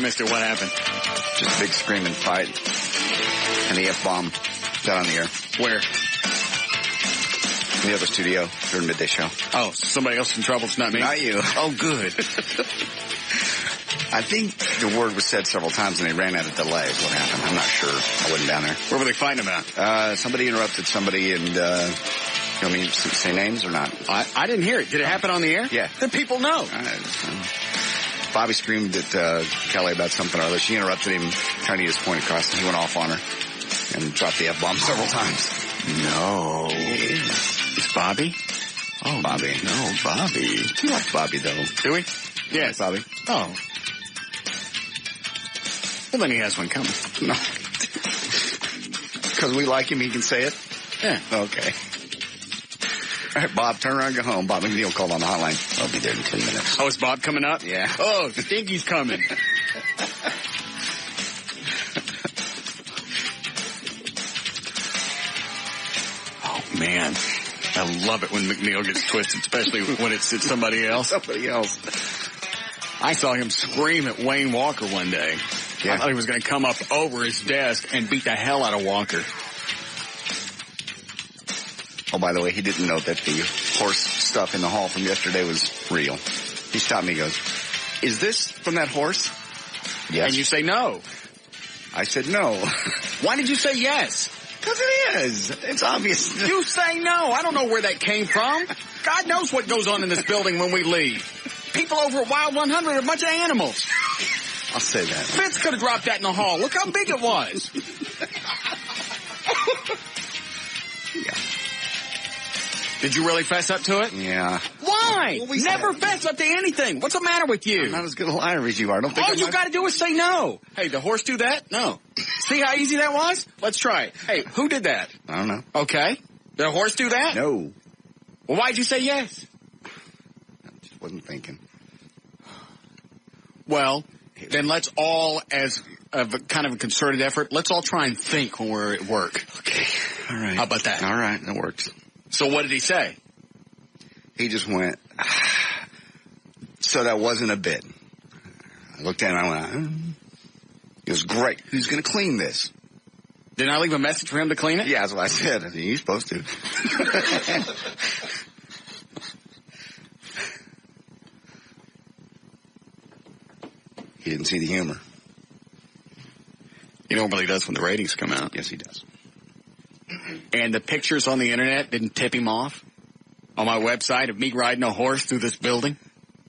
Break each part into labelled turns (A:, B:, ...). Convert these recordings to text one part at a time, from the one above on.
A: missed it. What happened?
B: Just a big screaming fight. And the F-bomb got on the air.
A: Where?
B: In the other studio during midday show.
A: Oh, somebody else in trouble. It's not me.
B: Not you.
A: Oh, good.
B: I think the word was said several times and they ran out of delay is what happened. I'm not sure. I wasn't down there.
A: What were they fighting about?
B: Somebody interrupted somebody and, you want me to say names or not?
A: I didn't hear it. Did it happen on the air?
B: Yeah.
A: The people know.
B: Bobby screamed at Kelly about something or other. She interrupted him trying to get his point across and he went off on her and dropped the F-bomb several times.
A: No. It's Bobby?
B: Oh, Bobby.
A: No, Bobby.
B: We like Bobby, though.
A: Do we? Yes.
B: Bobby.
A: Oh. Well, then he has one coming.
B: No. Because we like him, he can say it?
A: Yeah.
B: Okay. All right, Bob, turn around and go home. Bob McNeil called on the hotline. I'll be there in 10 minutes.
A: Oh, is Bob coming up?
B: Yeah.
A: Oh, Stinky's coming. Oh, man. I love it when McNeil gets twisted, especially when it's somebody else.
B: Somebody else.
A: I saw him scream at Wayne Walker one day. Yeah. I thought he was going to come up over his desk and beat the hell out of Walker.
B: Oh, by the way, he didn't know that the horse stuff in the hall from yesterday was real. He stopped me and goes, is this from that horse? Yes.
A: And you say no.
B: I said no.
A: Why did you say yes?
B: Because it is. It's obvious.
A: You say no. I don't know where that came from. God knows what goes on in this building when we leave. People over at Wild 100 are a bunch of animals.
B: I'll say that.
A: Fitz could have dropped that in the hall. Look how big it was.
B: Yeah.
A: Did you really fess up to it?
B: Yeah.
A: Why? Well, never fess up to anything. What's the matter with you?
B: I'm not as good a liar as you are. I don't think
A: all you got to do is say no. Hey, the horse do that? No. See how easy that was? Let's try it. Hey, who did that?
B: I don't know.
A: Okay. Did the horse do that?
B: No.
A: Well, why'd you say yes?
B: I just wasn't thinking.
A: Well, then let's all, as a kind of a concerted effort, let's all try and think when we're at work.
B: Okay. All right.
A: How about that?
B: All right. That works.
A: So what did he say?
B: He just went, so that wasn't a bit. I looked at him and I went, it was great. Who's going to clean this?
A: Didn't I leave a message for him to clean it?
B: Yeah, that's what I said. You're supposed to. He didn't see the humor.
A: He normally does when the ratings come out.
B: Yes, he does.
A: And the pictures on the internet didn't tip him off? On my website of me riding a horse through this building?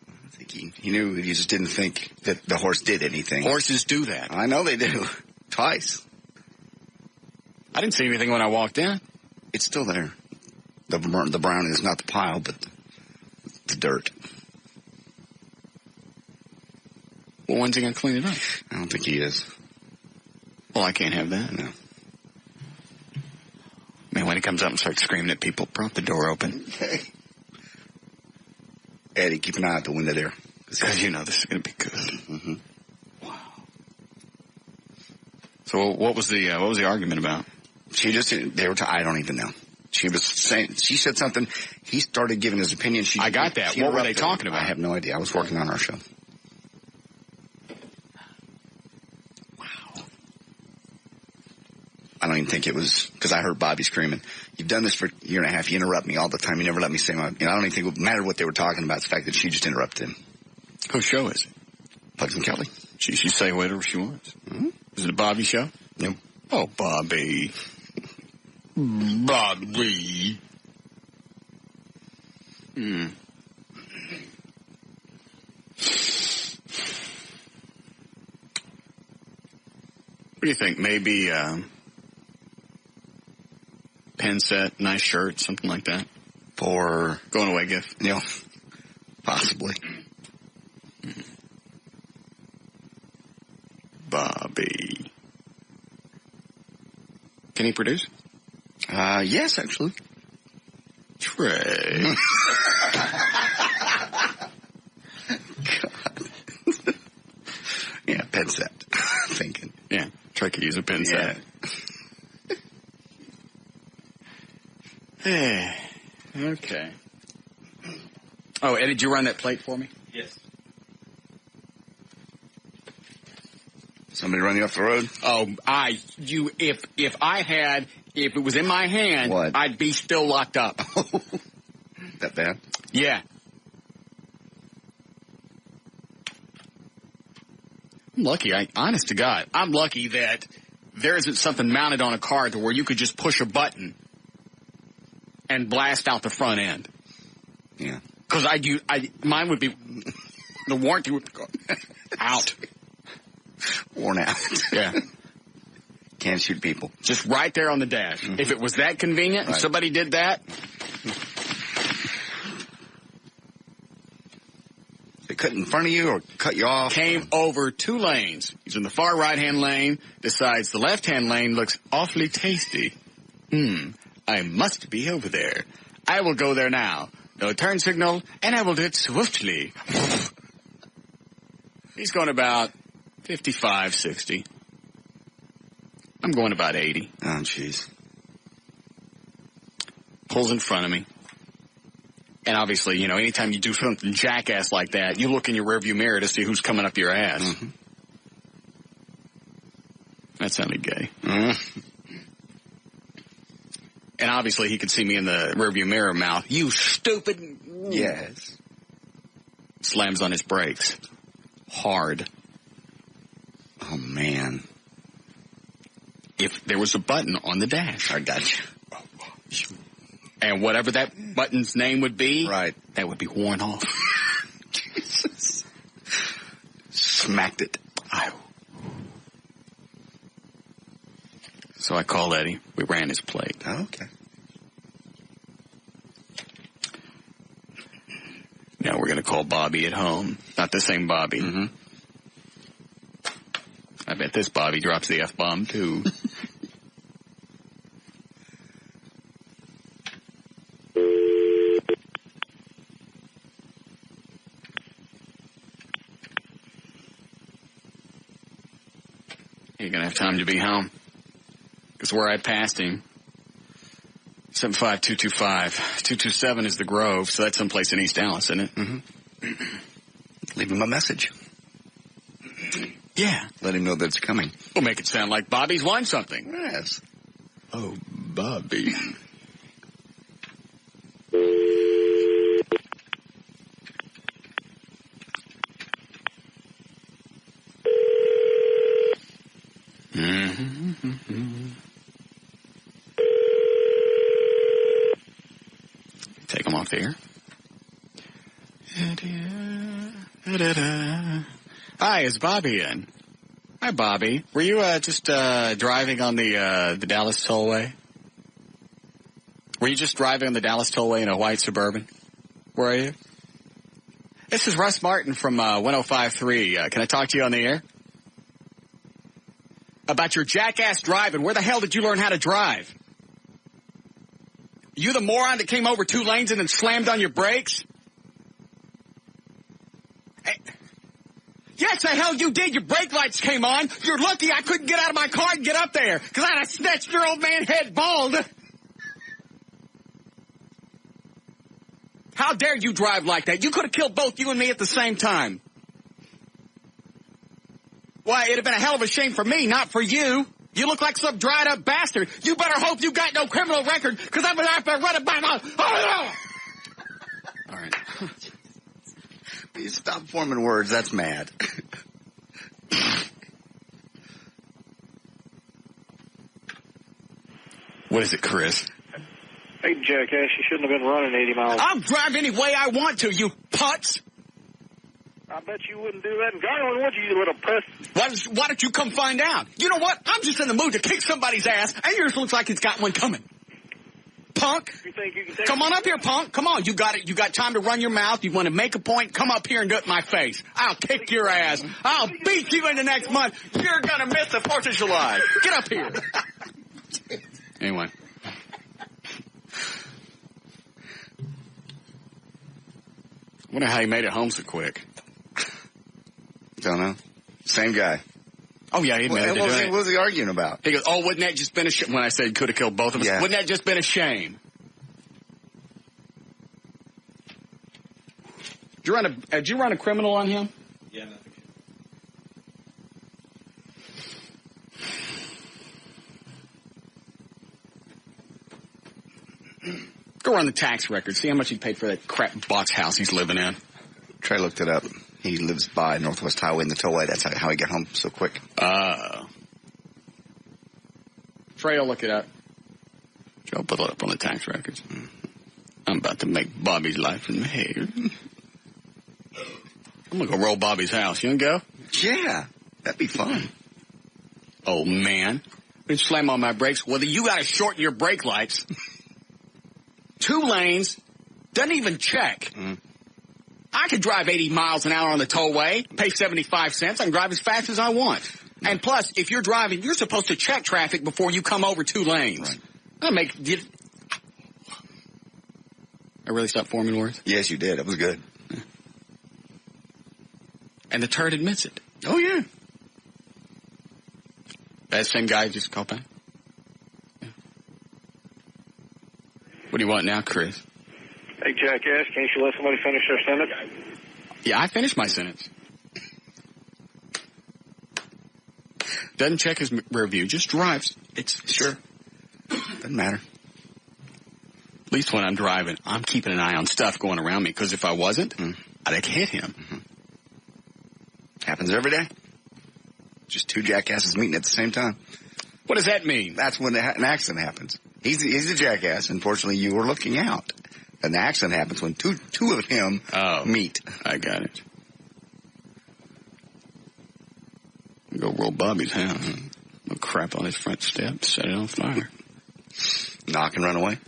B: I think he knew. He just didn't think that the horse did anything.
A: Horses do that.
B: I know they do. Twice.
A: I didn't see anything when I walked in.
B: It's still there. The brown is not the pile, but the dirt.
A: Well, when's he going to clean it up?
B: I don't think he is.
A: Well, I can't have that.
B: No.
A: Man, when he comes up and starts screaming at people, prop the door open.
B: Okay. Eddie, keep an eye out the window there.
A: Because you know this is going to be good.
B: Mm-hmm.
A: Wow. So what was the argument about?
B: I don't even know. She said something. He started giving his opinion.
A: I got that. What were they talking about?
B: I have no idea. I was working on our show. I don't even think it was, because I heard Bobby screaming, you've done this for a year and a half, you interrupt me all the time, you never let me say my, I don't even think it mattered what they were talking about, it's the fact that she just interrupted him.
A: Whose show is it?
B: Pugs and Kelly.
A: She say whatever she wants. Mm-hmm. Is it a Bobby show?
B: No.
A: Oh, Bobby. Bobby. Hmm. What do you think? Maybe, pen set, nice shirt, something like that.
B: For
A: going away gift.
B: Yeah, possibly.
A: Bobby. Can he produce?
B: Yes, actually.
A: Trey.
B: God. Yeah, pen set. Thinking.
A: Yeah, Trey could use a pen set. Okay. Oh, Eddie, did you run that plate for me?
C: Yes.
B: Somebody run you off the road?
A: Oh, if it was in my hand,
B: what?
A: I'd be still locked up.
B: That bad?
A: Yeah. I'm lucky. Honest to God, I'm lucky that there isn't something mounted on a car to where you could just push a button and blast out the front end.
B: Yeah.
A: Because mine would be, the warranty would go out.
B: Worn out.
A: Yeah.
B: Can't shoot people.
A: Just right there on the dash. Mm-hmm. If it was that convenient, if somebody did that.
B: They cut in front of you or cut you off?
A: Came over 2 lanes. He's in the far right-hand lane, decides the left-hand lane looks awfully tasty. I must be over there. I will go there now. No turn signal, and I will do it swiftly. He's going about 55, 60. I'm going about 80.
B: Oh, jeez.
A: Pulls in front of me. And obviously, you know, anytime you do something jackass like that, you look in your rearview mirror to see who's coming up your ass. Mm-hmm. That sounded gay. Mm-hmm. And obviously, he could see me in the rearview mirror mouth. You stupid.
B: Yes.
A: Slams on his brakes. Hard.
B: Oh, man.
A: If there was a button on the dash.
B: I got you.
A: And whatever that button's name would be,
B: right,
A: that would be worn off.
B: Jesus. Smacked it.
A: So I called Eddie. We ran his plate.
B: Oh, okay.
A: Now we're going to call Bobby at home. Not the same Bobby.
B: Mm-hmm.
A: I bet this Bobby drops the F-bomb, too. You're going to have time to be home. Because where I passed him, 75225. 227 is the Grove, so that's someplace in East Dallas, isn't it?
B: Mm-hmm. Leave him a message.
A: Yeah.
B: Let him know that it's coming.
A: We'll make it sound like Bobby's won something.
B: Yes.
A: Oh, Bobby. Take him off the air. Hi, is Bobby in? Hi, Bobby. Were you just driving on the Dallas Tollway? Were you just driving on the Dallas Tollway in a white Suburban? Where are you? This is Russ Martin from 105.3. Can I talk to you on the air? About your jackass driving. Where the hell did you learn how to drive? You the moron that came over 2 lanes and then slammed on your brakes? Hey. Yes, the hell you did. Your brake lights came on. You're lucky I couldn't get out of my car and get up there, because I'd have snatched your old man head bald. How dare you drive like that? You could have killed both you and me at the same time. Why, it'd have been a hell of a shame for me, not for you. You look like some dried-up bastard. You better hope you got no criminal record, because I'm going to have to run it by my... All right.
B: Please stop forming words. That's mad.
A: What is it, Chris?
C: Hey, jackass, you shouldn't have been running 80 miles.
A: I'll drive any way I want to, you putz.
C: I bet you wouldn't do that in Garland, would you little puss?
A: Why don't you come find out? You know what? I'm just in the mood to kick somebody's ass, and yours looks like it's got one coming. Punk.
C: You think you can take
A: Come on up here, punk. Come on. You got it. You got time to run your mouth. You want to make a point? Come up here and do it in my face. I'll kick your ass. I'll beat you in the next month. You're going to miss the 4th of July. Get up here. Anyway. I wonder how he made it home so quick.
B: Don't know. Same guy.
A: Oh, yeah, he admitted to doing it.
B: What was he arguing about?
A: He goes, wouldn't that just been a shame? When I said could have killed both of us, wouldn't that just been a shame? Did you run a criminal on him?
D: Yeah, nothing.
A: Go run the tax record. See how much he paid for that crap box house he's living in.
B: Trey looked it up. He lives by Northwest Highway in the tollway. That's how he got home so quick.
A: Trey will look it up. Joe, put it up on the tax records. Mm-hmm. I'm about to make Bobby's life in hell. I'm going to go roll Bobby's house. You want to go?
B: Yeah, that'd be fun.
A: Oh, man. Then slam on my brakes. Well, you got to shorten your brake lights. 2 lanes. Doesn't even check. Mm. I could drive 80 miles an hour on the tollway, pay 75 cents. I can drive as fast as I want. And plus, if you're driving, you're supposed to check traffic before you come over 2 lanes. Right. I really stopped forming words?
B: Yes, you did. That was good.
A: Yeah. And the turd admits it.
B: Oh, yeah.
A: That same guy just called back? Yeah. What do you want now, Chris?
C: Hey, jackass, can't you let somebody finish their sentence?
A: Yeah, I finished my sentence. Doesn't check his rear view, just drives. It's
B: sure. Doesn't matter.
A: At least when I'm driving, I'm keeping an eye on stuff going around me, because if I wasn't, I'd hit him.
B: Mm-hmm. Happens every day. Just 2 jackasses meeting at the same time.
A: What does that mean?
B: That's when an accident happens. He's a jackass. Unfortunately, you were looking out. And the accident happens when two of him meet.
A: I got it. Go roll Bobby's house. Go crap on his front step, set it on fire.
B: Knock and run away?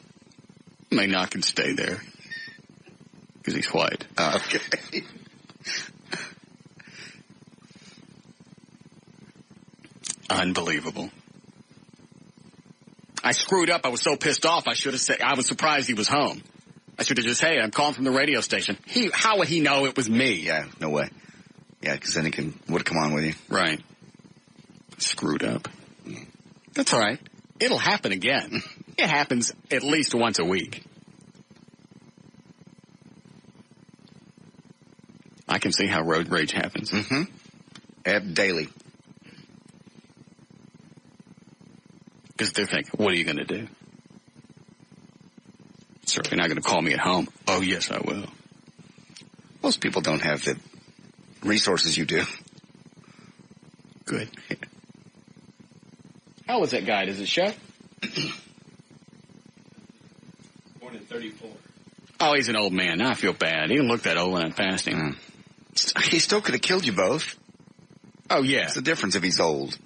A: May knock and stay there. Because he's white.
B: Okay.
A: Unbelievable. I screwed up. I was so pissed off. I should have said, I was surprised he was home. I should have just, hey, I'm calling from the radio station. How would he know it was me?
B: Yeah, no way. Yeah, because then he would have come on with you.
A: Right. Screwed up. That's all right. It'll happen again. It happens at least once a week. I can see how road rage happens.
B: Mm-hmm. Daily.
A: Because they're thinking, what are you going to do? Certainly not going to call me at home. Oh, yes, I will.
B: Most people don't have the resources you do.
A: Good. How was that guy? Does it show?
D: Born in 34.
A: Oh, he's an old man. Now I feel bad. He didn't look that old when I passed him.
B: He still could have killed you both.
A: Oh, yeah.
B: What's the difference if he's old?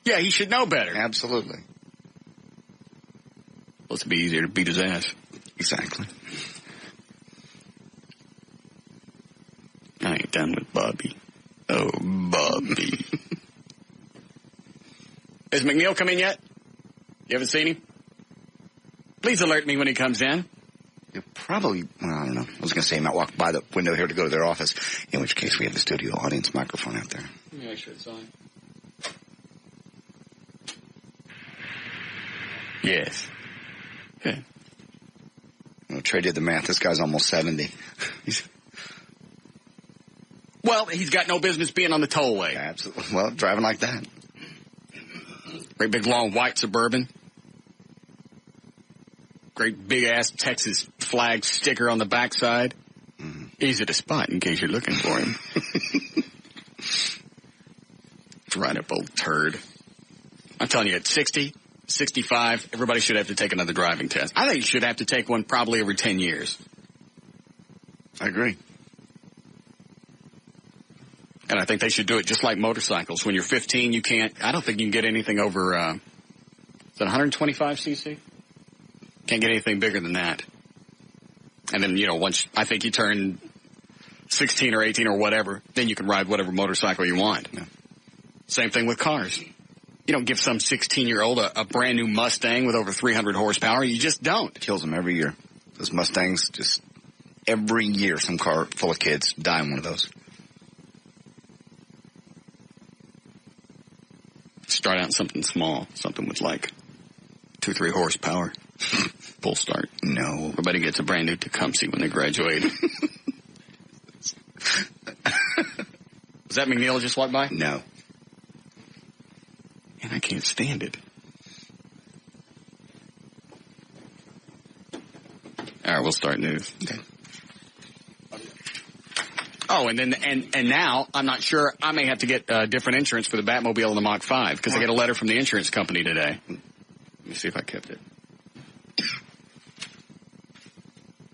A: Yeah, he should know better.
B: Absolutely.
A: Supposed to be easier to beat his ass.
B: Exactly.
A: I ain't done with Bobby. Oh, Bobby. Has McNeil come in yet? You haven't seen him? Please alert me when he comes in.
B: You'll probably, well, I don't know. I was going to say he might walk by the window here to go to their office, in which case we have the studio audience microphone out there.
A: Let me make sure it's on. Yes. Good.
B: Well, Trey did the math. This guy's almost 70.
A: Well, he's got no business being on the tollway.
B: Yeah, absolutely. Well, driving like that.
A: Great big long white Suburban. Great big ass Texas flag sticker on the backside. Mm-hmm. Easy to spot in case you're looking for him. Right up, old turd. I'm telling you, at 60, 65, everybody should have to take another driving test. I think you should have to take one probably every 10 years.
B: I agree.
A: And I think they should do it just like motorcycles. When you're 15, you can't, I don't think you can get anything over, is that 125 cc? Can't get anything bigger than that. And then, once I think you turn 16 or 18 or whatever, then you can ride whatever motorcycle you want. Yeah. Same thing with cars. You don't give some 16-year-old a brand new Mustang with over 300 horsepower. You just don't.
B: Kills them every year. Those Mustangs, just every year, some car full of kids die in one of those.
A: Start out something small, something with like 2-3 horsepower. Full start.
B: No.
A: Everybody gets a brand new Tecumseh when they graduate. Was that McNeil just walked by?
B: No.
A: And I can't stand it. All right, we'll start news.
B: Okay.
A: Oh, and then and now I'm not sure. I may have to get different insurance for the Batmobile and the Mach 5 because I got a letter from the insurance company today. Let me see if I kept it.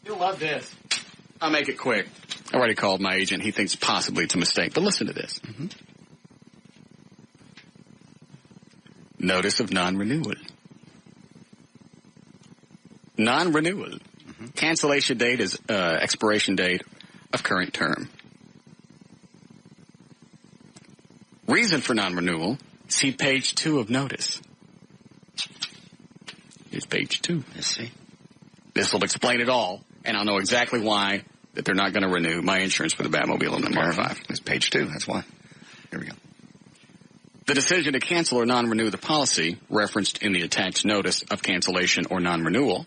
A: You'll love this. I'll make it quick. I already called my agent. He thinks possibly it's a mistake. But listen to this. Mm-hmm. Notice of non-renewal. Non-renewal. Mm-hmm. Cancellation date is expiration date of current term. Reason for non-renewal, see page 2 of notice. Here's page 2.
B: Let's see.
A: This will explain it all, and I'll know exactly why that they're not going to renew my insurance for the Batmobile and the Mark 5.
B: It's page 2, that's why. Here we go.
A: The decision to cancel or non-renew the policy, referenced in the attached notice of cancellation or non-renewal,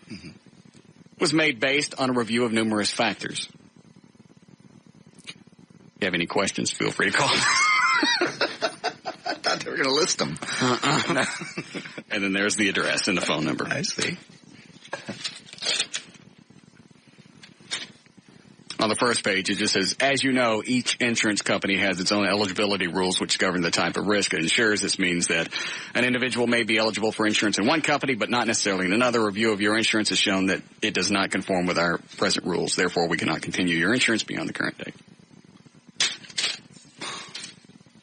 A: was made based on a review of numerous factors. If you have any questions, feel free to call.
B: I thought they were going to list them.
A: And then there's the address and the phone number.
B: I see.
A: On the first page, it just says, as you know, each insurance company has its own eligibility rules which govern the type of risk it insures. This means that an individual may be eligible for insurance in one company, but not necessarily in another. Review of your insurance has shown that it does not conform with our present rules. Therefore, we cannot continue your insurance beyond the current date.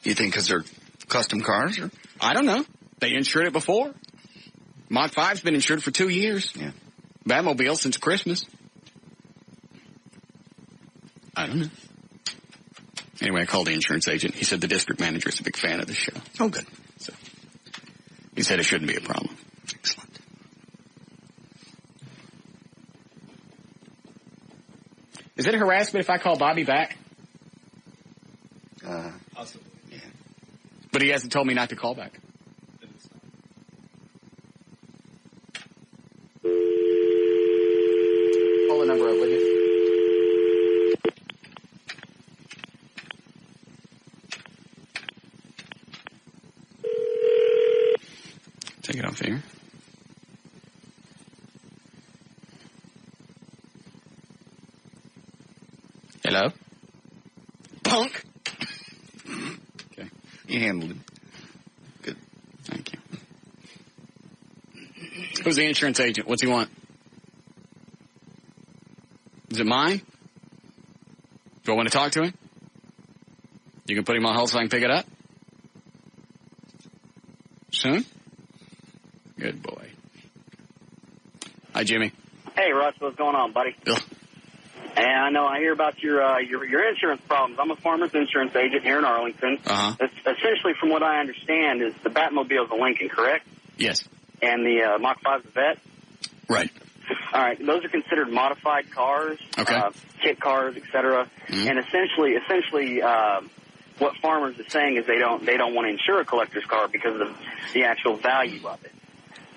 B: You think because they're custom cars? Or?
A: I don't know. They insured it before. Mach 5's been insured for 2 years.
B: Yeah.
A: Batmobile since Christmas. I don't know. Anyway, I called the insurance agent. He said the district manager is a big fan of the show.
B: Oh, good.
A: So he said it shouldn't be a problem.
B: Excellent.
A: Is it harassment if I call Bobby back?
D: Possibly.
B: Yeah.
A: But he hasn't told me not to call back. Call the number up, will you? Take it off here. Hello? Punk! Okay.
B: You handled it. Good.
A: Thank you. Who's the insurance agent? What's he want? Is it mine? Do I want to talk to him? You can put him on hold so I can pick it up? Soon? Good boy. Hi, Jimmy.
C: Hey, Russ, what's going on, buddy?
A: Ugh.
C: And I know I hear about your insurance problems. I'm a farmer's insurance agent here in Arlington.
A: Uh-huh.
C: Essentially, from what I understand, is the Batmobile is a Lincoln, correct?
A: Yes.
C: And the Mach 5 is a Vet?
A: Right.
C: All right. Those are considered modified cars,
A: Okay.
C: kit cars, et cetera.
A: Mm-hmm.
C: And essentially, what farmers are saying is they don't want to insure a collector's car because of the actual value of it.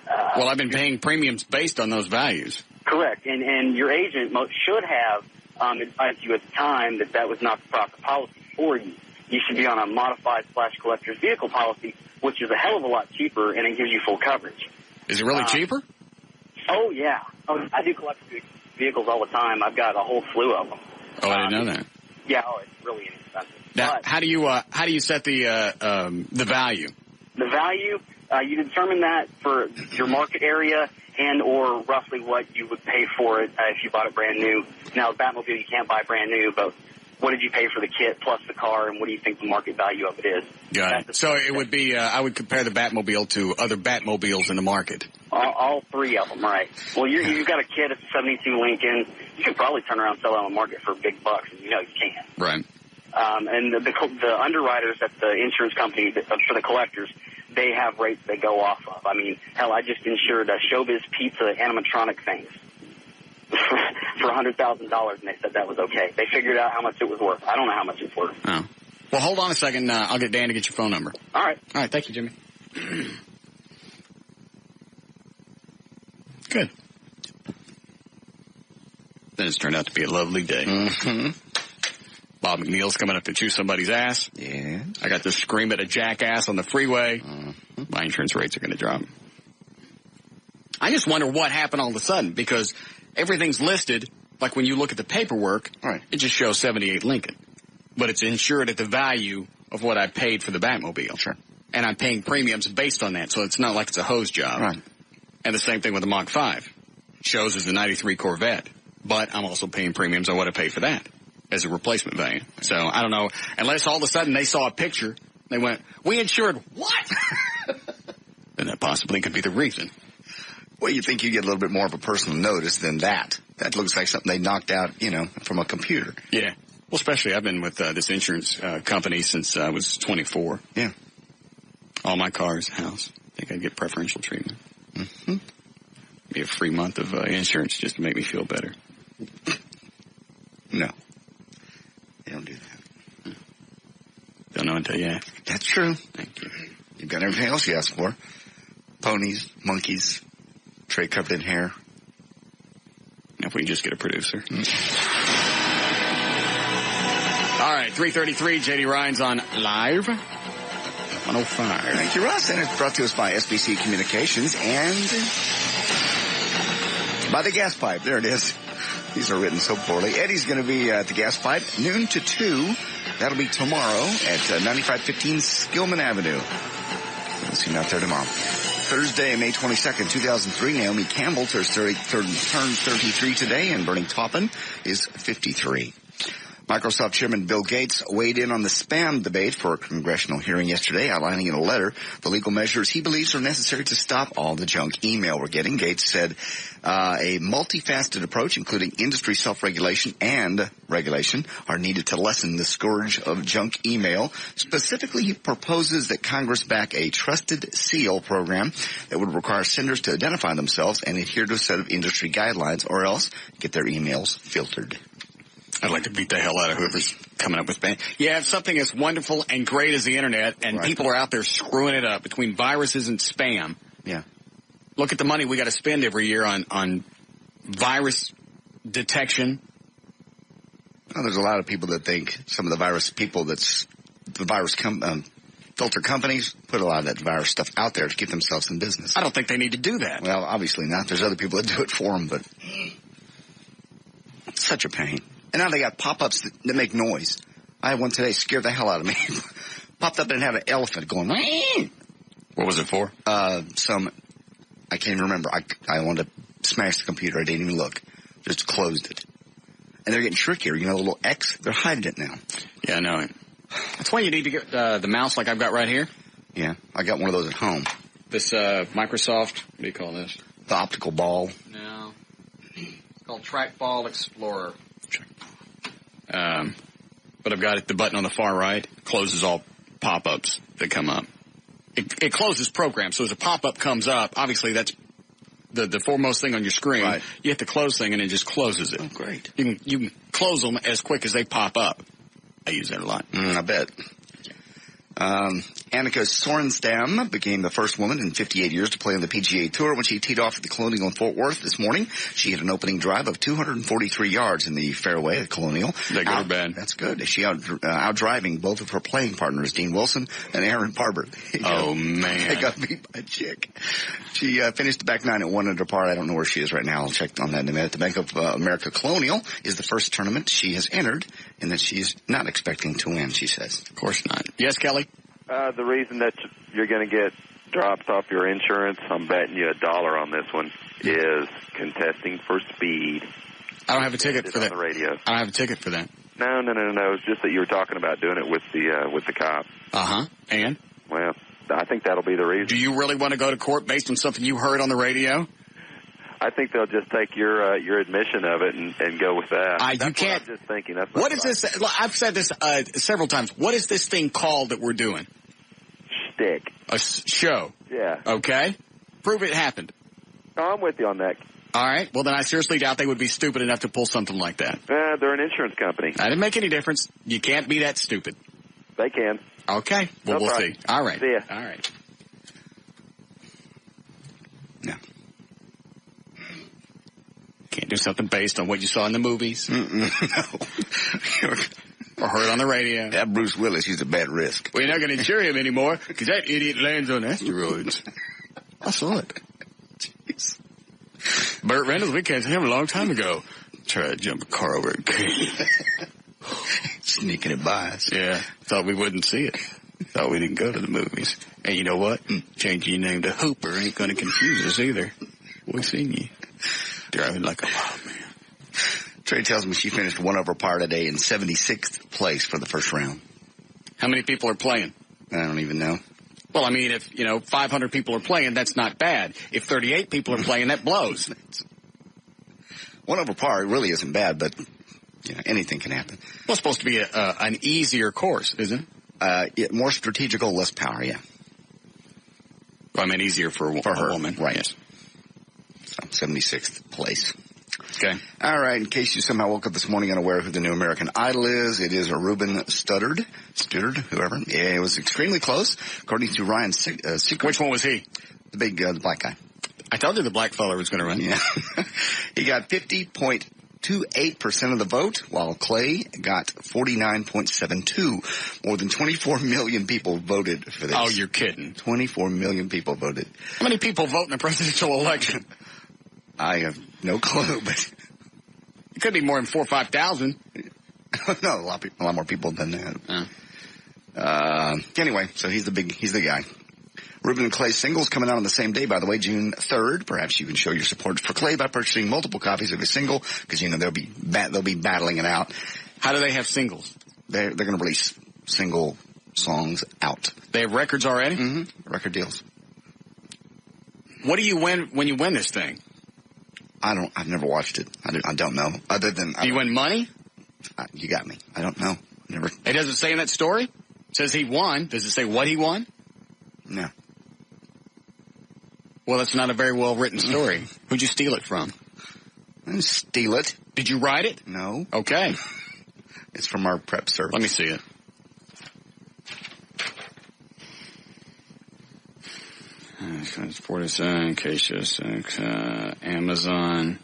A: Well, I've been paying premiums based on those values.
C: Correct. And your agent should have advised you at the time that was not the proper policy for you. You should be on a modified / collector's vehicle policy, which is a hell of a lot cheaper, and it gives you full coverage.
A: Is it really cheaper?
C: Oh, yeah. Oh, I do collector's vehicles all the time. I've got a whole slew of them.
A: Oh, I didn't know that.
C: Yeah, it's really inexpensive.
A: Now,
C: But
A: how do you set the value?
C: the value, you determine that for your market area and or roughly what you would pay for it if you bought it brand new. Now, Batmobile, you can't buy brand new, but what did you pay for the kit plus the car, and what do you think the market value of it is?
A: Got it. So it would be, I would compare the Batmobile to other Batmobiles in the market.
C: All three of them, right. Well, you've got a kit, it's a 72 Lincoln. You could probably turn around and sell it on the market for big bucks, and you know you can.
A: Right.
C: And the underwriters at the insurance company for the collectors, they have rates they go off of. I mean, hell, I just insured a Showbiz Pizza animatronic things for $100,000, and they said that was okay. They figured out how much it was worth. I don't know how much it's worth.
A: Oh. Well, hold on a second. I'll get Dan to get your phone number.
C: All right.
A: All right. Thank you, Jimmy. Good. Then it's turned out to be a lovely day.
B: Mm-hmm.
A: Bob McNeil's coming up to chew somebody's ass.
B: Yeah.
A: I got to scream at a jackass on the freeway.
B: Mm-hmm.
A: My insurance rates are going to drop. I just wonder what happened all of a sudden, because everything's listed. Like when you look at the paperwork,
B: right,
A: it just shows 78 Lincoln. But it's insured at the value of what I paid for the Batmobile.
B: Sure.
A: And I'm paying premiums based on that, so it's not like it's a hose job.
B: Right.
A: And the same thing with the Mach 5. Shows as the 93 Corvette. But I'm also paying premiums on what I paid for that as a replacement value. So, I don't know. Unless all of a sudden they saw a picture, they went, we insured what? Then that possibly could be the reason.
B: Well, you think you get a little bit more of a personal notice than that. That looks like something they knocked out, from a computer.
A: Yeah. Well, especially I've been with this insurance company since I was 24.
B: Yeah.
A: All my cars, house. I think I'd get preferential treatment.
B: Mm-hmm.
A: Be a free month of insurance just to make me feel better.
B: No. They don't do that.
A: Don't know until you ask.
B: That's true.
A: Thank you.
B: You've got everything else you ask for. Ponies, monkeys, tray covered in hair.
A: If we can just get a producer. All right, 3:33, J.D. Ryan's on Live 105.
B: Thank you, Russ. And it's brought to us by SBC Communications and by the gas pipe. There it is. These are written so poorly. Eddie's going to be at the gas pipe noon to 2. That'll be tomorrow at 9515 Skillman Avenue. We'll see you out there tomorrow. Thursday, May 22nd, 2003, Naomi Campbell turns 33 today, and Bernie Taupin is 53. Microsoft Chairman Bill Gates weighed in on the spam debate for a congressional hearing yesterday, outlining in a letter the legal measures he believes are necessary to stop all the junk email we're getting. Gates said a multifaceted approach, including industry self-regulation and regulation, are needed to lessen the scourge of junk email. Specifically, he proposes that Congress back a trusted seal program that would require senders to identify themselves and adhere to a set of industry guidelines, or else get their emails filtered.
A: I'd like to beat the hell out of whoever's coming up with spam. Yeah, if something as wonderful and great as the internet, and
B: right,
A: people are out there screwing it up between viruses and spam.
B: Yeah.
A: Look at the money we got to spend every year on virus detection.
B: Well, there's a lot of people that think some of the virus people filter companies put a lot of that virus stuff out there to keep themselves in business.
A: I don't think they need to do that.
B: Well, obviously not. There's other people that do it for them, but it's such a pain. And now they got pop-ups that make noise. I had one today, scared the hell out of me. Popped up and had an elephant going.
A: What was it for?
B: I can't even remember. I wanted to smash the computer. I didn't even look. Just closed it. And they're getting trickier. The little X, they're hiding it now.
A: Yeah, I know it. That's why you need to get the mouse like I've got right here.
B: Yeah, I got one of those at home.
A: This Microsoft, what do you call this?
B: The optical ball.
A: No. It's called Trackball Explorer. But I've got the button on the far right, closes all pop-ups that come up. It closes programs, so as a pop-up comes up, obviously that's the foremost thing on your screen.
B: Right.
A: You hit the close thing and it just closes it.
B: Oh, great.
A: You can close them as quick as they pop up. I use that a lot.
B: I bet. Annika Sorenstam became the first woman in 58 years to play on the PGA Tour when she teed off at the Colonial in Fort Worth this morning. She hit an opening drive of 243 yards in the fairway at Colonial.
A: Is that good or bad?
B: That's good. She out driving both of her playing partners, Dean Wilson and Aaron Barber.
A: Oh, man.
B: They got beat by a chick. She finished the back nine at 1 under par. I don't know where she is right now. I'll check on that in a minute. The Bank of America Colonial is the first tournament she has entered, and that she's not expecting to win, she says.
A: Of course not. Yes, Kelly?
E: The reason that you're going to get dropped off your insurance, I'm betting you $1 on this one, is contesting for speed.
A: I don't have a ticket for that.
E: On the radio.
A: I don't have a ticket for that.
E: No. It's just that you were talking about doing it with the cop.
A: Uh-huh. And?
E: Well, I think that'll be the reason.
A: Do you really want to go to court based on something you heard on the radio?
E: I think they'll just take your admission of it and go with that.
A: You can't.
E: What I'm just thinking. That's
A: what is this? I've said this several times. What is this thing called that we're doing?
E: Shtick.
A: A show.
E: Yeah.
A: Okay. Prove it happened.
E: No, I'm with you on that.
A: All right. Well, then I seriously doubt they would be stupid enough to pull something like that.
E: They're an insurance company.
A: That didn't make any difference. You can't be that stupid.
E: They can.
A: Okay. Well, we'll see. All right.
E: See ya.
A: All right.
B: No.
A: Can't do something based on what you saw in the movies.
B: No.
A: Or heard on the radio.
B: That Bruce Willis, he's a bad risk.
A: We're not going to insure him anymore because that idiot lands on asteroids. I saw it.
B: Jeez.
A: Burt Reynolds, we canceled him a long time ago. Tried to jump a car over at King.
B: Sneaking it by us.
A: Yeah, thought we wouldn't see it. Thought we didn't go to the movies. And you know what? Changing your name to Hooper ain't going to confuse us either. We seen you driving like a wild man.
B: Trey tells me she finished one over par today in 76th place for the first round.
A: How many people are playing?
B: I don't even know.
A: Well, I mean, if, 500 people are playing, that's not bad. If 38 people are playing, that blows.
B: One over par really isn't bad, but, anything can happen.
A: Well, it's supposed to be an easier course, isn't it?
B: More strategical, less power, yeah.
A: Well, I mean, easier for
B: her,
A: a woman.
B: Right.
A: Yes.
B: So, 76th place.
A: Okay.
B: All right. In case you somehow woke up this morning unaware who the new American Idol is, it is Ruben Studdard, whoever. Yeah, it was extremely close, according to Ryan's secret.
A: Which one was he?
B: The big, the black guy.
A: I told you the black fella was going to run.
B: Yeah. He got 50.28% of the vote, while Clay got 49.72. More than 24 million people voted for this.
A: Oh, you're kidding.
B: 24 million people voted.
A: How many people vote in a presidential election?
B: I have no clue, but
A: it could be more than 4,000 or 5,000.
B: No, a lot more people than that. Anyway, so he's the guy. Ruben and Clay singles coming out on the same day, by the way, June 3rd. Perhaps you can show your support for Clay by purchasing multiple copies of his single, because they'll be battling it out.
A: How do they have singles?
B: They're going to release single songs out.
A: They have records already?
B: Mm-hmm. Record deals.
A: What do you win when you win this thing?
B: I've never watched it. I don't know. Other than
A: do you win money?
B: You got me. I don't know. Never.
A: It doesn't say in that story. It says he won. Does it say what he won?
B: No.
A: Well, that's not a very well written story. Who'd you steal it from?
B: I didn't steal it.
A: Did you write it?
B: No.
A: Okay.
B: It's from our prep service.
A: Let me see it. It's 47, Acacia, Amazon.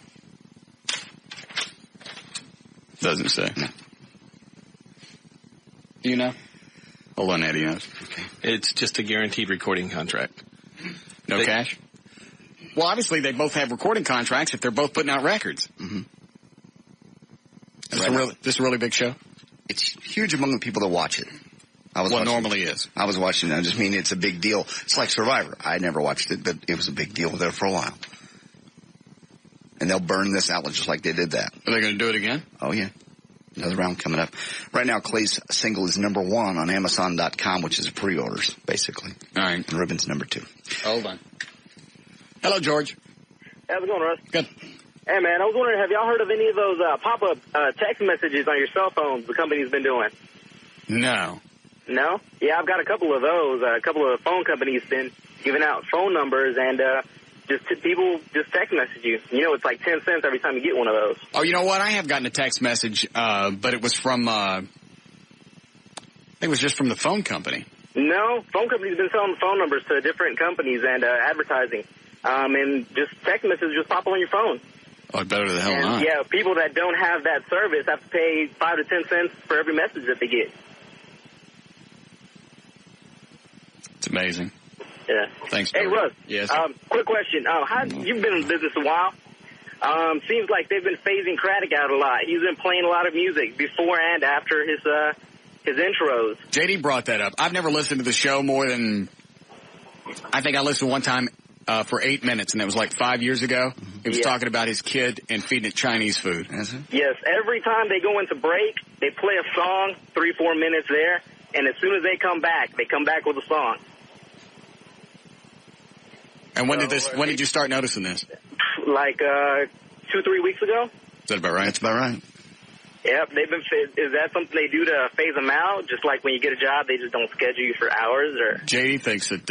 A: Doesn't say.
B: No.
A: Do you know? Hold on, Eddie knows.
F: Okay. It's just a guaranteed recording contract.
A: No cash? Well, obviously they both have recording contracts if they're both putting out records.
B: Mm-hmm.
A: This a really big show?
B: It's huge among the people that watch it.
A: Normally is.
B: I was watching it. I just mean it's a big deal. It's like Survivor. I never watched it, but it was a big deal there for a while. And they'll burn this out just like they did that.
A: Are they going to do it again?
B: Oh, yeah. Another round coming up. Right now, Clay's single is number 1 on Amazon.com, which is pre-orders, basically.
A: All right.
B: And Ruben's number 2.
A: Hold on. Hello, George.
C: How's it going, Russ?
A: Good.
C: Hey, man, I was wondering, have y'all heard of any of those pop-up text messages on your cell phones the company's been doing?
A: No.
C: No? Yeah, I've got a couple of those. A couple of phone companies been giving out phone numbers, and people just text message you. It's like 10 cents every time you get one of those.
A: Oh, you know what? I have gotten a text message, but it was from, I think it was just from the phone company.
C: No, phone companies been selling phone numbers to different companies and advertising. And just text messages just pop on your phone.
A: Oh, better the hell
C: and,
A: not.
C: Yeah, people that don't have that service have to pay 5 to 10 cents for every message that they get.
A: It's amazing.
C: Yeah.
A: Thanks,
C: Hey,
A: Billy.
C: Russ.
A: Yes.
C: Quick question. You've been in business a while. Seems like they've been phasing Craddock out a lot. He's been playing a lot of music before and after his intros.
A: JD brought that up. I've never listened to the show more than, I think I listened one time for 8 minutes, and it was like 5 years ago. He was talking about his kid and feeding it Chinese food.
C: Yes. Every time they go into break, they play a song, 3-4 minutes there, and as soon as they come back with a song.
A: And when did you start noticing this?
C: Like 2-3 weeks ago.
A: Is that about right?
B: That's about right.
C: Yep, is that something they do to phase them out? Just like when you get a job, they just don't schedule you for hours? Or
A: JD thinks that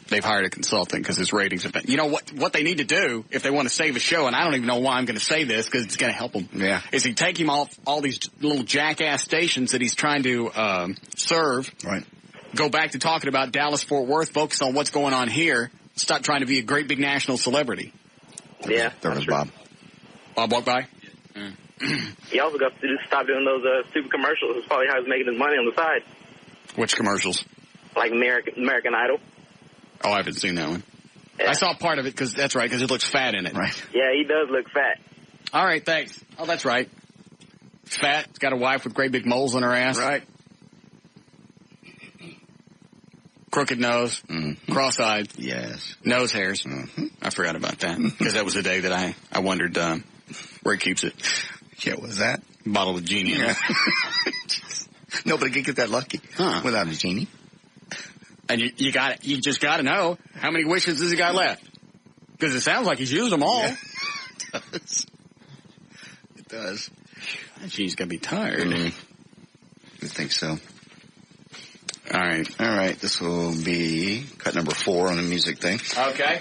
A: they've hired a consultant because his ratings have been. You know what they need to do if they want to save a show, and I don't even know why I'm going to say this because it's going to help them.
B: Yeah,
A: is he take him off all these little jackass stations that he's trying to serve?
B: Right.
A: Go back to talking about Dallas-Fort Worth, focus on what's going on here. Stop trying to be a great big national celebrity.
C: Yeah,
B: there was Bob.
A: Bob walked by.
C: He also got to stop doing those stupid commercials. That's probably how he's making his money on the side.
A: Which commercials?
C: Like American Idol.
A: Oh, I haven't seen that one. I saw part of it because that's right, because it looks fat in it.
B: Right.
G: Yeah, he does look fat.
A: All right, thanks. Oh, that's right. Fat. He's got a wife with great big moles on her ass.
B: Right.
A: Crooked nose.
B: Mm-hmm.
A: Cross-eyed.
B: Yes.
A: Nose hairs.
B: Mm-hmm.
A: I forgot about that because that was the day that I wondered where he keeps it.
B: Yeah, what was that?
A: Bottle of genie.
B: Yeah. Nobody could get that lucky without a genie.
A: And you just got to know, how many wishes has he got left? Because it sounds like he's used them all.
B: Yeah. It does. It does.
A: She's going to be tired.
B: I think so.
A: All right.
B: This will be cut number 4 on the music thing.
A: Okay.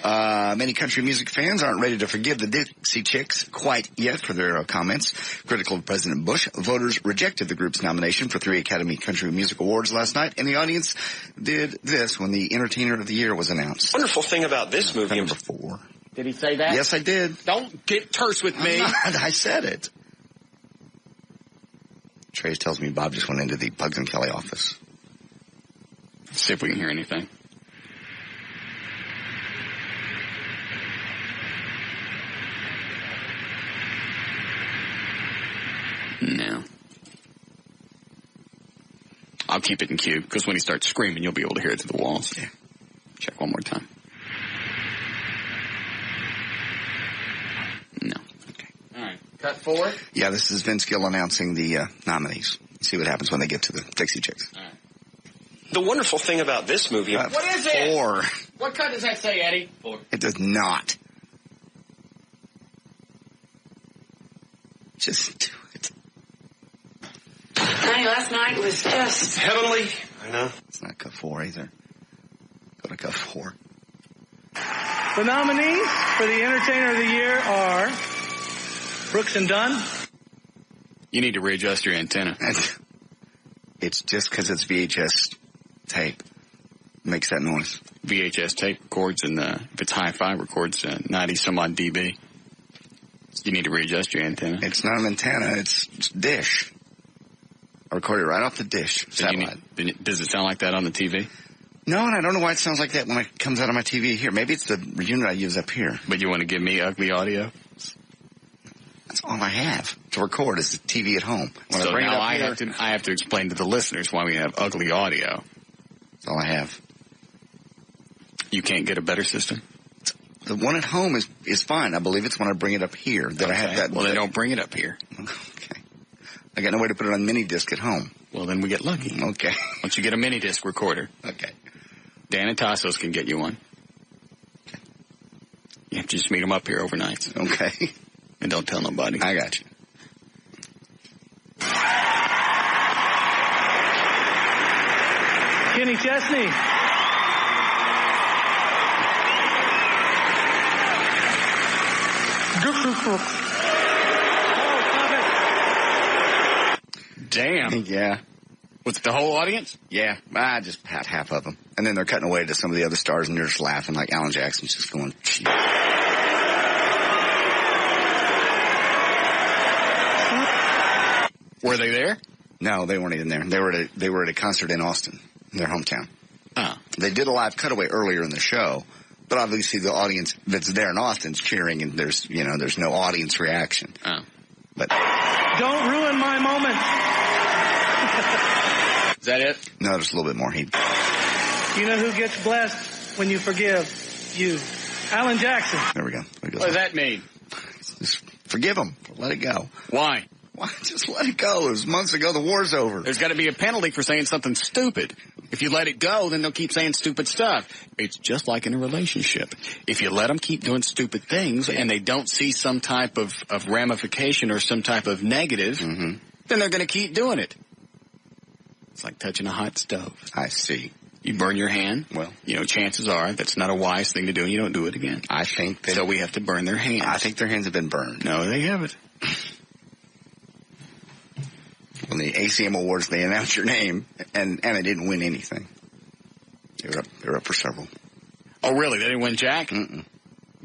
B: Many country music fans aren't ready to forgive the Dixie Chicks quite yet for their comments critical of President Bush. Voters rejected the group's nomination for 3 Academy Country Music Awards last night, and the audience did this when the Entertainer of the Year was announced.
H: Wonderful thing about this movie.
B: Number 4.
A: Did he say that?
B: Yes, I did.
A: Don't get terse with me.
B: I said it. Trace tells me Bob just went into the Pugs and Kelly office.
A: Let's see if we can hear anything. No. I'll keep it in cue, because when he starts screaming, you'll be able to hear it through the walls.
B: Yeah.
A: Check one more time. No. Okay. All right. Cut 4.
B: Yeah, this is Vince Gill announcing the nominees. See what happens when they get to the Dixie Chicks.
A: All right.
H: The wonderful thing about this movie.
A: What is it?
B: 4.
A: What cut does that say, Eddie?
F: 4.
B: It does not. Just do it.
I: Honey, last night was just
H: Heavenly. I know.
B: It's not cut 4 either. Go to cut 4.
J: The nominees for the Entertainer of the Year are Brooks and Dunn.
A: You need to readjust your antenna.
B: It's just because it's VHS tape. Makes that noise.
A: VHS tape records, and if it's hi-fi, records 90-some-odd dB. You need to readjust your antenna.
B: It's not an antenna. It's dish. I record it right off the dish. Satellite.
A: Does it sound like that on the TV?
B: No, and I don't know why it sounds like that when it comes out of my TV here. Maybe it's the unit I use up here.
A: But you want to give me ugly audio?
B: That's all I have to record is the TV at home. When
A: So
B: I bring
A: now
B: it up here,
A: I have to explain to the listeners why we have ugly audio.
B: that's all I have.
A: You can't get a better system?
B: The one at home is fine. I believe it's when I bring it up here that I have that.
A: Well, they don't bring it up here.
B: Okay. I got no way to put it on mini disc at home.
A: Well, then we get lucky.
B: Okay.
A: Once you get a mini disc recorder.
B: Okay.
A: Dan and Tassos can get you one.
B: Okay.
A: You have to just meet them up here overnight.
B: Okay.
A: And don't tell nobody.
B: I got you.
J: Kenny Chesney.
A: Damn.
B: Yeah.
A: Was it the whole audience?
B: Yeah. I just had half of them. And then they're cutting away to some of the other stars, and they're just laughing like Alan Jackson's just going, gee.
A: Were they there?
B: No, they weren't even there. They were at a concert in Austin, their hometown.
A: Oh.
B: They did a live cutaway earlier in the show, but obviously the audience that's there in Austin's cheering, and there's no audience reaction.
A: Oh.
B: But
J: Don't ruin my moment.
A: Is that it?
B: no, there's a little bit more.
J: You know who gets blessed when you forgive? You. Alan Jackson.
B: There we go.
A: What does that mean?
B: Just forgive them. Let it go.
A: Why?
B: Why? Just let it go. It was months ago. The war's over.
A: There's got to be a penalty for saying something stupid. If you let it go, then they'll keep saying stupid stuff. It's just like in a relationship. If you let them keep doing stupid things and they don't see some type of ramification or some type of negative, then they're going to keep doing it. It's like touching a hot stove.
B: I see.
A: You burn your hand.
B: Well,
A: chances are that's not a wise thing to do, and you don't do it again.
B: I think
A: So we have to burn their hands.
B: I think their hands have been burned.
A: No, they haven't.
B: On the ACM Awards, they announced your name, and they didn't win anything. They were up for several.
A: Oh, really? They didn't win Jack?
B: Mm-mm.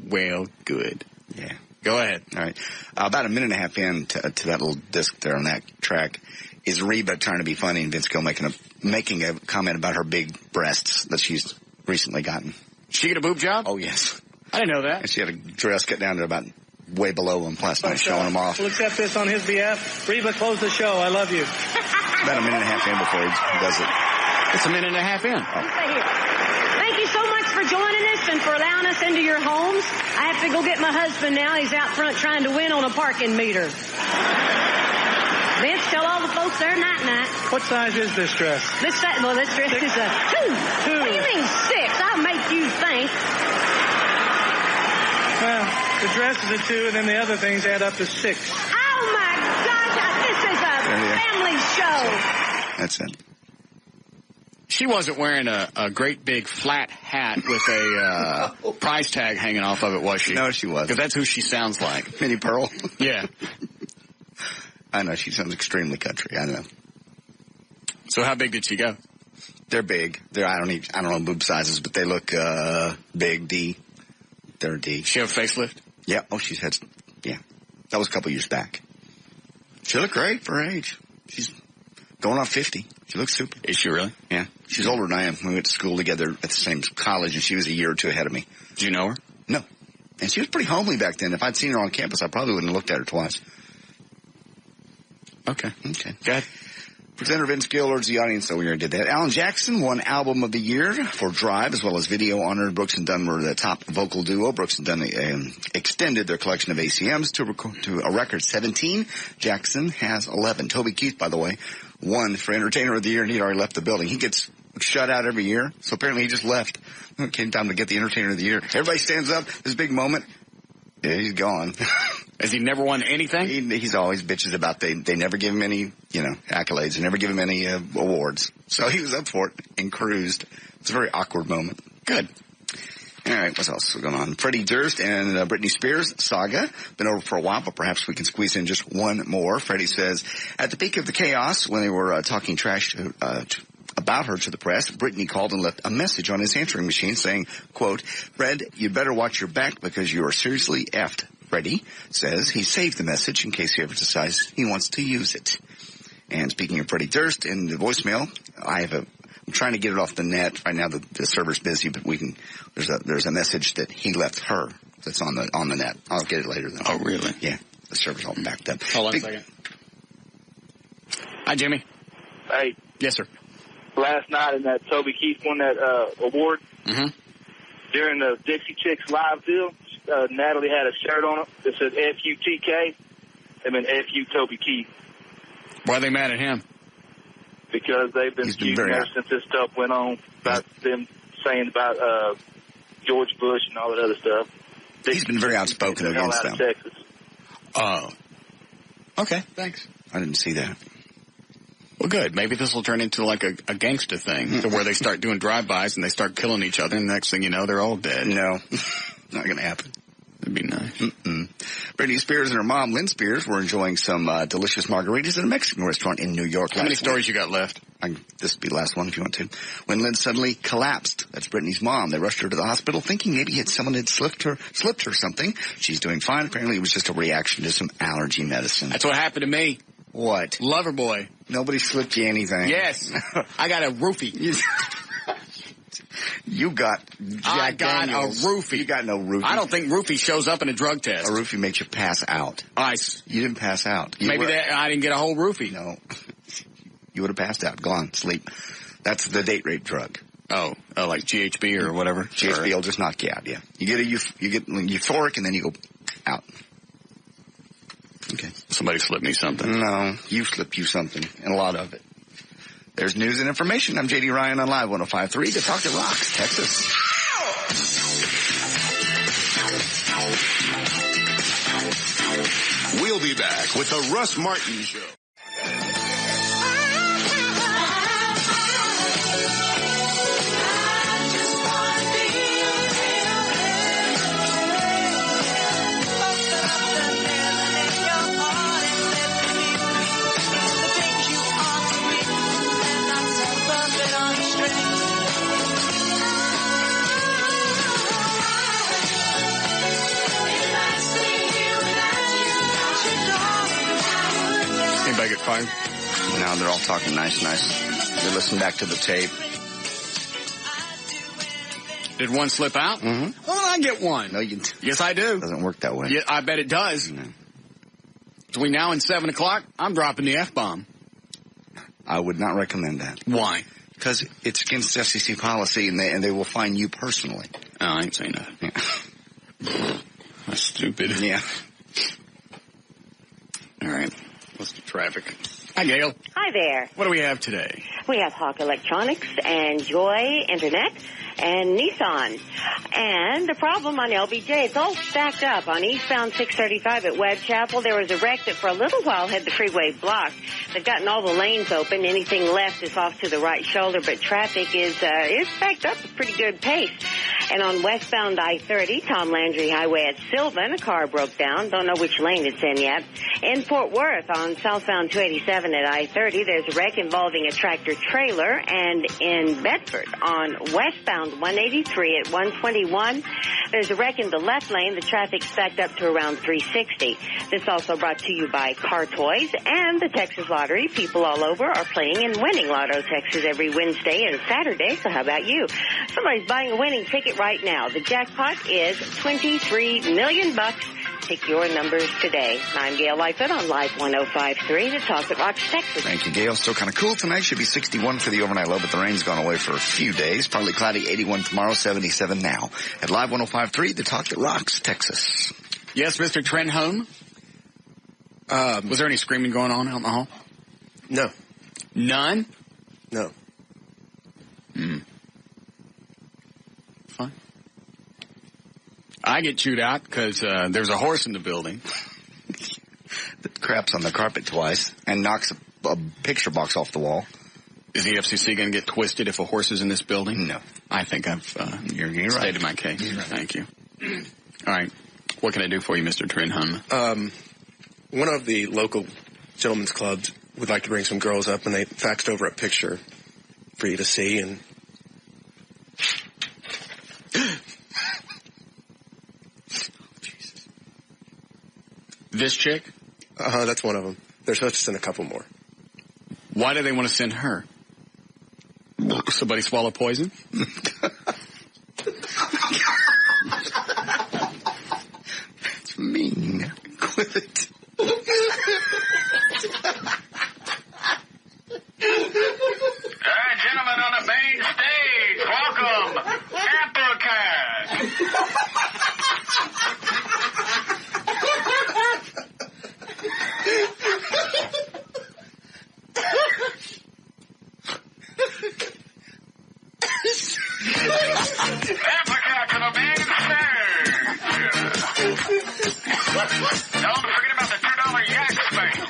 A: Well, good.
B: Yeah.
A: Go ahead.
B: All right. About a minute and a half in to that little disc there on that track is Reba trying to be funny and Vince Gill making a comment about her big breasts that she's recently gotten.
A: She get a boob job?
B: Oh, yes.
A: I didn't know that.
B: And she had a dress cut down to about way below him last night, showing him off.
J: We'll accept this on his behalf. Reba, close the show. I love you.
B: About a minute and a half in before he does it.
A: It's a minute and a half in.
G: Thank you so much for joining us and for allowing us into your homes. I have to go get my husband now. He's out front trying to win on a parking meter. Vince, tell all the folks there night-night.
J: What size is this dress?
G: This dress is a 2. What do you mean 6? I'll make you think.
J: Well, the dress is a 2, and then the other things add up to 6.
G: Oh, my gosh, this is a family show.
B: That's it.
A: She wasn't wearing a great big flat hat with a price tag hanging off of it, was she?
B: No, she wasn't.
A: Because that's who she sounds like.
B: Minnie Pearl?
A: Yeah.
B: I know, she sounds extremely country, I know.
A: So how big did she go?
B: They're big. I don't know boob sizes, but they look big, D. They're D.
A: She have a facelift?
B: Yeah. Oh, she's had, yeah. That was a couple years back. She looked great for her age. She's going on 50. She looks super.
A: Is she really?
B: Yeah. She's older than I am. We went to school together at the same college, and she was a year or two ahead of me.
A: Do you know her?
B: No. And she was pretty homely back then. If I'd seen her on campus, I probably wouldn't have looked at her twice.
A: Okay.
B: Okay.
A: Go ahead.
B: Presenter Vince Gill urged the audience, so we already did that. Alan Jackson won Album of the Year for Drive, as well as Video. Honored Brooks and Dunn were the top vocal duo. Brooks and Dunn extended their collection of ACMs to a record 17. Jackson has 11. Toby Keith, by the way, won for Entertainer of the Year, and he'd already left the building. He gets shut out every year, so apparently he just left. It came time to get the Entertainer of the Year. Everybody stands up. This big moment. Yeah, he's gone.
A: Has he never won anything?
B: He's always bitches about they never give him any, accolades. They never give him any awards. So he was up for it and cruised. It's a very awkward moment. Good. All right, what else is going on? Freddie Durst and Britney Spears saga. Been over for a while, but perhaps we can squeeze in just one more. Freddie says, at the peak of the chaos, when they were talking trash about her to the press, Britney called and left a message on his answering machine saying, quote, Fred, you'd better watch your back because you are seriously effed. Freddie says he saved the message in case he ever decides he wants to use it. And speaking of Freddie Durst, in the voicemail, I'm trying to get it off the net. Right now the server's busy, but there's a message that he left her that's on the net. I'll get it later though.
A: Oh, really?
B: Yeah. The server's all backed up.
A: Hold on a second. Hi, Jimmy.
I: Hey.
A: Yes, sir.
I: Last night in that Toby Keith won that award, during the Dixie Chicks live deal, Natalie had a shirt on it that said F-U-T-K and then F-U Toby Keith.
A: Why are they mad at him?
I: Because they've been feuding ever since this stuff went on about them saying about George Bush and all that other stuff.
B: He's been very outspoken against them.
I: Texas.
A: Oh. Okay, thanks.
B: I didn't see that.
A: Well, good. Maybe this will turn into like a gangster thing to where they start doing drive-bys and they start killing each other, and the next thing you know, they're all dead.
B: No, not going to happen.
A: That'd be nice.
B: Britney Spears and her mom, Lynn Spears, were enjoying some delicious margaritas at a Mexican restaurant in New York.
A: How many stories you got left?
B: This will be the last one if you want to. When Lynn suddenly collapsed, that's Britney's mom. They rushed her to the hospital thinking maybe someone had slipped her something. She's doing fine. Apparently it was just a reaction to some allergy medicine.
A: That's what happened to me.
B: What?
A: Loverboy.
B: Nobody slipped you anything.
A: Yes. I got a roofie.
B: You got Jack Daniels.
A: A roofie.
B: You got no roofie.
A: I don't think roofie shows up in a drug test.
B: A roofie makes you pass out.
A: Ice.
B: You didn't pass out.
A: I didn't get a whole roofie.
B: No. You would have passed out. Go on, sleep. That's the date rape drug.
A: Oh, like GHB or whatever.
B: GHB will just knock you out. Yeah. You get euphoric and then you go out. Okay.
A: Somebody slipped me something.
B: No, you slipped you something, and a lot of it. There's news and information. I'm J.D. Ryan on Live 105.3 to Talk to Rocks, Texas.
K: We'll be back with the Russ Martin Show.
A: Anybody get fired?
B: No, they're all talking nice. They listen back to the tape.
A: Did one slip out?
B: Mm-hmm.
A: Well, I get one.
B: No, you.
A: Yes, I do.
B: Doesn't work that way.
A: Yeah, I bet it does.
B: No.
A: Between now and 7 o'clock, I'm dropping the F-bomb.
B: I would not recommend that.
A: Why?
B: Because it's against SEC policy, and they will fine you personally.
A: Oh, I ain't saying that. Yeah. That's stupid.
B: Yeah.
A: All right. Let's do traffic. Hi, Gail.
G: Hi there.
A: What do we have today?
G: We have Hawk Electronics and Joy Internet and Nissan. And the problem on LBJ, it's all stacked up. On eastbound 635 at Webb Chapel, there was a wreck that for a little while had the freeway blocked. They've gotten all the lanes open. Anything left is off to the right shoulder, but traffic is backed up at a pretty good pace. And on westbound I-30, Tom Landry Highway at Sylvan, a car broke down. Don't know which lane it's in yet. In Fort Worth, on southbound 287 at I-30, there's a wreck involving a tractor-trailer. And in Bedford, on westbound 183 at 121, there's a wreck in the left lane. The traffic's backed up to around 360. This also brought to you by Car Toys and the Texas Lottery. People all over are playing and winning Lotto Texas every Wednesday and Saturday. So how about you? Somebody's buying a winning ticket right now. The jackpot is $23 million. Pick your numbers today. I'm Gail Lightfoot on Live 105.3, the Talk that Rocks Texas.
B: Thank you, Gail. Still kind of cool tonight. Should be 61 for the overnight low, but the rain's gone away for a few days. Partly cloudy, 81 tomorrow, 77 now. At Live 105.3, the Talk that Rocks Texas.
A: Yes, Mr. Trenholm. Was there any screaming going on out in the hall?
H: No.
A: None?
H: No.
A: Fine. I get chewed out because there's a horse in the building.
B: That craps on the carpet twice and knocks a picture box off the wall.
A: Is the FCC going to get twisted if a horse is in this building?
B: No.
A: I think I've
B: you're
A: stated
B: right.
A: my case.
B: You're right.
A: Thank you. All right. What can I do for you, Mr. Trenholm?
H: One of the local gentlemen's clubs would like to bring some girls up, and they faxed over a picture for you to see. And
A: This chick?
H: That's one of them. They're supposed to send a couple more.
A: Why do they want to send her? Somebody swallow poison?
B: That's mean. Quit it.
L: Gentlemen on the main stage, welcome, Applecat. Applecat to the main stage. Don't forget about the $2 yak space.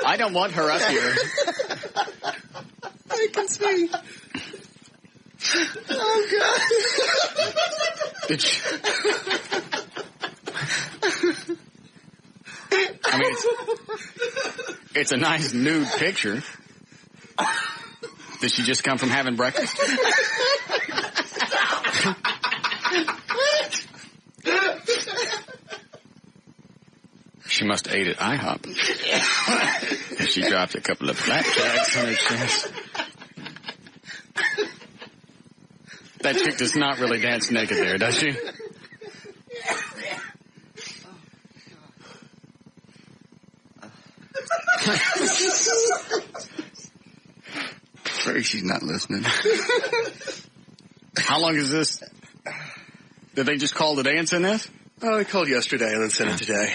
A: I don't want her up here.
B: I can see. Oh, God.
A: I mean, it's a nice nude picture. Did she just come from having breakfast? She must have ate at IHOP. If she dropped a couple of flapjacks on her chest. That chick does not really dance naked there, does she?
B: Sorry, she's not listening.
A: How long is this? Did they just call today and send this?
H: Oh, they called yesterday and then sent it today.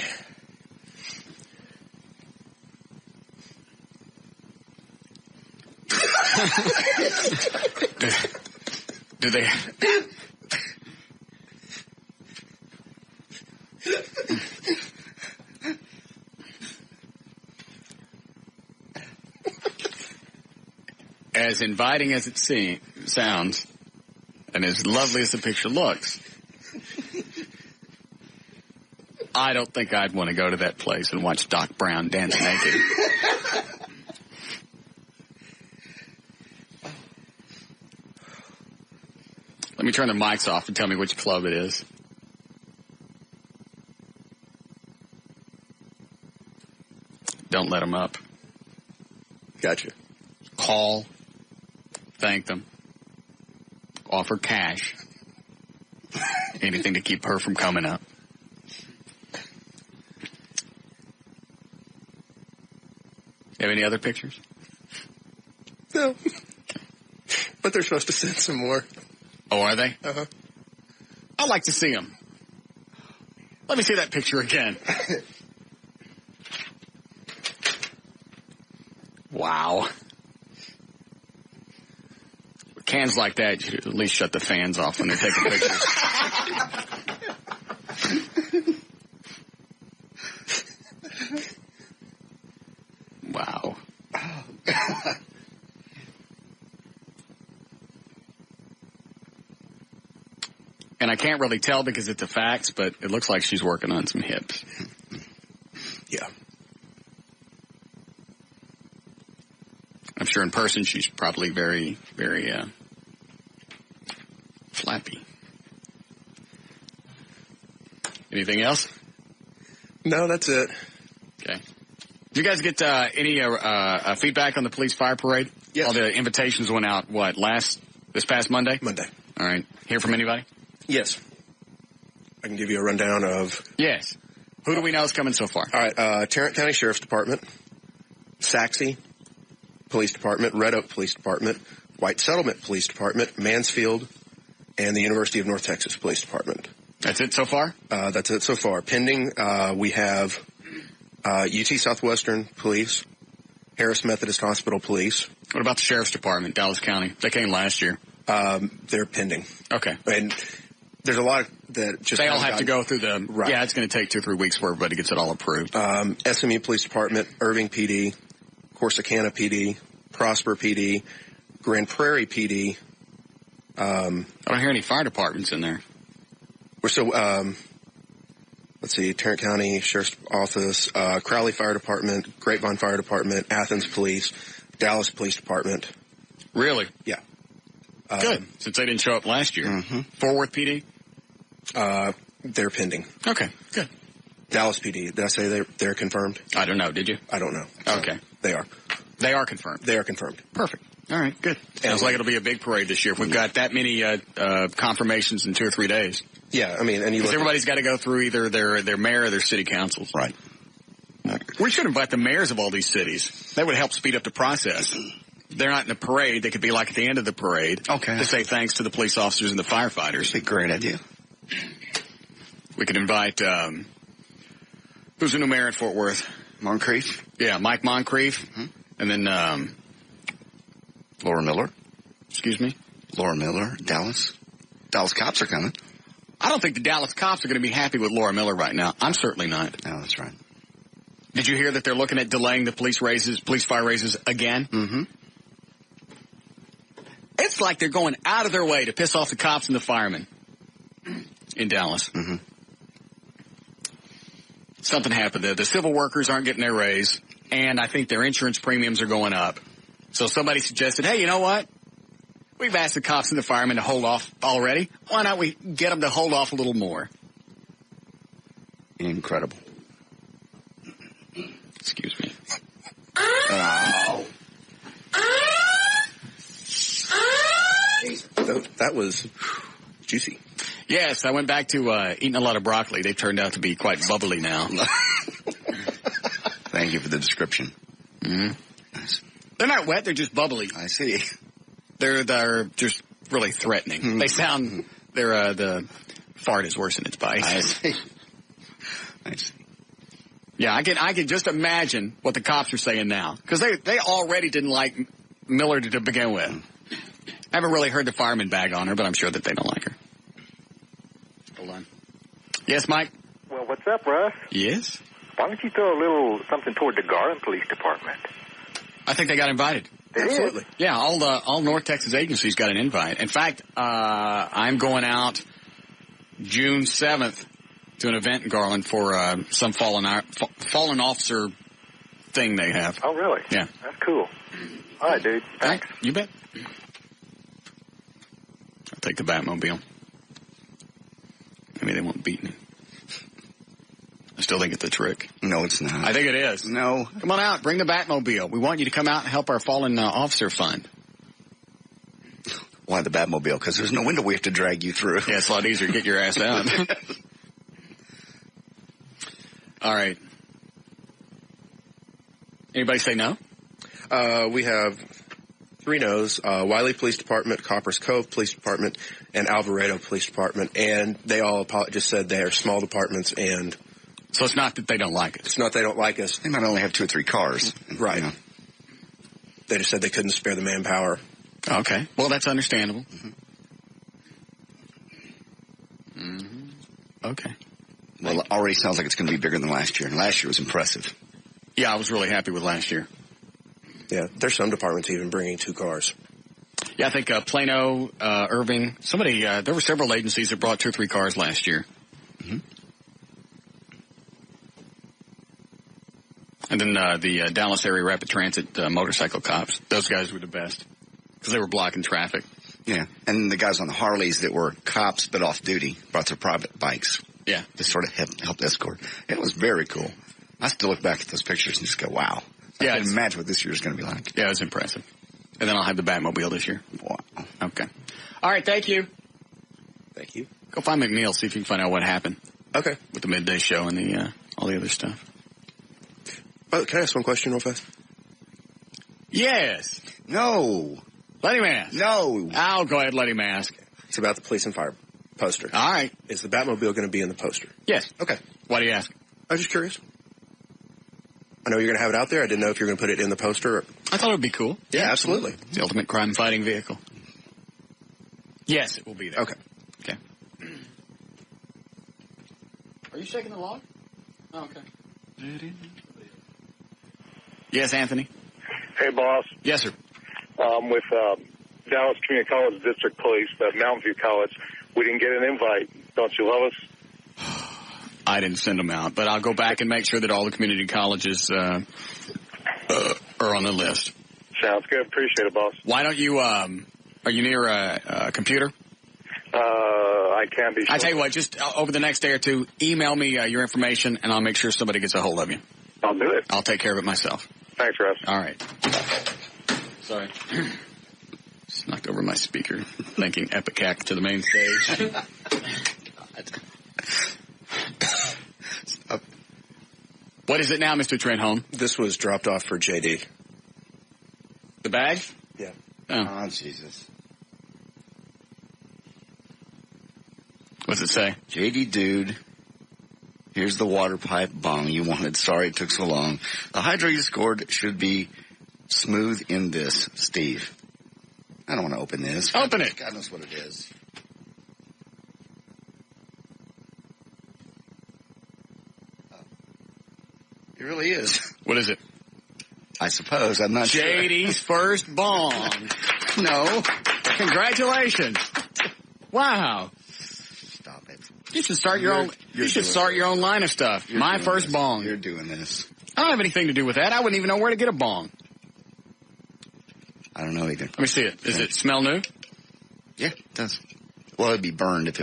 A: Do they... As inviting as it sounds, and as lovely as the picture looks, I don't think I'd want to go to that place and watch Doc Brown dance naked. Let me turn the mics off and tell me which club it is. Don't let them up.
H: Gotcha.
A: call, thank them, offer cash, anything to keep her from coming up. Have any other pictures?
H: No. But they're supposed to send some more.
A: Oh, are they?
H: Uh-huh.
A: I'd like to see them. Let me see that picture again. Wow. With cans like that, you should at least shut the fans off when they're taking pictures. Wow. And I can't really tell because it's the facts, but it looks like she's working on some hips.
H: Yeah.
A: I'm sure in person she's probably very, very flappy. Anything else?
H: No, that's it.
A: Okay. Did you guys get any feedback on the police fire parade?
H: Yes.
A: All the invitations went out, this past Monday?
H: Monday.
A: All right. Hear from anybody?
H: Yes. I can give you a rundown of...
A: Yes. Who do we know is coming so far?
H: All right. Tarrant County Sheriff's Department, Saxe Police Department, Red Oak Police Department, White Settlement Police Department, Mansfield, and the University of North Texas Police Department.
A: That's it so far?
H: That's it so far. Pending, we have UT Southwestern Police, Harris Methodist Hospital Police.
A: What about the Sheriff's Department, Dallas County? They came last year.
H: They're pending.
A: Okay.
H: And there's a lot that just...
A: They all have to go through the...
H: Right.
A: Yeah, it's going to take 2 or 3 weeks before everybody gets it all approved.
H: SMU Police Department, Irving PD, Corsicana PD, Prosper PD, Grand Prairie PD.
A: I don't hear any fire departments in there.
H: Let's see, Tarrant County Sheriff's Office, Crowley Fire Department, Grapevine Fire Department, Athens Police, Dallas Police Department.
A: Really?
H: Yeah.
A: Good, since they didn't show up last year.
H: Mm-hmm.
A: Fort Worth PD?
H: They're pending.
A: Okay, good.
H: Dallas PD, did I say they're confirmed?
A: I don't know, did you?
H: I don't know.
A: Okay.
H: They are.
A: They are confirmed?
H: They are confirmed.
A: Perfect. All right, good. Sounds like it'll be a big parade this year if we've got that many confirmations in 2 or 3 days.
H: Yeah, I mean, and
A: everybody's got to go through either their mayor or their city councils.
B: Right.
A: We should invite the mayors of all these cities. That would help speed up the process. They're not in the parade. They could be like at the end of the parade.
B: Okay.
A: To say thanks to the police officers and the firefighters.
B: That's a great idea.
A: We could invite, who's the new mayor in Fort Worth?
B: Moncrief.
A: Yeah, Mike Moncrief.
B: Mm-hmm.
A: And then,
B: Laura Miller.
A: Excuse me?
B: Laura Miller, Dallas. Dallas cops are coming.
A: I don't think the Dallas cops are going to be happy with Laura Miller right now. I'm certainly not.
B: No, that's right.
A: Did you hear that they're looking at delaying the police fire raises again?
B: Mm-hmm.
A: It's like they're going out of their way to piss off the cops and the firemen in Dallas.
B: Mm-hmm.
A: Something happened there. The civil workers aren't getting their raise, and I think their insurance premiums are going up. So somebody suggested, hey, you know what? We've asked the cops and the firemen to hold off already. Why not we get them to hold off a little more?
B: Incredible.
A: Excuse me.
H: That was juicy.
A: Yes, I went back to eating a lot of broccoli. They've turned out to be quite bubbly now.
B: Thank you for the description.
A: Mm-hmm.
B: Nice.
A: They're not wet, they're just bubbly.
B: I see.
A: They're just really threatening. Mm-hmm. They sound, the fart is worse than its bite.
B: I see. I see.
A: Yeah, I can just imagine what the cops are saying now. Because they already didn't like Miller to begin with. I haven't really heard the firemen bag on her, but I'm sure that they don't like her. Hold on. Yes, Mike?
M: Well, what's up, Russ?
A: Yes?
M: Why don't you throw a little something toward the Garland Police Department?
A: I think they got invited.
H: Absolutely.
A: Yeah, all North Texas agencies got an invite. In fact, I'm going out June 7th to an event in Garland for some fallen officer thing they have.
M: Oh, really?
A: Yeah.
M: That's cool. All right, dude. Thanks.
A: You bet. I'll take the Batmobile. Maybe they won't beat me. still think it's a trick.
B: No, it's not.
A: I think it is.
B: No.
A: Come on out. Bring the Batmobile. We want you to come out and help our fallen officer fund.
B: Why the Batmobile? Because there's no window we have to drag you through.
A: Yeah, it's a lot easier to get your ass out. All right. Anybody say no?
H: We have 3 no's. Wiley Police Department, Coppers Cove Police Department, and Alvarado Police Department. And they all just said they are small departments. And
A: so it's not that they don't like us.
H: It's not they don't like us.
B: They might only have 2 or 3 cars.
H: Right. They just said they couldn't spare the manpower.
A: Okay. Well, that's understandable. Okay.
B: Well, it already sounds like it's going to be bigger than last year. And last year was impressive.
A: Yeah, I was really happy with last year.
H: Yeah, there's some departments even bringing 2 cars.
A: Yeah, I think Plano, Irving, there were several agencies that brought 2 or 3 cars last year. And then the Dallas area rapid transit motorcycle cops. Those guys were the best because they were blocking traffic.
B: Yeah, and the guys on the Harleys that were cops but off duty brought their private bikes.
A: Yeah.
B: To sort of help escort. It was very cool. I still look back at those pictures and just go, wow. I can imagine what this year is going to be like.
A: Yeah, it was impressive. And then I'll have the Batmobile this year.
B: Wow.
A: Okay. All right, thank you.
H: Thank you.
A: Go find McNeil, see if you can find out what happened.
H: Okay.
A: With the midday show and the all the other stuff.
H: Oh, can I ask one question real fast?
A: Yes.
B: No.
A: Let him ask.
B: No.
A: I'll go ahead and let him ask.
H: It's about the police and fire poster.
A: All right.
H: Is the Batmobile going to be in the poster?
A: Yes.
H: Okay.
A: Why do you ask?
H: I was just curious. I know you're going to have it out there. I didn't know if you're going to put it in the poster.
A: I thought it would be cool.
H: Yeah, absolutely.
A: It's the ultimate crime-fighting vehicle. Yes, it will be there.
H: Okay.
A: Okay. Are you shaking the log? Oh, okay. Yes, Anthony?
N: Hey, boss.
A: Yes, sir.
N: With Dallas Community College District Police, Mountain View College, we didn't get an invite. Don't you love us?
A: I didn't send them out, but I'll go back and make sure that all the community colleges are on the list.
N: Sounds good. Appreciate it, boss.
A: Why don't you, are you near a computer?
N: I can be sure.
A: I tell you what, just over the next day or 2, email me your information, and I'll make sure somebody gets a hold of you.
N: I'll do it.
A: I'll take care of it myself.
N: Thanks, Russ.
A: All right. Sorry. Just knocked over my speaker, thinking Epicac to the main stage. What is it now, Mr. Trenholm?
H: This was dropped off for JD.
A: The bag?
H: Yeah.
B: Oh, Jesus.
A: What's it say?
B: JD dude, here's the water pipe bong you wanted. Sorry it took so long. The hydro you scored should be smooth in this, Steve. I don't want to open this.
A: Open it.
B: God knows what it is. It really is.
A: What is it?
B: I suppose. I'm not
A: JD's first bong.
B: No.
A: Congratulations. Wow.
B: Stop it.
A: You should start your own. You should start your own line of stuff. My first bong.
B: You're doing this.
A: I don't have anything to do with that. I wouldn't even know where to get a bong.
B: I don't know either.
A: Let me see it. Does it smell new?
B: Yeah, it does. Well, it'd be burned if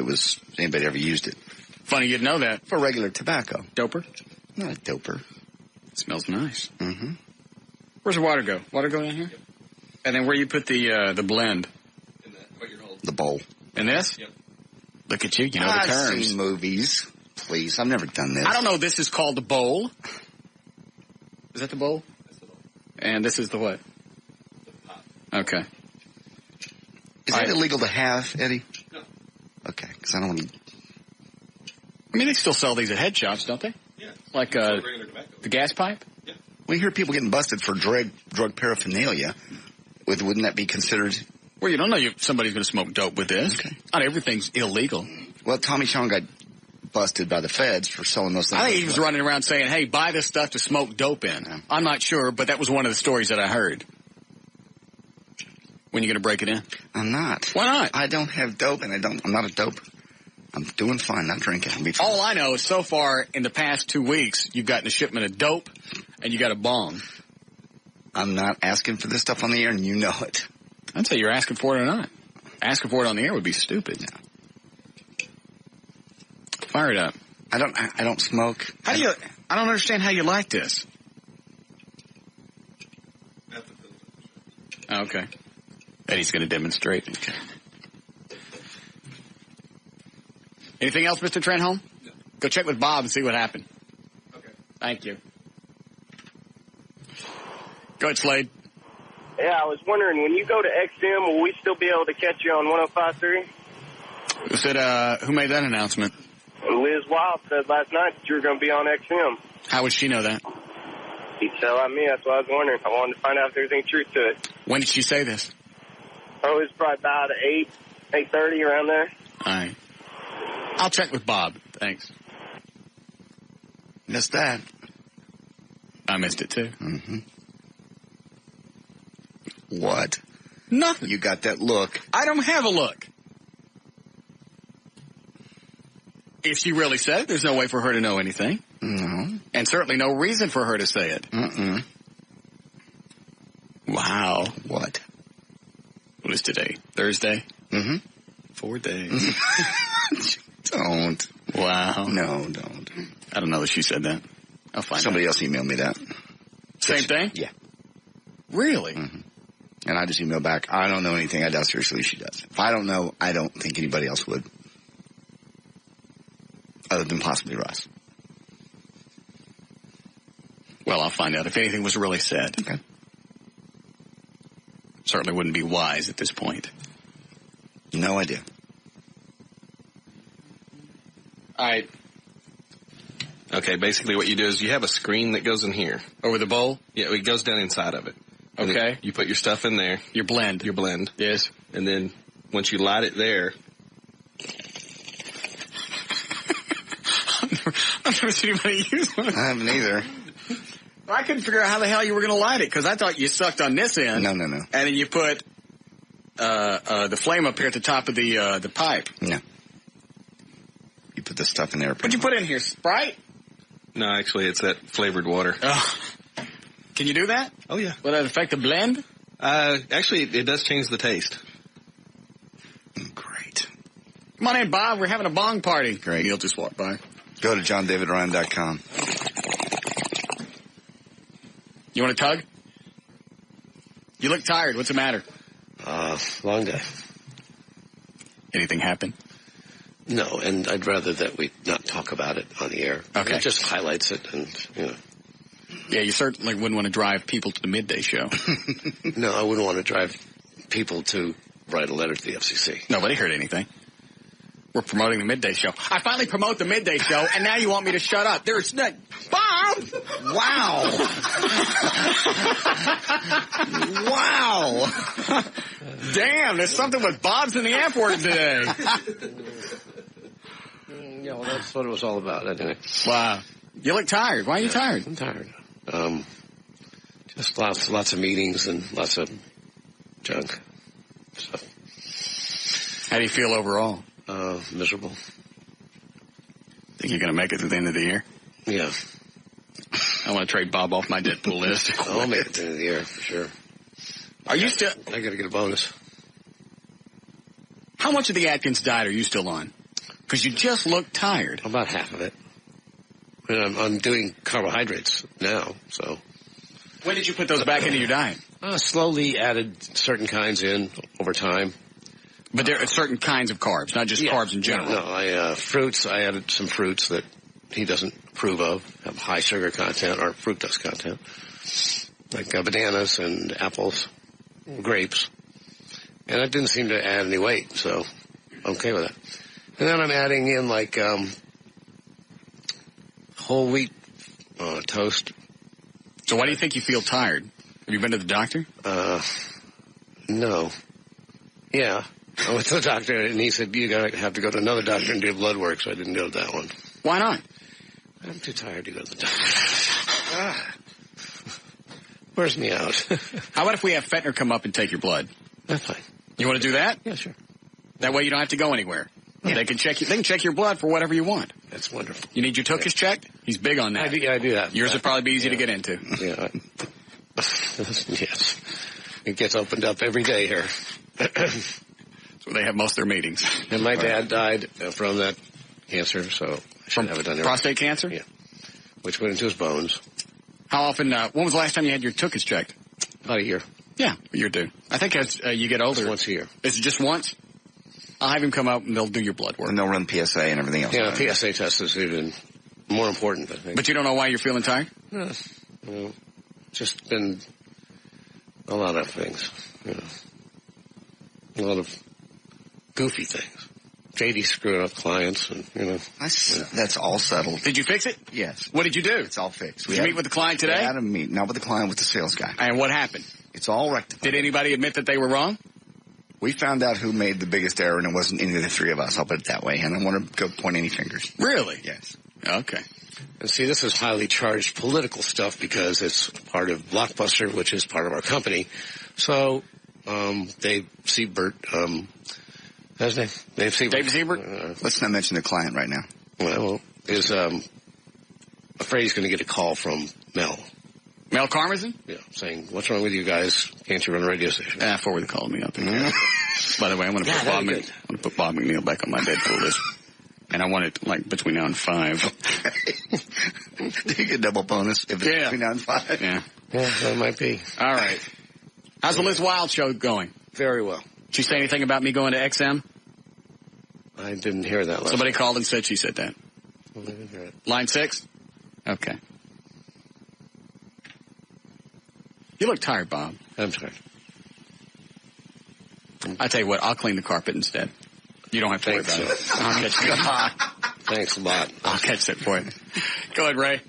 B: anybody ever used it.
A: Funny you'd know that.
B: For regular tobacco.
A: Doper?
B: Not a doper.
A: It smells nice.
B: Mm-hmm.
A: Where's the water go? Water go down here? Yep. And then where you put the blend?
D: In what you're holding.
B: The bowl.
A: In this?
D: Yep.
A: Look at you. You know the
B: I've
A: terms.
B: seen movies. Please, I've never done this.
A: I don't know. This is called the bowl. Is that the bowl?
D: That's the bowl.
A: And this is the what?
D: The pot.
A: Okay.
B: Is it illegal to have, Eddie?
D: No.
B: Okay, because I don't want to.
A: I mean, they still sell these at head shops, don't they?
D: Yeah.
A: Like
D: regular tobacco.
A: the gas pipe?
D: Yeah.
B: We hear people getting busted for drug paraphernalia. Wouldn't that be considered?
A: Well, you don't know somebody's going to smoke dope with this.
B: Okay.
A: Not everything's illegal.
B: Well, Tommy Chong got busted by the feds for selling those things.
A: I think he was running around saying, hey, buy this stuff to smoke dope in.
B: Yeah.
A: I'm not sure, but that was one of the stories that I heard. When are you going to break it in?
B: I'm not.
A: Why not?
B: I don't have dope, and I'm not a dope. I'm doing fine, not drinking. I'll be fine.
A: All I know is so far in the past 2 weeks, you've gotten a shipment of dope and you got a bong.
B: I'm not asking for this stuff on the air, and you know it.
A: I'd say you're asking for it or not. Asking for it on the air would be stupid.
B: Yeah.
A: Fire it up.
B: I don't smoke.
A: I don't understand how you like this. Okay. Eddie's going to demonstrate. Okay. Anything else, Mr. Trenholm? No. Go check with Bob and see what happened. Okay. Thank you. Go ahead, Slade.
O: Yeah, I was wondering, when you go to XM, will we still be able to catch you on 105.3?
A: Who said, who made that announcement?
O: Liz Wild said last night that you were going to be on XM.
A: How would she know that?
O: He'd tell on me. That's what I was wondering. I wanted to find out if there's any truth to it.
A: When did she say this?
O: Oh, it was probably about 8:30 around there.
A: All right. I'll check with Bob. Thanks.
B: Missed that.
A: I missed it, too.
B: Mm-hmm. What?
A: Nothing.
B: You got that look.
A: I don't have a look. If she really said it, there's no way for her to know anything.
B: No.
A: And certainly no reason for her to say it.
B: Mm-mm.
A: Wow.
B: What?
A: What is today? Thursday?
B: Mm-hmm.
A: 4 days.
B: Don't.
A: Wow.
B: No, don't.
A: I don't know that she said that. I'll find
B: Somebody
A: out.
B: else emailed me that.
A: Same thing?
B: Yeah.
A: Really?
B: Mm-hmm. And I just emailed back, I don't know anything. I doubt seriously she does. If I don't know, I don't think anybody else would. Other than possibly Russ.
A: Well, I'll find out if anything was really said.
B: Okay.
A: Certainly wouldn't be wise at this point.
B: No idea.
A: All right.
F: Okay, basically what you do is you have a screen that goes in here.
A: Over the bowl?
F: Yeah, it goes down inside of it.
A: Okay.
F: You put your stuff in there.
A: Your blend. Yes.
F: And then once you light it there.
A: I've never seen anybody use one.
B: I haven't either.
A: I couldn't figure out how the hell you were going to light it, because I thought you sucked on this end.
B: No.
A: And then you put the flame up here at the top of the pipe.
B: No. You put the stuff in there.
A: What'd you put in here, Sprite?
F: No, actually, it's that flavored water.
A: Oh. Can you do that?
F: Oh, yeah.
A: Will that affect the blend?
F: Actually, it does change the taste.
B: Great.
A: Come on in, Bob. We're having a bong party.
B: Great.
A: Neil just walked by.
B: Go to johndavidryan.com.
A: You want a tug? You look tired. What's the matter?
P: Long day.
A: Anything happen?
P: No, and I'd rather that we not talk about it on the air.
A: Okay.
P: It just highlights it and, you know.
A: Yeah, you certainly wouldn't want to drive people to the midday show.
P: No, I wouldn't want to drive people to write a letter to the FCC.
A: Nobody heard anything. We're promoting the midday show. I finally promote the midday show, and now you want me to shut up. There's no... Bob!
B: Wow. Wow.
A: Damn, there's something with Bob's in the F word today.
P: Yeah, well, that's what it was all about, anyway.
A: Wow. You look tired. Why are you tired?
P: I'm tired. Just lots of meetings and lots of junk. So.
A: How do you feel overall?
P: Miserable.
A: Think you're going to make it to the end of the year?
P: Yeah.
A: I want to trade Bob off my Deadpool list.
P: I'll make it to the end of the year, for sure.
A: Are you still...
P: I got to get a bonus.
A: How much of the Atkins diet are you still on? Because you just look tired.
P: About half of it. And I'm doing carbohydrates now, so...
A: When did you put those back into your diet?
P: Slowly added certain kinds in over time.
A: But there are certain kinds of carbs, not just carbs in general.
P: No, fruits, I added some fruits that he doesn't approve of, have high sugar content or fructose content, like bananas and apples, grapes. And that didn't seem to add any weight, so I'm okay with that. And then I'm adding in like whole wheat toast.
A: So why do you think you feel tired? Have you been to the doctor?
P: No. Yeah. I went to the doctor, and he said, you're going to have to go to another doctor and do blood work, so I didn't go to that one.
A: Why not?
P: I'm too tired to go to the doctor. Wears me out.
A: How about if we have Fentanyl come up and take your blood?
P: That's fine.
A: You want to do that?
P: Yeah, sure.
A: That way you don't have to go anywhere. Yeah. They can check your blood for whatever you want.
P: That's wonderful.
A: You need your tuchus checked? He's big on that.
P: I do that.
A: Yours would probably be easy to get into.
P: Yeah. Yes. It gets opened up every day here.
A: That's where they have most of their meetings.
P: And my dad died from that cancer, so I should have it done.
A: Prostate cancer?
P: Yeah. Which went into his bones.
A: How often, when was the last time you had your tuchus checked?
P: About a year.
A: Yeah, a year, dude. I think as you get older.
P: It's once a year.
A: Is it just once? I'll have him come out and they'll do your blood work.
B: And they'll run PSA and everything else.
P: Yeah, the PSA test is even more important, I think.
A: But you don't know why you're feeling tired?
P: Just been a lot of things. A lot of goofy things. JD screwing up clients, and
B: that's all settled.
A: Did you fix it?
B: Yes.
A: What did you do?
B: It's all fixed.
A: Did you meet with the client today?
B: We had a meet, not with the client, with the sales guy.
A: And what happened?
B: It's all rectified.
A: Did anybody admit that they were wrong?
B: We found out who made the biggest error, and it wasn't any of the three of us. I'll put it that way. And I don't want to go point any fingers.
A: Really?
B: Yes.
A: Okay.
P: And see, this is highly charged political stuff because it's part of Blockbuster, which is part of our company. So, Dave Siebert, how's his name? Dave Siebert.
A: Dave Siebert?
B: Let's not mention the client right now.
P: Well, is afraid he's going to get a call from Mel.
A: Mel Karmazin?
P: Yeah, saying, what's wrong with you guys? Can't you run a radio station?
A: Forward the call to me up there. By the way, I'm going to put Bob McNeil back on my Deadpool list. And I want it, like, between now and 5.
B: Do you get double bonus if it's between now and 5?
A: Yeah.
P: Yeah, that might be.
A: All right. How's the Liz Wild show going?
P: Very well.
A: Did she say anything about me going to XM?
P: I didn't hear that last
A: Somebody
P: time.
A: called and said she said that.
P: Well, I didn't hear it.
A: Line 6? Okay. You look tired, Bob.
P: I'm tired.
A: I tell you what, I'll clean the carpet instead. You don't have to worry about it. I'll catch it.
P: Thanks a lot.
A: I'll catch that for you. Go ahead, Ray.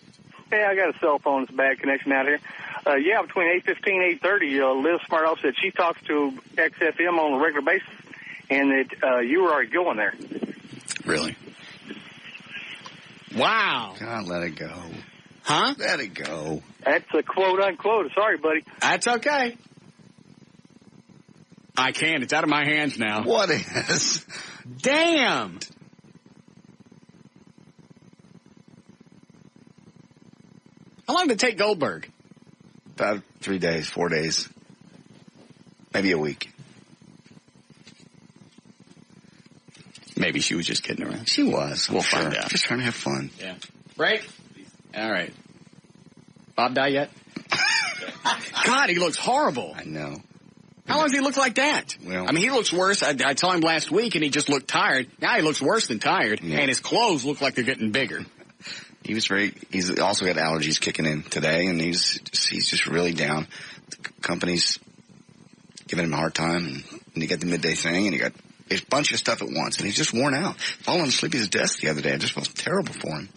O: Hey, I got a cell phone. It's a bad connection out here. Between 8:15 8:30, Liz Smartoff said she talks to XFM on a regular basis, and that you were already going there.
A: Really? Wow.
B: God, let it go.
A: Huh?
B: Let it go.
O: That's a quote unquote. Sorry, buddy.
A: That's okay. I can't. It's out of my hands now.
B: What is?
A: Damn. How long did it take Goldberg?
B: About 3 days, 4 days. Maybe a week.
A: Maybe she was just kidding around.
B: She was.
A: We'll find out.
B: Just trying to have fun.
A: Yeah. Break? All right. Bob die yet? God, he looks horrible.
B: I know.
A: How long does he look like that?
B: Well,
A: I mean, he looks worse. I saw him last week, and he just looked tired. Now he looks worse than tired, and his clothes look like they're getting bigger.
B: He's also got allergies kicking in today, and he's just really down. The company's giving him a hard time, and you got the midday thing, and you got a bunch of stuff at once, and he's just worn out. Falling asleep at his desk the other day, I just felt terrible for him.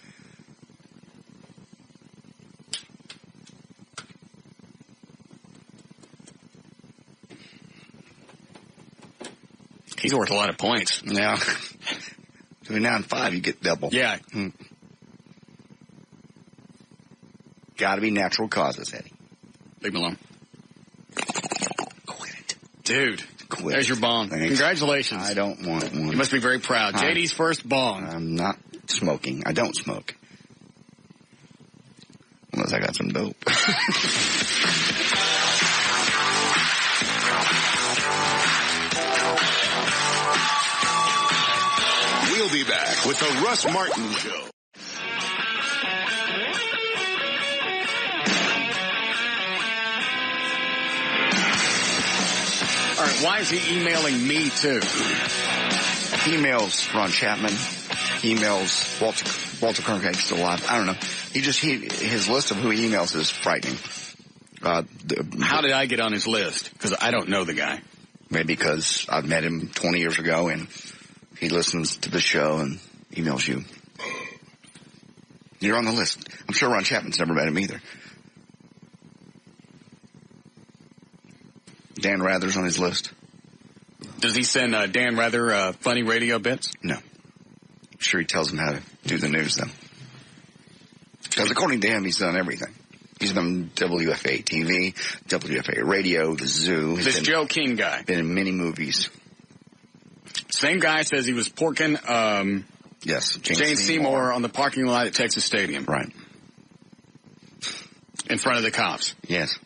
A: He's worth a lot of points.
B: Yeah. Between now and 5, you get double.
A: Yeah.
B: Got to be natural causes, Eddie.
A: Leave him alone.
B: Quit it.
A: Dude,
B: Quit.
A: There's your bong.
B: Thanks.
A: Congratulations.
B: I don't want one.
A: You must be very proud. JD's first bong.
B: I'm not smoking. I don't smoke. Unless I got some dope.
K: We'll be back with the Russ Martin Show.
A: All right, why is he emailing me, too?
B: Emails Ron Chapman. Emails Walter Cronkite still alive. I don't know. His list of who he emails is frightening.
A: How did I get on his list? Because I don't know the guy.
B: Maybe because I've met him 20 years ago, and he listens to the show and emails you. You're on the list. I'm sure Ron Chapman's never met him either. Dan Rather's on his list.
A: Does he send Dan Rather funny radio bits?
B: No. I'm sure he tells him how to do the news, though. Because according to him, he's done everything. He's been WFA TV, WFA Radio, The Zoo.
A: This Joe King guy.
B: Been in many movies.
A: Same guy says he was porking
B: yes,
A: Jane Seymour on the parking lot at Texas Stadium.
B: Right.
A: In front of the cops.
B: Yes.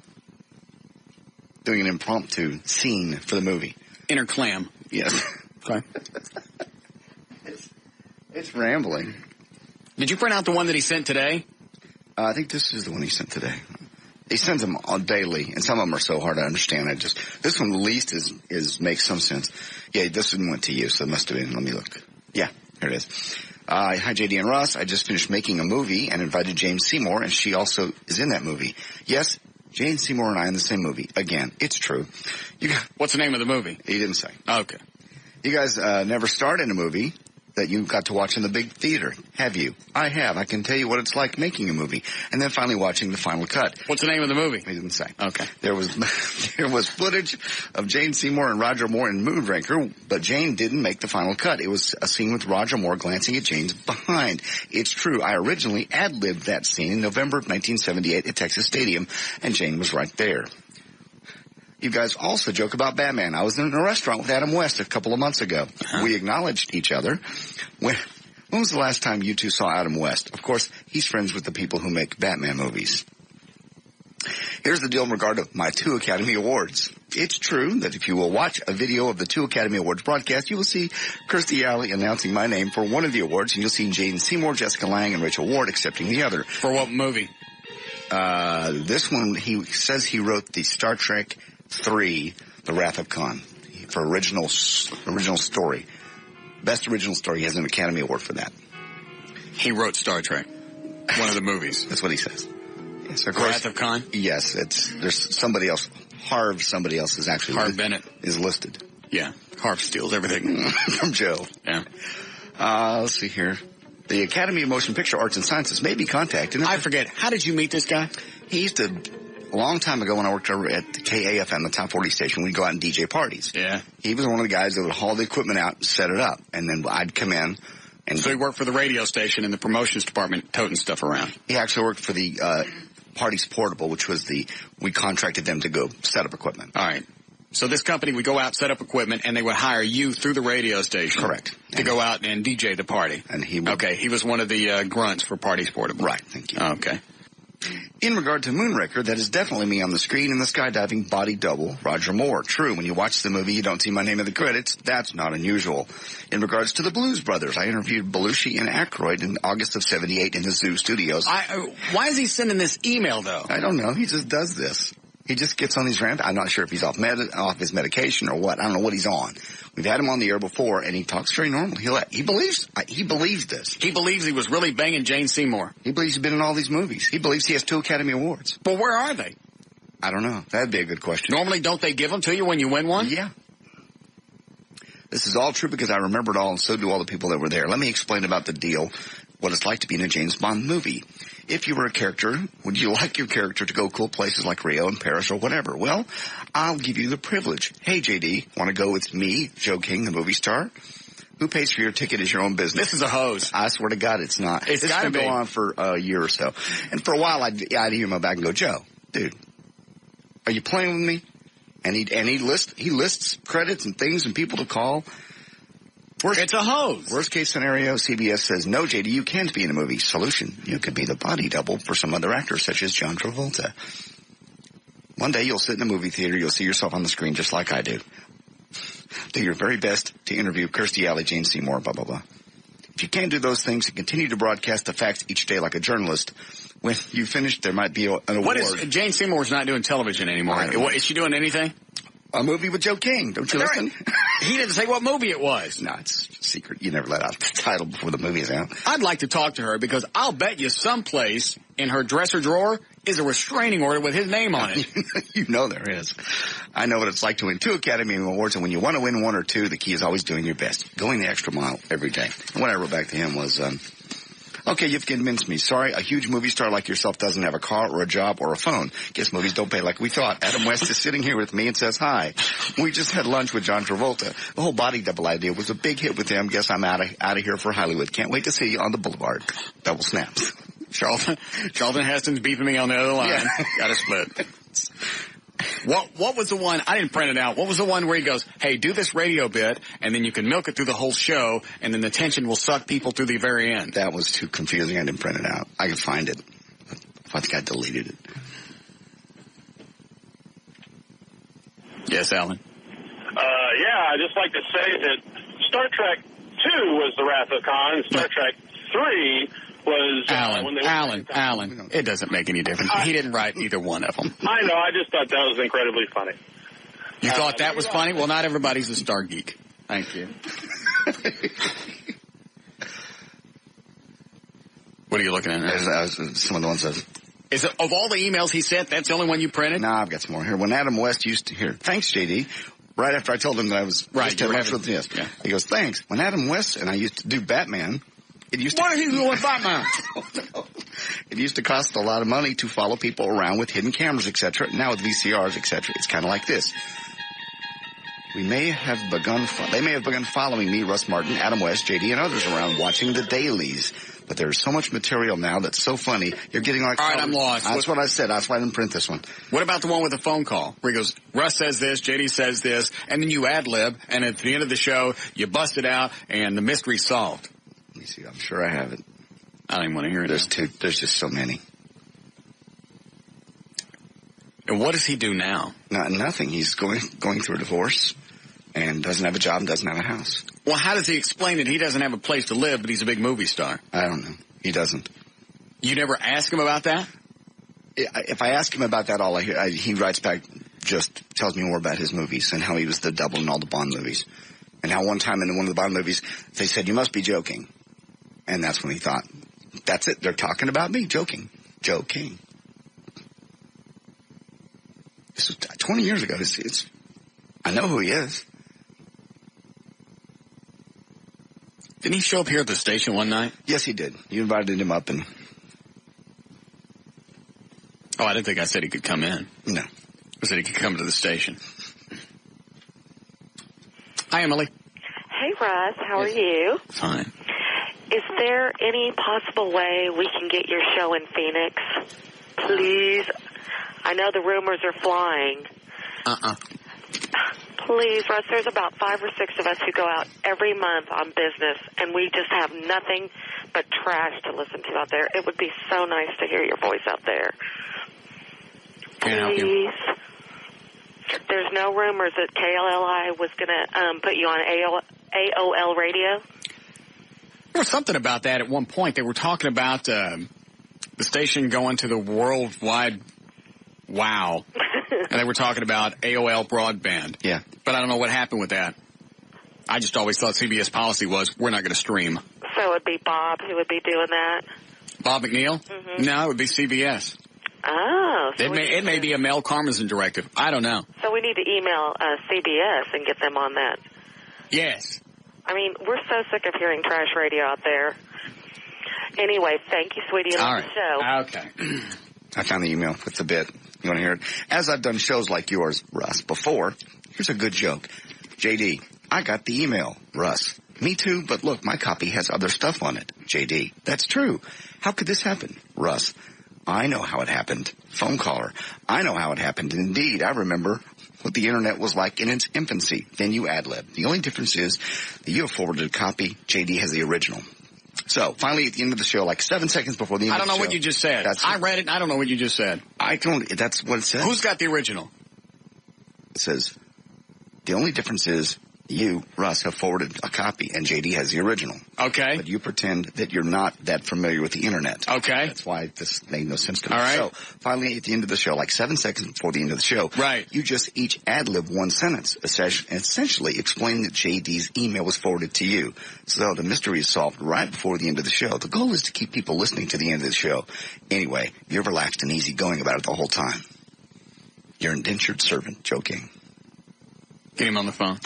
B: Doing an impromptu scene for the movie.
A: Inner clam.
B: Yes.
A: Okay.
B: It's rambling.
A: Did you print out the one that he sent today?
B: I think this is the one he sent today. He sends them all daily, and some of them are so hard to understand. This one at least makes some sense. Yeah, this one went to you, so it must have been. Let me look. Yeah, here it is. Hi, JD and Russ. I just finished making a movie and invited Jane Seymour, and she also is in that movie. Yes, Jane Seymour and I in the same movie. Again, it's true.
A: What's the name of the movie?
B: He didn't say.
A: Okay.
B: You guys never starred in a movie that you got to watch in the big theater, have you? I have. I can tell you what it's like making a movie, and then finally watching the final cut.
A: What's the name of the movie?
B: He didn't say.
A: Okay.
B: There was footage of Jane Seymour and Roger Moore in Moonraker, but Jane didn't make the final cut. It was a scene with Roger Moore glancing at Jane's behind. It's true. I originally ad-libbed that scene in November of 1978 at Texas Stadium, and Jane was right there. You guys also joke about Batman. I was in a restaurant with Adam West a couple of months ago. Uh-huh. We acknowledged each other. When was the last time you two saw Adam West? Of course, he's friends with the people who make Batman movies. Here's the deal in regard to my 2 Academy Awards. It's true that if you will watch a video of the 2 Academy Awards broadcast, you will see Kirstie Alley announcing my name for one of the awards, and you'll see Jane Seymour, Jessica Lange, and Rachel Ward accepting the other.
A: For what movie?
B: This one, he says he wrote the Star Trek 3, The Wrath of Khan, for original story. Best original story. He has an Academy Award for that.
A: He wrote Star Trek, one of the movies.
B: That's what he says. Yes, of course.
A: Wrath of Khan?
B: Yes, there's somebody else. somebody else is actually
A: Harv Bennett
B: is listed.
A: Yeah, Harv steals everything
B: from Joe.
A: Yeah.
B: Let's see here. The Academy of Motion Picture Arts and Sciences may be contacted.
A: I forget. How did you meet this guy?
B: He used to. A long time ago when I worked over at KAFM, the Top 40 station, we'd go out and DJ parties.
A: Yeah.
B: He was one of the guys that would haul the equipment out and set it up. And then I'd come in. And
A: so he worked for the radio station in the promotions department, toting stuff around.
B: He actually worked for the Parties Portable, which was we contracted them to go set up equipment.
A: All right. So this company would go out, set up equipment, and they would hire you through the radio station.
B: Correct.
A: To go out and DJ the party.
B: And he would.
A: Okay. He was one of the grunts for Parties Portable.
B: Right. Thank you.
A: Okay.
B: In regard to Moonraker, that is definitely me on the screen in the skydiving body double, Roger Moore. True, when you watch the movie, you don't see my name in the credits. That's not unusual. In regards to the Blues Brothers, I interviewed Belushi and Aykroyd in August of '78 in the Zoo Studios.
A: Why is he sending this email, though?
B: I don't know. He just does this. He just gets on these rants. I'm not sure if he's off his medication or what. I don't know what he's on. We've had him on the air before, and he talks very normal. He believes this.
A: He believes he was really banging Jane Seymour.
B: He believes he's been in all these movies. He believes he has 2 Academy Awards.
A: But where are they?
B: I don't know. That'd be a good question.
A: Normally, don't they give them to you when you win one?
B: Yeah. This is all true because I remember it all, and so do all the people that were there. Let me explain about the deal, what it's like to be in a James Bond movie. If you were a character, would you like your character to go cool places like Rio and Paris or whatever? Well, I'll give you the privilege. Hey, JD, want to go with me, Joe King, the movie star? Who pays for your ticket is your own business.
A: This is a hose.
B: I swear to God, it's not.
A: It's got to
B: go on for a year or so. And for a while, I'd hear my back and go, Joe, dude, are you playing with me? And he lists credits and things and people to call.
A: It's a hose.
B: Worst case scenario, CBS says, no, JD, you can't be in a movie. Solution, you could be the body double for some other actor, such as John Travolta. One day you'll sit in a movie theater, you'll see yourself on the screen just like I do. Do your very best to interview Kirstie Alley, Jane Seymour, blah, blah, blah. If you can't do those things and continue to broadcast the facts each day like a journalist, when you finish, there might be an award.
A: What is Jane Seymour's not doing television anymore? Is she doing anything?
B: A movie with Joe King. Don't you listen?
A: He didn't say what movie it was.
B: No, it's a secret. You never let out the title before the movie is out.
A: I'd like to talk to her because I'll bet you someplace in her dresser drawer is a restraining order with his name on it.
B: You know there is. I know what it's like to win 2 Academy Awards, and when you want to win 1 or 2, the key is always doing your best, going the extra mile every day. And what I wrote back to him was, okay, you've convinced me. Sorry, a huge movie star like yourself doesn't have a car or a job or a phone. Guess movies don't pay like we thought. Adam West is sitting here with me and says hi. We just had lunch with John Travolta. The whole body double idea was a big hit with him. Guess I'm out of here for Hollywood. Can't wait to see you on the boulevard. Double snaps.
A: Charlton Heston's beeping me on the other line.
B: Yeah.
A: Got to split. What was the one? I didn't print it out. What was the one where he goes, hey, do this radio bit, and then you can milk it through the whole show, and then the tension will suck people through the very end?
B: That was too confusing. I didn't print it out. I can find it. I think I deleted it.
A: Yes, Alan?
Q: Yeah, I'd just like to say that Star Trek was The Wrath of Khan. Star Trek 3 was...
A: Alan, it doesn't make any difference. He didn't write either one of them.
Q: I know, I just thought that was incredibly funny.
A: You thought that was funny? Well, not everybody's a Star Geek. Thank you. What are you looking at?
B: Some of the ones that...
A: Is it, of all the emails he sent, that's the only one you printed?
B: No, I've got some more here. When Adam West used to hear, thanks, JD. Right after I told him that I was
A: right.
B: Yeah. He goes, thanks. When Adam West and I used to do Batman, it used to...
A: What are you doing with Batman?
B: It used to cost a lot of money to follow people around with hidden cameras, etc. Now with VCRs, etc., it's kind of like this. They may have begun following me, Russ Martin, Adam West, JD, and others around watching the dailies. But there's so much material now that's so funny. You're getting like...
A: All right, I'm lost.
B: That's what I said. That's why I didn't print this one.
A: What about the one with the phone call? Where he goes, Russ says this, JD says this, and then you ad-lib, and at the end of the show, you bust it out, and the mystery's solved.
B: Let me see. I'm sure I have it.
A: I don't even want to hear it.
B: There's just so many.
A: And what does he do now?
B: Nothing. He's going through a divorce and doesn't have a job and doesn't have a house.
A: Well, how does he explain that he doesn't have a place to live, but he's a big movie star?
B: I don't know. He doesn't.
A: You never ask him about that?
B: If I ask him about that, all I hear, he writes back, just tells me more about his movies and how he was the double in all the Bond movies. And how one time in one of the Bond movies, they said, you must be joking. And that's when he thought, that's it. They're talking about me. Joking. Joking. This was 20 years ago. I know who he is.
A: Didn't he show up here at the station one night?
B: Yes, he did. You invited him up and...
A: Oh, I didn't think I said he could come in.
B: No.
A: I said he could come to the station. Hi, Emily.
R: Hey, Russ. How are you?
A: Fine.
R: Is there any possible way we can get your show in Phoenix? Please. I know the rumors are flying. Please, Russ, there's about 5 or 6 of us who go out every month on business, and we just have nothing but trash to listen to out there. It would be so nice to hear your voice out there. Please. There's no rumors that KLLI was going to put you on AOL radio?
A: There was something about that at one point. They were talking about the station going to the worldwide wow. And they were talking about AOL broadband.
B: Yeah.
A: But I don't know what happened with that. I just always thought CBS policy was, we're not going to stream.
R: So it would be Bob who would be doing that?
A: Bob McNeil?
R: Mm-hmm.
A: No, it would be CBS.
R: Oh. So
A: it may be a Mel Karmazin directive. I don't know.
R: So we need to email CBS and get them on that.
A: Yes.
R: I mean, we're so sick of hearing trash radio out there. Anyway, thank you, sweetie.
A: All
R: right. The show.
B: Okay. I found the email with the bit. You want to hear it? As I've done shows like yours, Russ, before, here's a good joke. JD, I got the email. Russ, me too, but look, my copy has other stuff on it. JD, that's true. How could this happen? Russ, I know how it happened. Phone caller, I know how it happened. Indeed, I remember what the internet was like in its infancy. Then you ad-lib. The only difference is that you have forwarded a copy. JD has the original. So, finally, at the end of the show, like 7 seconds before the end of the show.
A: I don't know what you just said. I read it, and I don't know what you just said.
B: That's what it says.
A: Who's got the original?
B: It says, the only difference is you, Russ, have forwarded a copy, and JD has the original.
A: Okay.
B: But you pretend that you're not that familiar with the internet.
A: Okay.
B: That's why this made no sense to me.
A: All right.
B: So, finally, at the end of the show, like 7 seconds before the end of the show.
A: Right.
B: You just each ad-lib one sentence, essentially explaining that JD's email was forwarded to you. So the mystery is solved right before the end of the show. The goal is to keep people listening to the end of the show. Anyway, you're relaxed and easygoing about it the whole time. Your indentured servant, Joking.
A: Get him on the phone.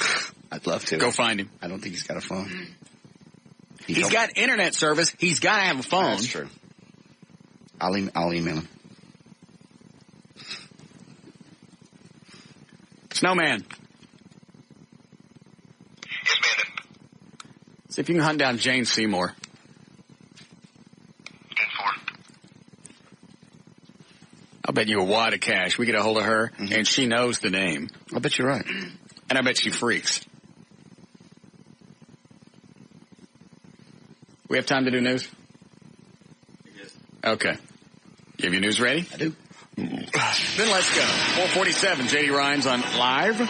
B: I'd love to.
A: Go find him.
B: I don't think he's got a phone.
A: He's got internet service. He's got to have a phone.
B: That's true. I'll email him.
A: Snowman.
L: Yes, Bandit.
A: See if you can hunt down Jane Seymour.
L: 10-4.
A: I'll bet you a wad of cash. We get a hold of her, and she knows the name.
B: I bet you're right.
A: And I bet she freaks. We have time to do news?
L: Yes.
A: Okay. You have your news ready?
B: I do.
A: Then let's go. 447, J.D. Rhines on Live.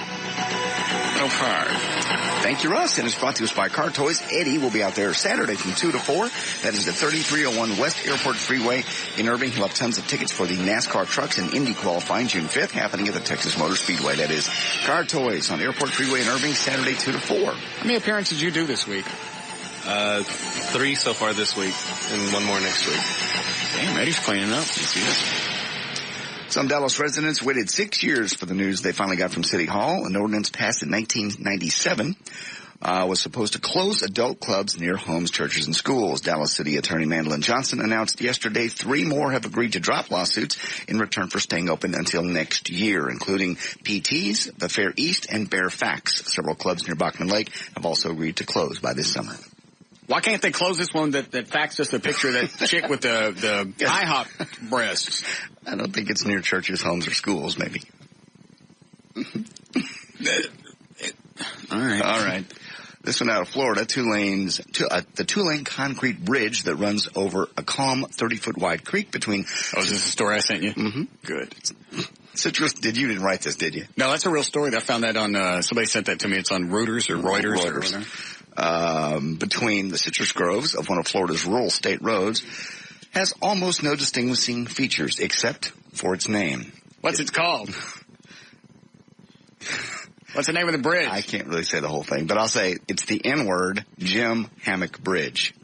A: Okay.
B: Thank you, Russ. And it's brought to us by Car Toys. Eddie will be out there Saturday from 2 to 4. That is at 3301 West Airport Freeway in Irving. He'll have tons of tickets for the NASCAR Trucks and Indy qualifying June 5th, happening at the Texas Motor Speedway. That is Car Toys on Airport Freeway in Irving, Saturday 2 to 4.
A: How many appearances did you do this week?
F: 3 so far this week, and 1 more next week.
A: Damn, Eddie's cleaning up.
B: Yes, he is. Some Dallas residents waited 6 years for the news they finally got from City Hall. An ordinance passed in 1997 was supposed to close adult clubs near homes, churches, and schools. Dallas City Attorney Mandolin Johnson announced yesterday 3 more have agreed to drop lawsuits in return for staying open until next year, including PT's, the Fair East, and Bear Fax. Several clubs near Bachman Lake have also agreed to close by this summer.
A: Why can't they close this one that faxed us a picture of that chick with the IHOP breasts?
B: I don't think it's near churches, homes, or schools, maybe.
A: All right.
B: This one out of Florida, the 2-lane concrete bridge that runs over a calm 30-foot wide creek between...
A: Oh, is this the story I sent you?
B: Mm-hmm.
A: Good.
B: Citrus, you didn't write this, did you?
A: No, that's a real story. I found that on, somebody sent that to me. It's on Reuters or Reuters. Or whatever.
B: Between the citrus groves of one of Florida's rural state roads has almost no distinguishing features except for its name.
A: What's it called? What's the name of the bridge?
B: I can't really say the whole thing, but I'll say it's the N-word Jim Hammock Bridge.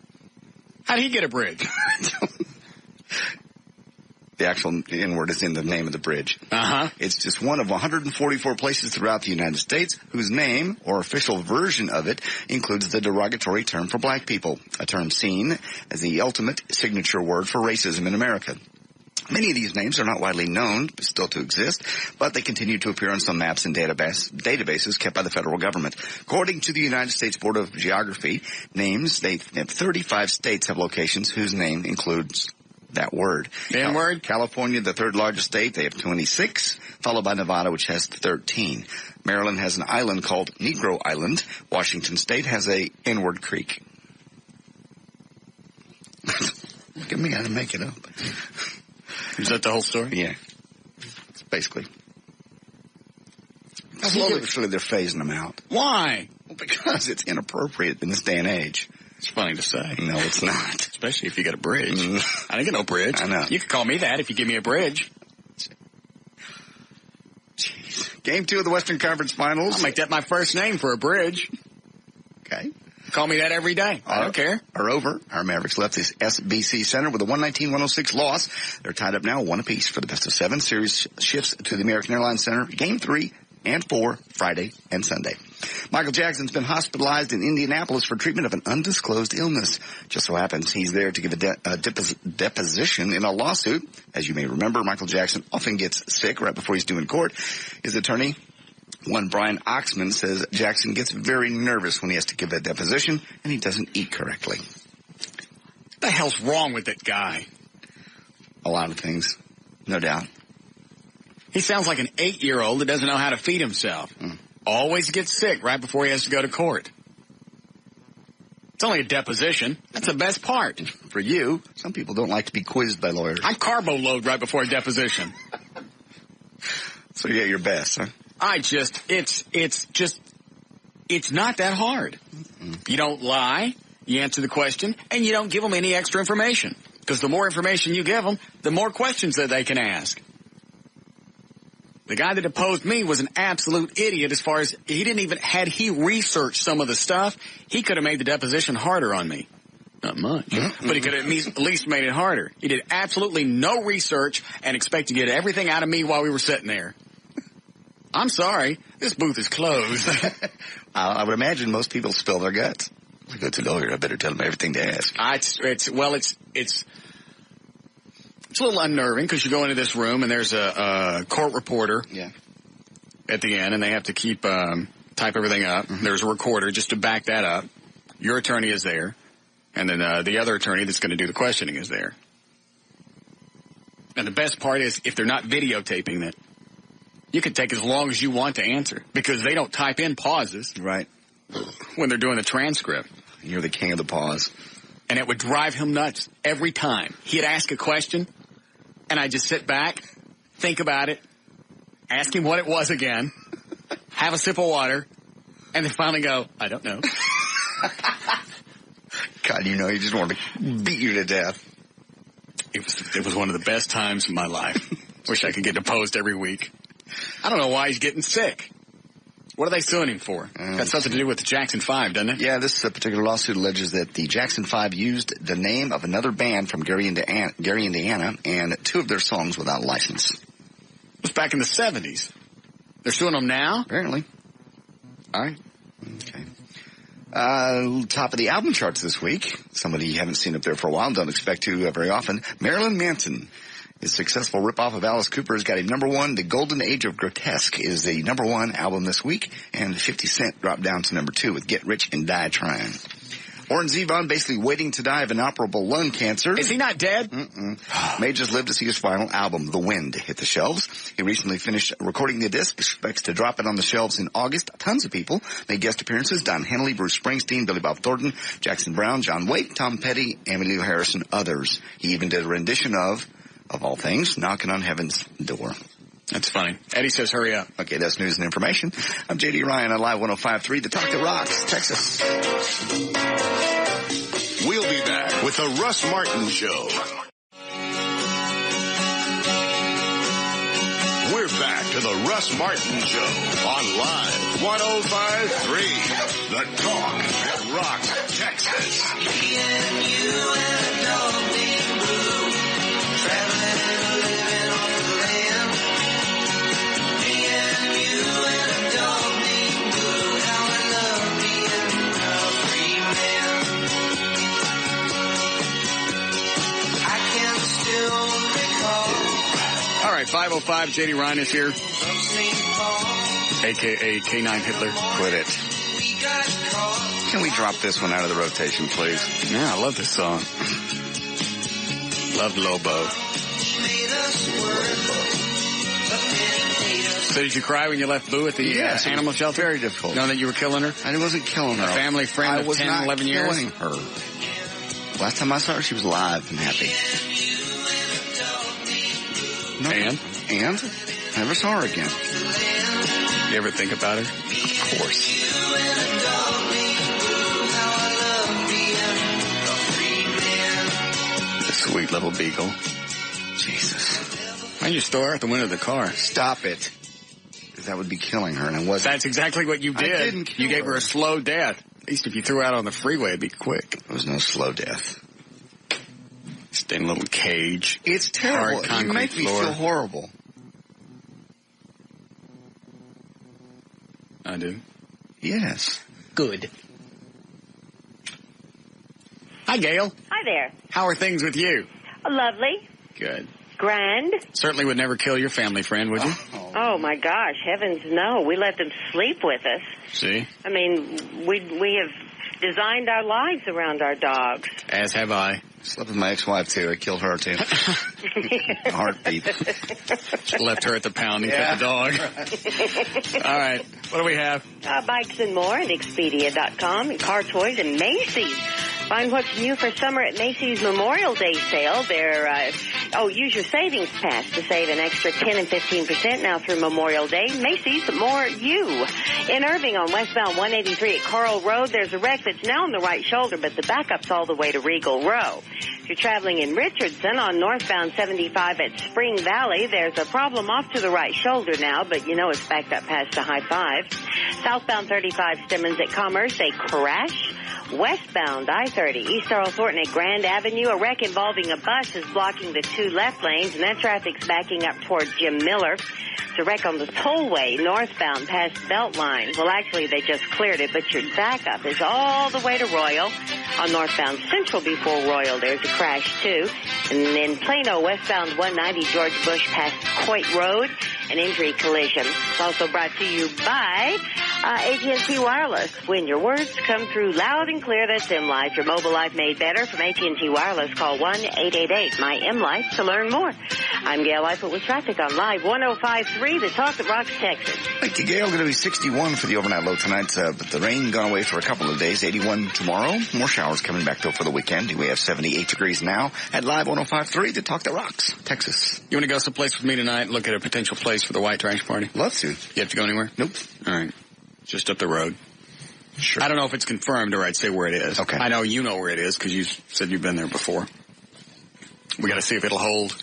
A: How'd he get a bridge?
B: The actual N-word is in the name of the bridge.
A: Uh-huh.
B: It's just one of 144 places throughout the United States whose name or official version of it includes the derogatory term for black people, a term seen as the ultimate signature word for racism in America. Many of these names are not widely known, but still to exist, but they continue to appear on some maps and databases kept by the federal government. According to the United States Board of Geography, 35 states have locations whose name includes that word.
A: N-word?
B: California, the third largest state, they have 26, followed by Nevada, which has 13. Maryland has an island called Negro Island. Washington State has a N-word creek. Look at me, I didn't make it up.
A: Is that the whole story?
B: Yeah. It's basically. Slowly but surely they're phasing them out.
A: Why?
B: Well, because it's inappropriate in this day and age.
A: It's funny to say.
B: No, it's not.
A: Especially if you got a bridge. I didn't get no bridge.
B: I know.
A: You could call me that if you give me a bridge.
B: Jeez. Game 2 of the Western Conference Finals.
A: I'll make that my first name for a bridge.
B: Okay.
A: Call me that every day. I don't care.
B: Are over. Our Mavericks left the SBC Center with a 119-106 loss. They're tied up now 1 apiece for the best of 7. Series shifts to the American Airlines Center. Game 3 and 4, Friday and Sunday. Michael Jackson's been hospitalized in Indianapolis for treatment of an undisclosed illness. Just so happens he's there to give a deposition in a lawsuit. As you may remember, Michael Jackson often gets sick right before he's due in court. His attorney, one Brian Oxman, says Jackson gets very nervous when he has to give that deposition, and he doesn't eat correctly.
A: What the hell's wrong with that guy?
B: A lot of things, no doubt.
A: He sounds like an 8-year-old that doesn't know how to feed himself. Always gets sick right before he has to go to court. It's only a deposition. That's the best part.
B: For you, some people don't like to be quizzed by lawyers.
A: I carbo load right before a deposition.
B: So you get your best, huh?
A: It's not that hard. You don't lie, you answer the question, and you don't give them any extra information. Because the more information you give them, the more questions that they can ask. The guy that deposed me was an absolute idiot as far as had he researched some of the stuff, he could have made the deposition harder on me. Not much. But he could have at least made it harder. He did absolutely no research and expected to get everything out of me while we were sitting there. I'm sorry. This booth is closed.
B: I would imagine most people spill their guts. I go to a lawyer. I better tell them everything to ask.
A: It's a little unnerving because you go into this room and there's a court reporter at the end, and they have to keep type everything up. There's a recorder just to back that up. Your attorney is there, and then the other attorney that's going to do the questioning is there. And the best part is if they're not videotaping it, you can take as long as you want to answer because they don't type in pauses.
B: Right.
A: When they're doing the transcript.
B: You're the king of the pause.
A: And it would drive him nuts every time. He'd ask a question, and I'd just sit back, think about it, ask him what it was again, have a sip of water, And they finally go, I don't know.
B: God, you just wanted to beat you to death.
A: It was one of the best times of my life. Wish I could get deposed every week. I don't know why he's getting sick. What are they suing him for? Got something to do with the Jackson 5, doesn't it?
B: Yeah, this particular lawsuit alleges that the Jackson 5 used the name of another band from Gary, Indiana, and 2 of their songs without license.
A: It was back in the 70s. They're suing them now?
B: Apparently.
A: All right.
B: Okay. Top of the album charts this week. Somebody you haven't seen up there for a while and don't expect to very often. Marilyn Manson. His successful ripoff of Alice Cooper has got him number 1. The Golden Age of Grotesque is the number 1 album this week. And 50 Cent dropped down to number 2 with Get Rich and Die Trying. Warren Zevon basically waiting to die of inoperable lung cancer.
A: Is he not dead?
B: May just live to see his final album, The Wind, hit the shelves. He recently finished recording the disc, expects to drop it on the shelves in August. Tons of people made guest appearances. Don Henley, Bruce Springsteen, Billy Bob Thornton, Jackson Brown, John Waite, Tom Petty, Emmylou Harris, and others. He even did a rendition of all things, Knocking on Heaven's Door.
A: That's funny. Eddie says hurry up.
B: Okay, that's news and information. I'm J.D. Ryan on Live 105.3, The Talk That Rocks, Texas.
K: We'll be back with The Russ Martin Show. We're back to The Russ Martin Show on Live 105.3, The Talk That Rocks, Texas. Me and you and a dog named Blue, traveling and living off the land. Me and you and a dog named Blue, how I love being a free man. I can still recall.
A: All right, 505, J.D. Ryan is here. A.K.A. K9 Hitler.
B: Quit it. Can we drop this one out of the rotation, please?
A: Yeah, I love this song. Love Lobo. So did you cry when you left Boo at the animal shelter?
B: Very difficult.
A: Knowing that you were killing her?
B: I wasn't killing her.
A: A family friend of 10, 11 years?
B: I was not killing her. Last time I saw her, she was alive and happy.
A: And?
B: And? Never saw her again.
A: You ever think about her?
B: Of course.
A: The sweet little beagle.
B: Jesus.
A: Why'd you store her at the window of the car?
B: Stop it. Because that would be killing her, and I wasn't.
A: That's exactly what you did.
B: I didn't kill
A: You gave her a slow death. At least if you threw her out on the freeway, it'd be quick.
B: There was no slow death.
A: Stay in a little cage.
B: It's terrible.
A: Hard
B: You make me
A: floor.
B: feel horrible.
A: I do.
B: Yes.
A: Good. Hi, Gail.
G: Hi there.
A: How are things with you?
G: Lovely.
A: Good.
G: Grand.
A: Certainly would never kill your family friend, would you?
G: Oh, my gosh. Heavens, no. We let them sleep with us.
A: See?
G: I mean, we have designed our lives around our dogs.
A: As have I.
B: Slept with my ex-wife, too. I killed her, too. Heartbeat.
A: Left her at the pound and kept the dog. All right. What do we have?
G: Bikes and more at Expedia.com, and car toys and Macy's. Find what's new for summer at Macy's Memorial Day sale. Use your savings pass to save an extra 10 and 15% now through Memorial Day. Macy's, more you. In Irving on westbound 183 at Coral Road, there's a wreck that's now on the right shoulder, but the backup's all the way to Regal Row. If you're traveling in Richardson on northbound 75 at Spring Valley, there's a problem off to the right shoulder now, but you know it's backed up past the High 5. Southbound 35 Stemmons at Commerce, a crash. Westbound I-30, East Earl Thornton at Grand Avenue, a wreck involving a bus is blocking the 2 left lanes, and that traffic's backing up toward Jim Miller. It's a wreck on the tollway northbound past Beltline. Well, actually, they just cleared it, but your backup is all the way to Royal. On northbound Central before Royal, there's a crash, too. And in Plano, westbound 190 George Bush past Coit Road, an injury collision. It's also brought to you by AT&T Wireless. When your words come through loud and clear, that's M-Life. Your mobile life made better. From AT&T Wireless, call 1-888-MY-M-Life to learn more. I'm Gail Eifert with traffic on Live 105.3, The Talk That Rocks, Texas.
B: Thank you, Gail. Going to be 61 for the overnight low tonight, but the rain gone away for a couple of days. 81 tomorrow. More showers coming back, though, for the weekend. We have 78 degrees now at Live 105.3, The Talk That Rocks, Texas.
A: You want to go someplace with me tonight and look at a potential place for the white trash party?
B: Love to.
A: You have to go anywhere?
B: Nope.
A: All right. Just up the road.
B: Sure.
A: I don't know if it's confirmed or I'd say where it is.
B: Okay.
A: I know you know where it is because you said you've been there before. We got to see if it'll hold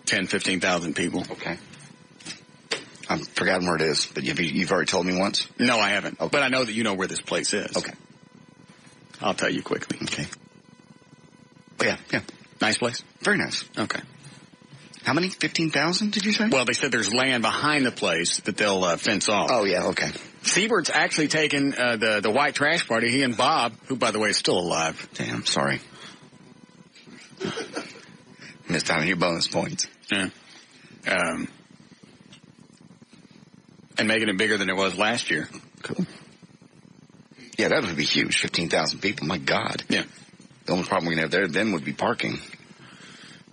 A: 10, 15,000 people.
B: Okay. I've forgotten where it is, but you've already told me once?
A: No, I haven't.
B: Okay.
A: But I know that you know where this place is.
B: Okay.
A: I'll tell you quickly.
B: Okay. Oh, yeah.
A: Nice place?
B: Very nice.
A: Okay.
B: How many? 15,000, did you say?
A: Well, they said there's land behind the place that they'll fence off.
B: Oh, yeah, okay.
A: Siebert's actually taken the white trash party. He and Bob, who, by the way, is still alive.
B: Damn, sorry. Missed out on your bonus points.
A: Yeah. And making it bigger than it was last year.
B: Cool. Yeah, that would be huge. 15,000 people. My God.
A: Yeah.
B: The only problem we can have there then would be parking.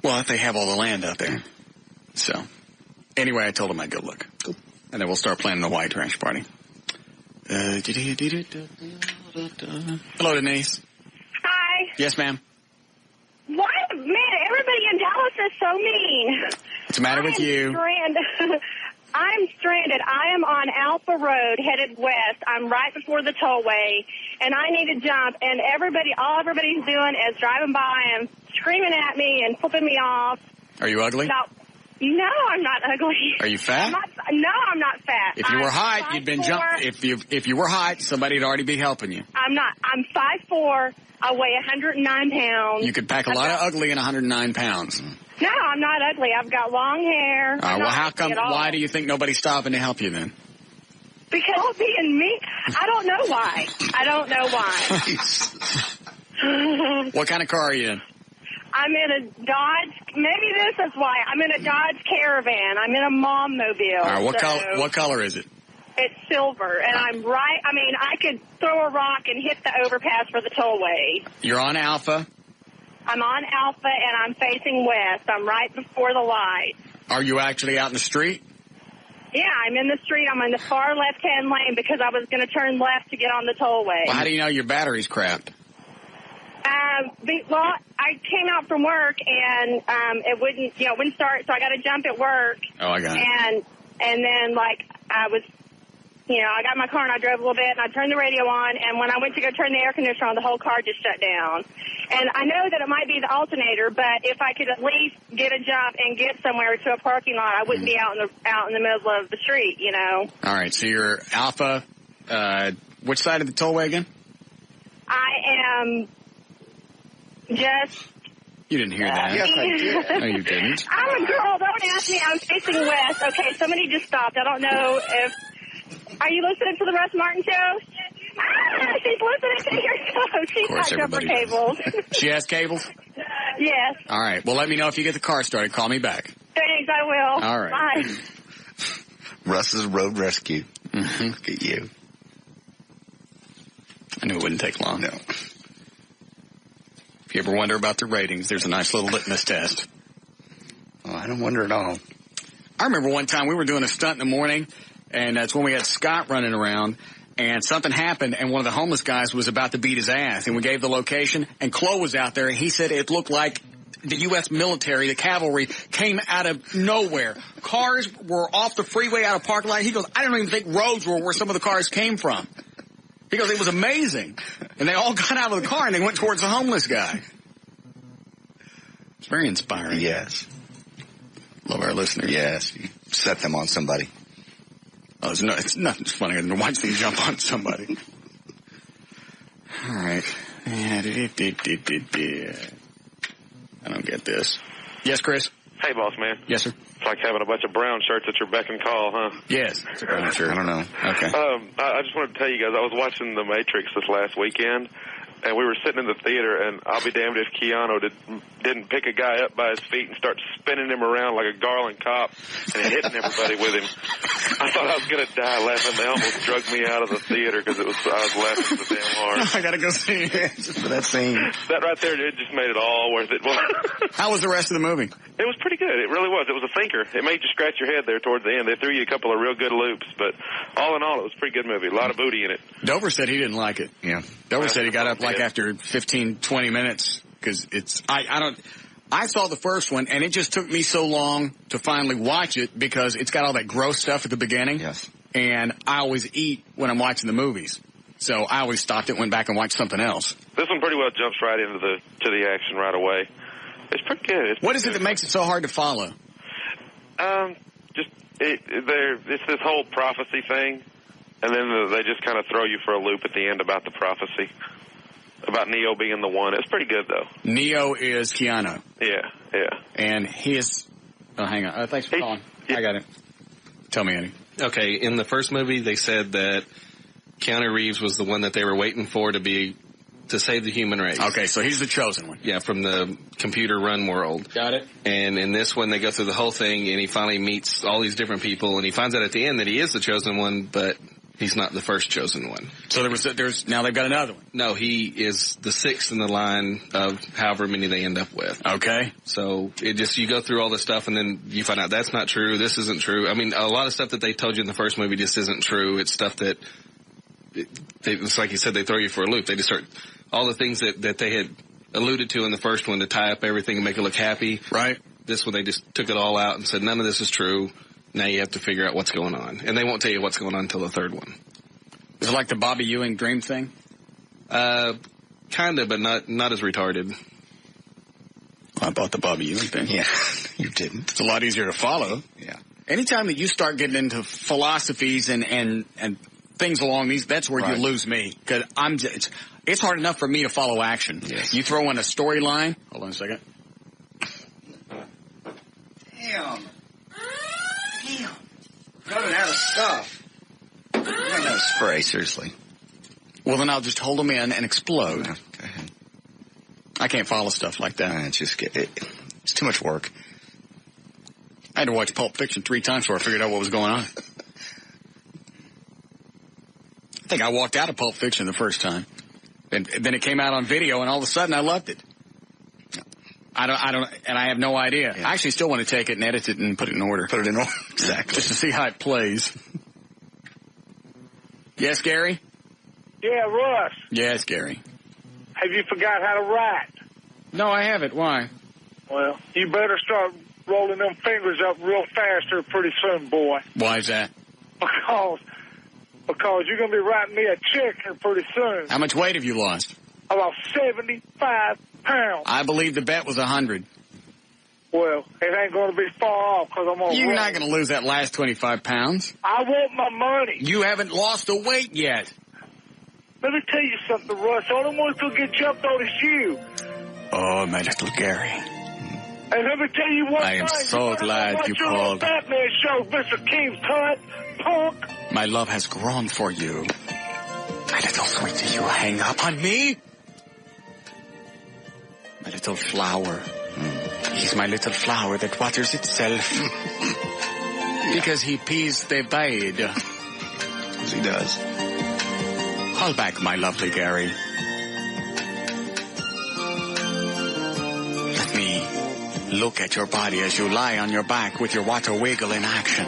A: Well, if they have all the land out there. So, anyway, I told him I'd go look.
B: Cool.
A: And then we'll start planning the white trash party. Hello, Denise.
S: Hi.
A: Yes, ma'am.
S: Why, man, everybody in Dallas is so mean.
A: What's the matter with you?
S: I'm stranded. I am on Alpha Road headed west. I'm right before the tollway, and I need to jump, and all everybody's doing is driving by and screaming at me and flipping me off.
A: Are you ugly?
S: No, I'm not ugly.
A: Are you fat?
S: I'm not fat.
A: If you were hot, you'd been jumping. If you were hot, somebody'd already be helping you.
S: I'm not. I'm 5'4". I weigh 109 pounds.
A: You could pack a lot of ugly in 109 pounds.
S: No, I'm not ugly. I've got long hair.
A: Well, how come? Why do you think nobody's stopping to help you then?
S: Because being me, I don't know why.
A: What kind of car are you in?
S: I'm in a Dodge. Maybe this is why. I'm in a Dodge Caravan. I'm in a mom mobile.
A: All right, what color is it?
S: It's silver, and I'm right. I mean, I could throw a rock and hit the overpass for the tollway.
A: You're on Alpha.
S: I'm on Alpha, and I'm facing west. I'm right before the light.
A: Are you actually out in the street?
S: Yeah, I'm in the street. I'm in the far left-hand lane because I was going to turn left to get on the tollway.
A: Well, how do you know your battery's crapped?
S: Well, I came out from work, and it wouldn't start, so I got to jump at work.
A: Oh, I got it.
S: And then, I got in my car and I drove a little bit and I turned the radio on, and when I went to go turn the air conditioner on, the whole car just shut down. And I know that it might be the alternator, but if I could at least get a jump and get somewhere to a parking lot, I wouldn't be out in the middle of the street, you know.
A: All right, so you're Alpha, which side of the tollway again?
S: I am just...
A: You didn't hear that.
B: Yes, I did.
A: No, you didn't.
S: I'm a girl. Don't ask me. I'm facing west. Okay, somebody just stopped. I don't know if... Are you listening to the Russ Martin Show? She's listening to your show. She's got jumper cables.
A: She has cables?
S: Yes.
A: All right. Well, let me know if you get the car started. Call me back.
S: Thanks, I will.
A: All right.
S: Bye.
B: Russ's Road Rescue. Mm-hmm. Look at you.
A: I knew it wouldn't take long.
B: No.
A: If you ever wonder about the ratings, there's a nice little litmus test.
B: Oh, I don't wonder at all.
A: I remember one time we were doing a stunt in the morning, and that's when we had Scott running around, and something happened, and one of the homeless guys was about to beat his ass, and we gave the location, and Chloe was out there, and he said it looked like the U.S. military, the cavalry, came out of nowhere. Cars were off the freeway out of parking lot. He goes, I don't even think roads were where some of the cars came from. He goes, it was amazing. And they all got out of the car, and they went towards the homeless guy. It's very inspiring.
B: Yes.
A: Love our listeners.
B: Yes. You set them on somebody.
A: Oh, it's nothing funnier than to watch them jump on somebody. All right. I don't get this. Yes, Chris?
E: Hey, boss man.
A: Yes, sir.
E: It's like having a bunch of brown shirts at your beck and call, huh?
A: Yes. It's a brown shirt.
B: I don't know.
A: Okay.
E: I just wanted to tell you guys, I was watching The Matrix this last weekend, and we were sitting in the theater, and I'll be damned if Keanu didn't pick a guy up by his feet and start spinning him around like a Garland cop and hitting everybody with him. I thought I was going to die laughing. They almost drug me out of the theater because I was laughing so damn hard.
A: I got to go see it.
B: Just for that scene.
E: That right there, it just made it all worth it.
A: How was the rest of the movie?
E: It was pretty good. It really was. It was a thinker. It made you scratch your head there towards the end. They threw you a couple of real good loops, but all in all, it was a pretty good movie. A lot of booty in it.
A: Dover said he didn't like it.
B: Yeah.
A: Dover said he got up like after 15, 20 minutes because it's, I saw the first one and it just took me so long to finally watch it because it's got all that gross stuff at the beginning.
B: Yes.
A: and I always eat when I'm watching the movies. So I always stopped it, went back and watched something else.
E: This one pretty well jumps right into the action right away. It's pretty good.
A: What is it that makes it so hard to follow?
E: It's this whole prophecy thing, and then they just kind of throw you for a loop at the end about the prophecy, about Neo being the one. It's pretty good, though.
A: Neo is Keanu.
E: Yeah.
A: And he is... Oh, hang on. Thanks for calling. I got it. Tell me, Eddie.
F: Okay, in the first movie, they said that Keanu Reeves was the one that they were waiting for to save the human race.
A: Okay, so he's the chosen one.
F: Yeah, from the computer run world.
A: Got it.
F: And in this one, they go through the whole thing, and he finally meets all these different people, and he finds out at the end that he is the chosen one, but he's not the first chosen one.
A: So there's now they've got another one.
F: No, he is the sixth in the line of however many they end up with.
A: Okay.
F: So you go through all this stuff, and then you find out that's not true, this isn't true. I mean, a lot of stuff that they told you in the first movie just isn't true. It's stuff that, it's like you said, they throw you for a loop. They just start, all the things that they had alluded to in the first one to tie up everything and make it look happy.
A: Right.
F: This one, they just took it all out and said, none of this is true. Now you have to figure out what's going on. And they won't tell you what's going on until the third one.
A: Is it like the Bobby Ewing dream thing?
F: Kind of, but not as retarded.
A: I bought the Bobby Ewing thing.
B: Yeah, you didn't.
A: It's a lot easier to follow.
B: Yeah.
A: Anytime that you start getting into philosophies and things along these, that's where you lose me. Because it's hard enough for me to follow action.
B: Yes.
A: You throw in a storyline. Hold on a second.
B: Damn. Running out of stuff. Running out of spray, seriously.
A: Well, then I'll just hold them in and explode.
B: Yeah, go ahead.
A: I can't follow stuff like that.
B: It's too much work.
A: I had to watch Pulp Fiction 3 times before I figured out what was going on. I think I walked out of Pulp Fiction the first time. And then it came out on video, and all of a sudden I loved it. And I have no idea. Yeah. I actually still want to take it and edit it and put it in order.
B: Put it in order, exactly.
A: Just to see how it plays. Yes, Gary?
T: Yeah, Russ.
A: Yes, Gary.
T: Have you forgot how to write?
A: No, I haven't. Why?
T: Well, you better start rolling them fingers up real fast here pretty soon, boy.
A: Why is that?
T: Because you're going to be writing me a check here pretty soon.
A: How much weight have you lost?
T: About 75 pounds.
A: I believe the bet was 100.
T: Well, it ain't going to be far off because I'm going to
A: You're not going to lose that last 25 pounds.
T: I want my money.
A: You haven't lost the weight yet.
T: Let me tell you something, Russ. The only one who's going to get jumped on is you.
A: Oh, my little Gary.
T: And let me tell you one thing.
A: I am so glad you called.
T: Batman show, Mr. King's Cut, punk.
A: My love has grown for you. My little sweetie, you hang up on me? My little flower. He's my little flower that waters itself. Because he pees the bed.
B: As he does.
A: Call back, my lovely Gary. Let me look at your body as you lie on your back with your water wiggle in action.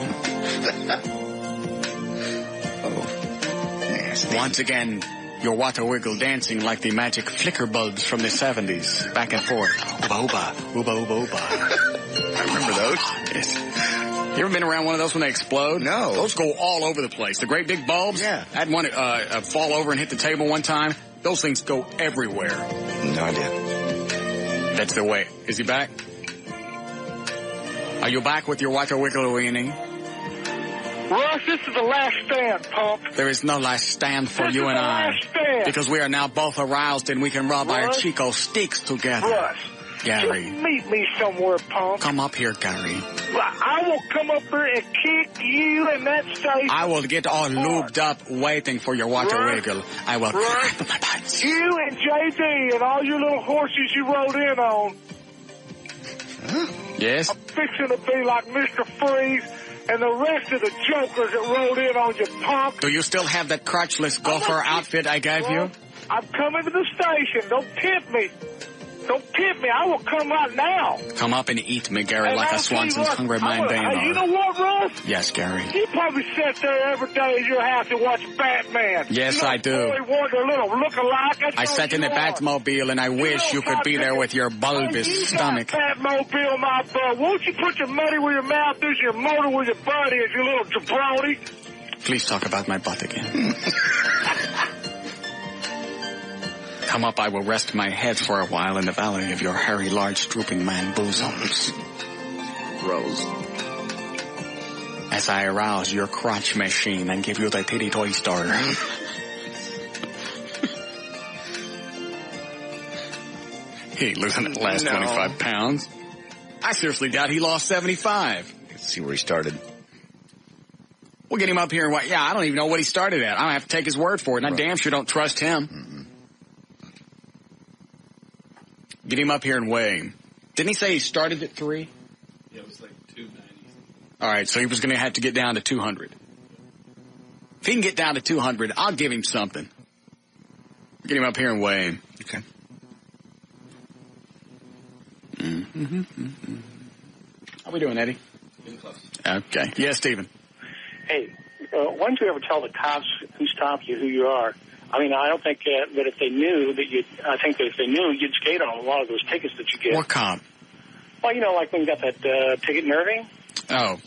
B: Nasty.
A: Once again, your water wiggle dancing like the magic flicker bulbs from the 70s. Back and forth. Ooba, ooba, ooba, ooba, ooba.
B: I remember those.
A: Yes. You ever been around one of those when they explode?
B: No.
A: Those go all over the place. The great big bulbs?
B: Yeah.
A: I had one fall over and hit the table one time. Those things go everywhere.
B: No idea.
A: That's the way. Is he back? Are you back with your water wiggling?
T: Russ, this is the last stand, punk.
A: There is no last stand for
T: This
A: you
T: is
A: and
T: the
A: I.
T: last stand.
A: Because we are now both aroused and we can rub our
T: Russ?
A: Chico sticks together.
T: Russ,
A: Gary.
T: just meet me somewhere, punk.
A: Come up here, Gary.
T: I will come up here and kick you in that station.
A: I will get all lubed up waiting for your water wiggle. I will.
T: Russ, you and JD and all your little horses you rode in on.
A: Yes?
T: I'm fixing to be like Mr. Freeze and the rest of the jokers that rode in on you, punk.
A: Do you still have that crotchless gopher outfit I gave you?
T: I'm coming to the station. Don't tempt me. Don't tempt me. I will come right now.
A: Come up and eat me, Gary,
T: And
A: like a
T: I'll tell you
A: Swanson's
T: what,
A: hungry mind
T: Hey, you
A: Dana.
T: know what, Russ?
A: Yes, Gary.
T: You probably sit there every day in your house and watch Batman.
A: Yes,
T: you
A: I do.
T: Boy Wonder, little look-alike.
A: I sat in the Batmobile and I wish you could be there with your bulbous stomach.
T: Batmobile, my butt. Won't you put your money where your mouth is, your motor where your butt is, you little jabroni?
A: Please talk about my butt again. Come up, I will rest my head for a while in the valley of your hairy, large, drooping man bosoms. Rose. As I arouse your crotch machine and give you the titty toy starter. He ain't losing that last 25 pounds. I seriously doubt he lost 75.
B: Let's see where he started.
A: We'll get him up here and what? Yeah, I don't even know what he started at. I'm gonna have to take his word for it, and I damn sure don't trust him. Get him up here and weigh him. Didn't he say he started at 3?
F: Yeah, it was like 290.
A: All right, so he was going to have to get down to 200. If he can get down to 200, I'll give him something. Get him up here and weigh him.
B: Okay.
A: How we doing, Eddie? Okay. Yeah, Stephen.
Q: Hey, why don't you ever tell the cops who stopped you who you are? I mean, I don't think that if they knew that I think that if they knew, you'd skate on a lot of those tickets that you get.
A: What cop?
Q: Well, like when you got that ticket in Irving.
A: Oh.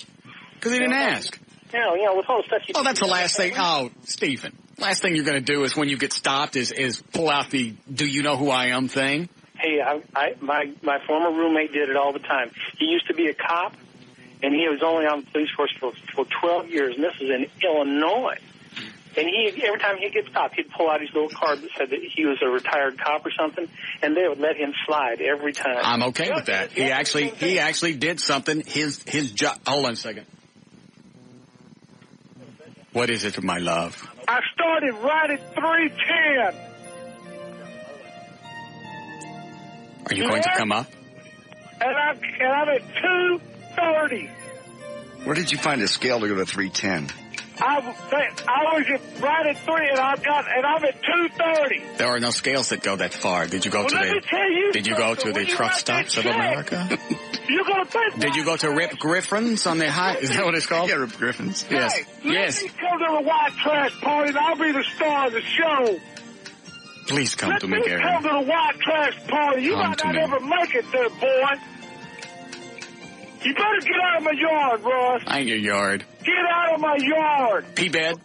A: Because he didn't ask.
Q: Yeah, with all the stuff you...
A: Oh, that's the last thing. Oh, Stephen. Last thing you're going to do is when you get stopped is pull out the do you know who I am thing.
Q: Hey, my former roommate did it all the time. He used to be a cop, and he was only on the police force for 12 years, and this is in Illinois. And every time he'd get stopped, he'd pull out his little card that said that he was a retired cop or something, and they would let him slide every time.
A: I'm okay with that. He actually did something. His job. Hold on a second. What is it, my love?
T: I started right at 310.
A: Are you going to come up?
T: And I'm at 230.
B: Where did you find a scale to go to 310?
T: I was right at 3, and I'm at 230.
A: There are no scales that go that far. Did you go to the truck stops of America?
T: You're gonna think.
A: Did you go to Rip Griffin's on the high? Is that what it's called?
B: Yeah, Rip Griffin's.
A: Yes.
T: Hey, let me come to the white trash party, and I'll be the star of the show.
A: Please come to me, Gary.
T: Let me come to the white trash party. You might not ever make it there, boy. You better get out of my yard, Russ.
A: I ain't your yard.
T: Get out of my yard.
A: P-bed.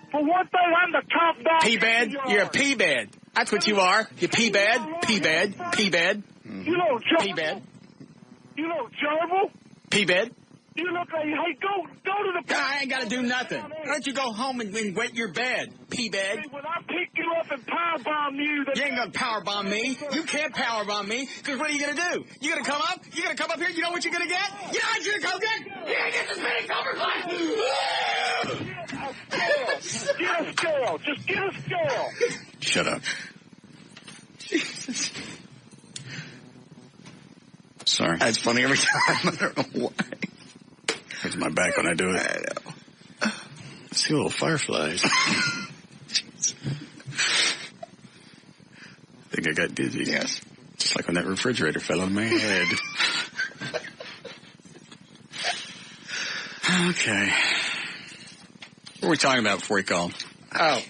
T: For one thing, I'm the top dog.
A: P-bed? You're a P-bed. That's what you are. You P-bed. P-bed. P-bed.
T: You little gerbil.
A: P-bed.
T: You little gerbil.
A: P-bed.
T: You look like, hey, go to the...
A: I ain't got to do nothing. Why don't you go home and wet your bed, P-bed?
T: Hey, when I pick you up and powerbomb you...
A: You ain't going to powerbomb me. You can't powerbomb me, because what are you going to do? You going to come up? You going to come up here? You know what you're going to get? You know what you're going to go get? You're going to get this mini cover
T: Get a scale. Just get a scale.
A: Shut up. Jesus. Sorry.
B: That's funny every time. I don't know why.
A: Hurts my back when I do it.
B: I know.
A: I see little fireflies. I think I got dizzy.
B: Yes.
A: Just like when that refrigerator fell on my head. Okay. What were we talking about before he called?
Q: Oh.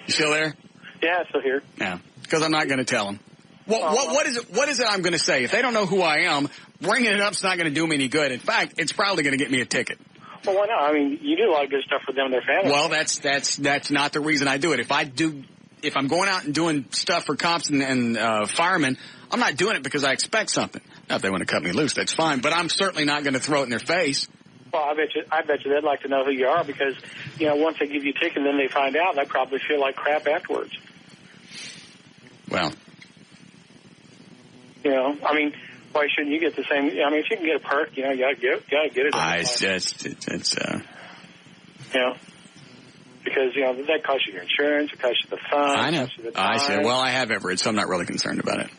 A: You still there?
Q: Yeah, still here.
A: Yeah. Because I'm not going to tell him. What is it I'm going to say? If they don't know who I am, bringing it up's not going to do me any good. In fact, it's probably going to get me a ticket.
Q: Well, why not? I mean, you do a lot of good stuff for them and their family.
A: Well, that's not the reason I do it. If I'm going out and doing stuff for cops and firemen, I'm not doing it because I expect something. Now, if they want to cut me loose, that's fine. But I'm certainly not going to throw it in their face.
Q: Well, I bet you they'd like to know who you are because, once they give you a ticket and then they find out, they probably feel like crap afterwards.
A: Well.
Q: I mean, why shouldn't you get the same? I mean, if you can get a perk, you gotta get it. Because that costs you your insurance, it costs you the fine.
A: I know.
Q: It costs you the time.
A: I see. Well, I have Everett, so I'm not really concerned about it.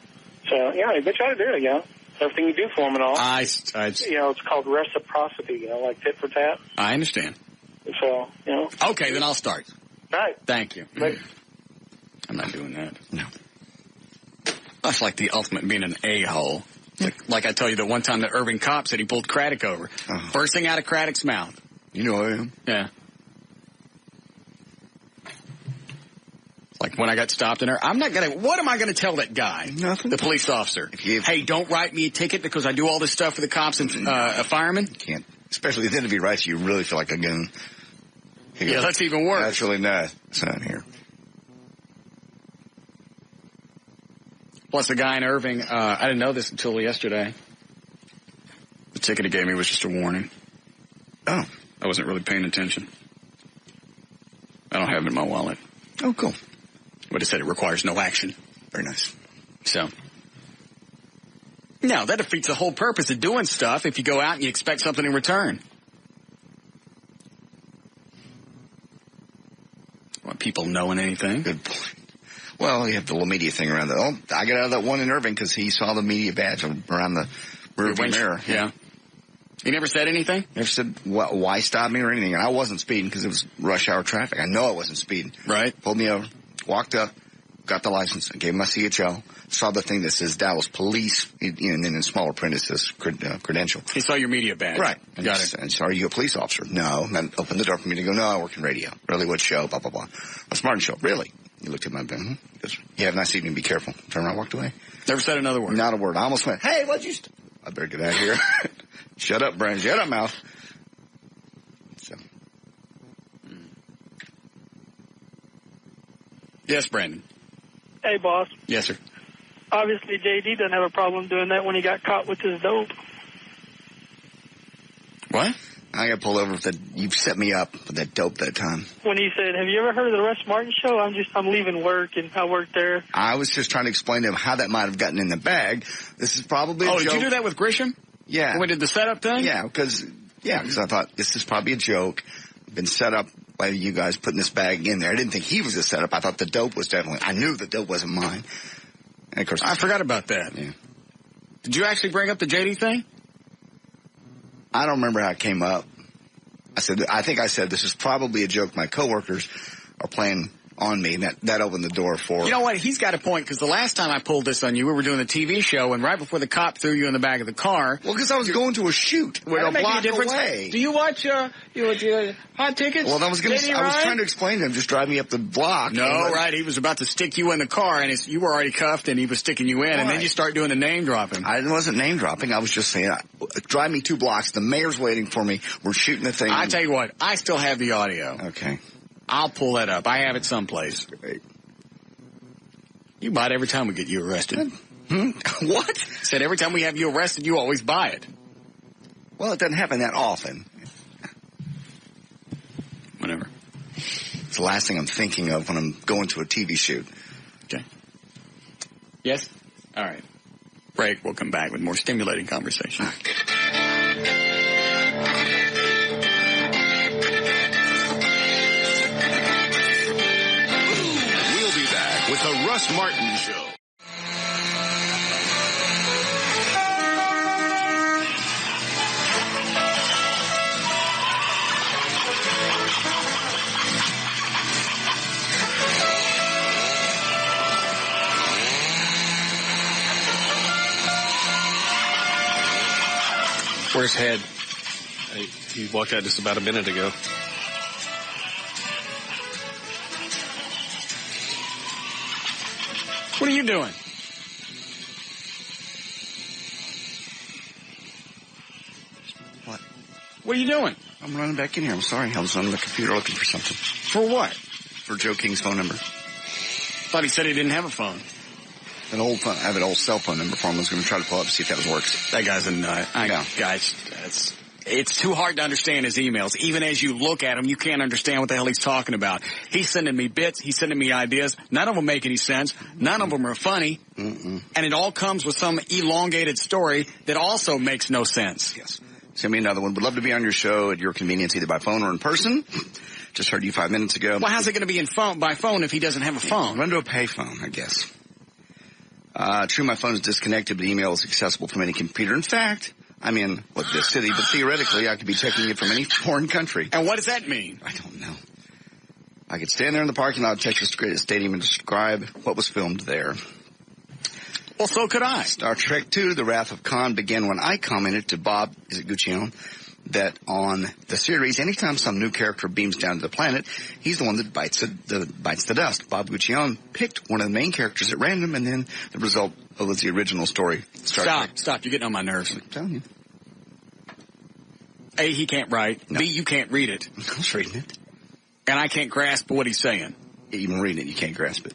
Q: So I bet you ought to do it. Everything you do for them and all.
A: It's
Q: called reciprocity. Like tit for tat.
A: I understand.
Q: So
A: Okay, then I'll start.
Q: All right.
A: Thank you.
Q: But,
A: I'm not doing that. No. That's like the ultimate being an a-hole. Like I tell you, the one time the Irving cop said he pulled Craddock over. Uh-huh. First thing out of Craddock's mouth.
B: You know I am.
A: Yeah. Like when I got stopped in there, what am I going to tell that guy?
B: Nothing.
A: The police officer. Hey, don't write me a ticket because I do all this stuff for the cops and firemen?
B: Can't. Especially then if he writes you really feel like a goon.
A: Yeah, that's even worse.
B: That's really not. It's not here.
A: Plus, the guy in Irving, I didn't know this until yesterday. The ticket he gave me was just a warning.
B: Oh.
A: I wasn't really paying attention. I don't have it in my wallet.
B: Oh, cool.
A: But it said it requires no action.
B: Very nice.
A: So. No, that defeats the whole purpose of doing stuff if you go out and you expect something in return. Want people knowing anything?
B: Good point. Well, you have the little media thing around that. Oh, I got out of that one in Irving because he saw the media badge around the rearview mirror.
A: Yeah. He never said anything?
B: Never said why stop me or anything. And I wasn't speeding because it was rush hour traffic. I know I wasn't speeding.
A: Right.
B: Pulled me over, walked up, got the license, and gave him my CHL. Saw the thing that says Dallas Police, and then in smaller print it says credential.
A: He saw your media badge.
B: Right.
A: Got it.
B: And so, are you a police officer? No. And then opened the door for me to go, no, I work in radio. Really, what show? Blah, blah, blah. Russ Martin Show. Really? He looked at my bin. He goes, you have a nice evening. Be careful. Turned around, walked away.
A: Never said another word.
B: Not a word. I almost went, hey, what'd you... I better get out of here. Shut up, Brian. Shut up, mouth. So.
A: Yes, Brandon.
Q: Hey, boss.
A: Yes, sir.
Q: Obviously, JD doesn't have a problem doing that when he got caught with his dope.
A: What?
B: I got pulled over with that. You set me up with that dope that time.
Q: When he said, have you ever heard of the Russ Martin Show? I'm leaving work, and I work there.
B: I was just trying to explain to him how that might have gotten in the bag. This is probably a joke.
A: Did you do that with Grisham?
B: Yeah.
A: When we did the setup thing?
B: Yeah, because I thought this is probably a joke. Been set up by you guys putting this bag in there. I didn't think he was a setup. I thought the dope was definitely. I knew the dope wasn't mine. And of course,
A: I forgot about that.
B: Yeah.
A: Did you actually bring up the JD thing?
B: I don't remember how it came up. I think I said this is probably a joke my coworkers are playing on me, and that opened the door for...
A: You know what? He's got a point, because the last time I pulled this on you, we were doing a TV show, and right before the cop threw you in the back of the car...
B: Well, because I was going to a shoot. We're a block away.
A: Do you watch Hot Tickets?
B: Well, I was trying to explain to him, just drive me up the block.
A: No, right. He was about to stick you in the car, and you were already cuffed, and he was sticking you in, and then you start doing the name dropping.
B: I wasn't name dropping. I was just saying, drive me 2 blocks. The mayor's waiting for me. We're shooting the thing.
A: I tell you what, I still have the audio.
B: Okay.
A: I'll pull that up. I have it someplace.
B: Great.
A: You buy it every time we get you arrested.
B: What?
A: Said every time we have you arrested, you always buy it.
B: Well, it doesn't happen that often.
A: Whatever.
B: It's the last thing I'm thinking of when I'm going to a TV shoot.
A: Okay. Yes? All right. Break. We'll come back with more stimulating conversation.
K: With the Russ Martin Show.
F: Where's Head? He walked out just about a minute ago.
A: What are you doing?
B: What?
A: What are you doing?
B: I'm running back in here. I'm sorry. I was on the computer looking for something.
A: For what?
B: For Joe King's phone number.
A: Thought he said he didn't have a phone.
B: An old phone. I have an old cell phone number for him. I was going to try to pull up and see if that works.
A: That guy's a nut. Guys, it's too hard to understand his emails. Even as you look at him, you can't understand what the hell he's talking about. He's sending me bits. He's sending me ideas. None of them make any sense. None of them are funny. And it all comes with some elongated story that also makes no sense.
B: Yes. Send me another one. Would love to be on your show at your convenience, either by phone or in person. Just heard you 5 minutes ago.
A: Well, how's it going to be by phone if he doesn't have a phone?
B: Run to a pay phone, I guess. True, my phone is disconnected, but email is accessible from any computer. In fact, I'm in this city, but theoretically I could be checking it from any foreign country.
A: And what does that mean?
B: I don't know. I could stand there in the parking lot, check the stadium, and describe what was filmed there.
A: Well, so could I.
B: Star Trek II, The Wrath of Khan began when I commented to Bob, Guccione, that on the series, anytime some new character beams down to the planet, he's the one that bites the dust. Bob Guccione picked one of the main characters at random, and then the result was the original story.
A: Stop. You're getting on my nerves.
B: I'm telling you.
A: A, he can't write.
B: No.
A: B, you can't read it.
B: I was reading it.
A: And I can't grasp what he's saying.
B: Even reading it, you can't grasp it.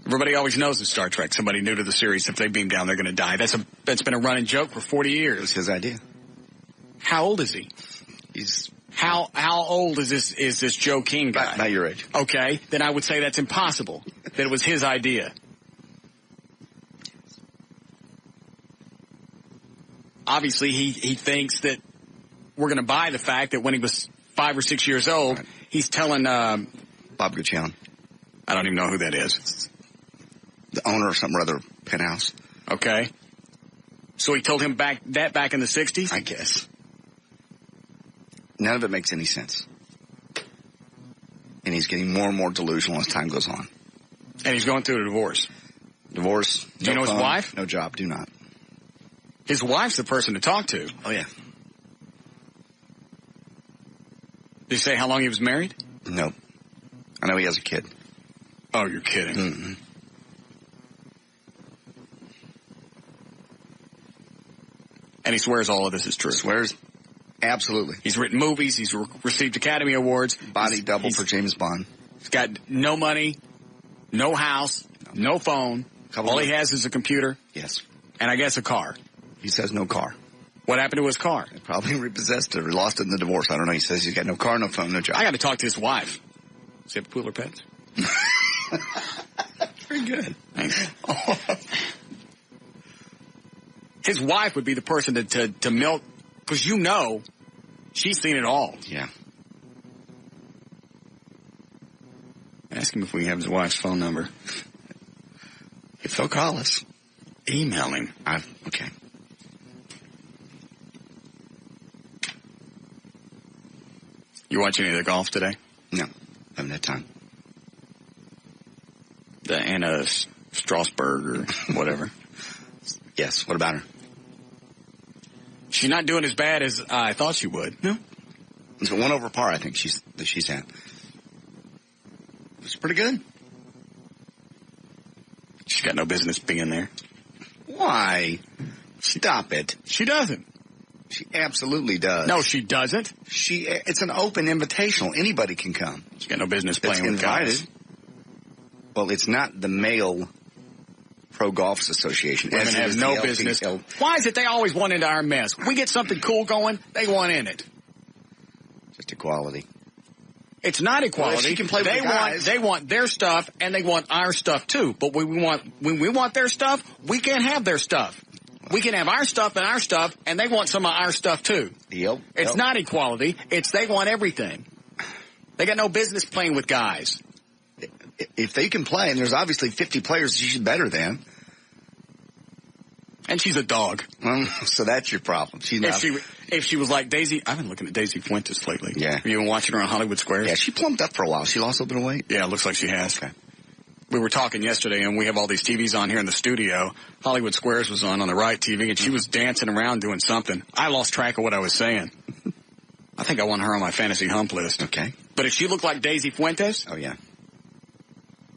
A: Everybody always knows in Star Trek, somebody new to the series, if they beam down, they're going to die. That's been a running joke for 40 years.
B: It was his idea.
A: How old is he?
B: He's
A: how old is this Joe King guy?
B: About your age.
A: Okay, then I would say that's impossible. That it was his idea. Obviously, he thinks that we're going to buy the fact that when he was 5 or 6 years old, he's telling
B: Bob Guccione.
A: I don't even know who that is.
B: The owner of some other penthouse.
A: Okay. So he told him back in the 60s?
B: I guess. None of it makes any sense. And he's getting more and more delusional as time goes on.
A: And he's going through a divorce.
B: Divorce.
A: Do you know his wife?
B: No job. Do not.
A: His wife's the person to talk to.
B: Oh, yeah.
A: Did he say how long he was married?
B: No. I know he has a kid.
A: Oh, you're kidding.
B: Mm-hmm.
A: And he swears all of this is true.
B: Swears. Absolutely.
A: He's written movies. He's received Academy Awards.
B: Body double for James Bond.
A: He's got no money, no house, no phone. All he has is a computer.
B: Yes.
A: And I guess a car.
B: He says no car.
A: What happened to his car?
B: He probably repossessed it or lost it in the divorce. I don't know. He says he's got no car, no phone, no job.
A: I got to talk to his wife. Does he have Cooler Pets?
B: Very good.
A: Thanks. His wife would be the person to milk, because you know she's seen it all.
B: Yeah.
A: Ask him if we have his wife's phone number.
B: If they'll call us.
A: Email him.
B: Okay.
A: You watch any of the golf today?
B: No. Haven't had time.
A: The Anna Strasberg or whatever.
B: Yes. What about her?
A: She's not doing as bad as I thought she would.
B: No. It's 1 over par, I think she's had. It's pretty good.
A: She's got no business being there.
B: Why? Stop it.
A: She doesn't.
B: She absolutely does.
A: No, she doesn't.
B: It's an open invitational. Anybody can come.
A: She's got no business playing with guys.
B: Well, it's not the male Pro Golf Association.
A: Women have no business. Why is it they always want into our mess? We get something cool going, they want in it.
B: Just equality.
A: It's not equality.
B: Well, if she can play with the guys.
A: They want their stuff, and they want our stuff too. But when we want their stuff, we can't have their stuff. We can have our stuff, and they want some of our stuff too.
B: Yep.
A: It's not equality. It's they want everything. They got no business playing with guys.
B: If they can play, and there's obviously 50 players she's better than.
A: And she's a dog.
B: So that's your problem. She's not.
A: If she was like Daisy, I've been looking at Daisy Fuentes lately.
B: Yeah.
A: Have you been watching her on Hollywood Squares?
B: Yeah, she plumped up for a while. She lost a little bit of weight.
A: Yeah, it looks like she has.
B: Okay.
A: We were talking yesterday, and we have all these TVs on here in the studio. Hollywood Squares was on the right TV, and she was dancing around doing something. I lost track of what I was saying. I think I want her on my fantasy hump list.
B: Okay.
A: But if she looked like Daisy Fuentes,
B: oh yeah,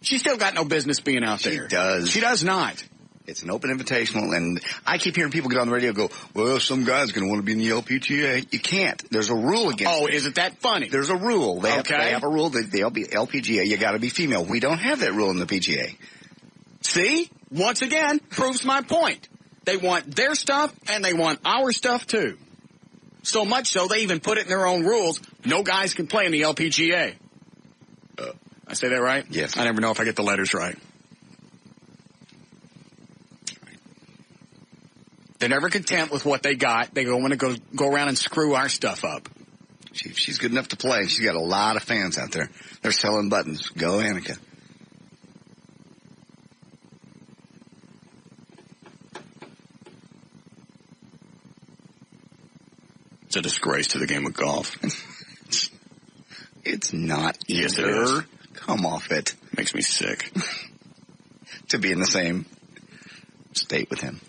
A: she's still got no business being out there.
B: She does.
A: She does not.
B: It's an open invitational, and I keep hearing people get on the radio and go, well, some guy's going to want to be in the LPGA. You can't. There's a rule against it.
A: Oh, isn't that funny?
B: There's a rule. They
A: Okay.
B: have a rule that the LPGA, you got to be female. We don't have that rule in the PGA.
A: See? Once again, proves my point. They want their stuff, and they want our stuff, too. So much so, they even put it in their own rules. No guys can play in the LPGA. I say that right?
B: Yes.
A: I never know if I get the letters right. They're never content with what they got. They want to go around and screw our stuff up.
B: She's good enough to play. She's got a lot of fans out there. They're selling buttons. Go, Annika.
A: It's a disgrace to the game of golf.
B: It's not either.
A: Yes, it is.
B: Come off it.
A: Makes me sick.
B: To be in the same state with him.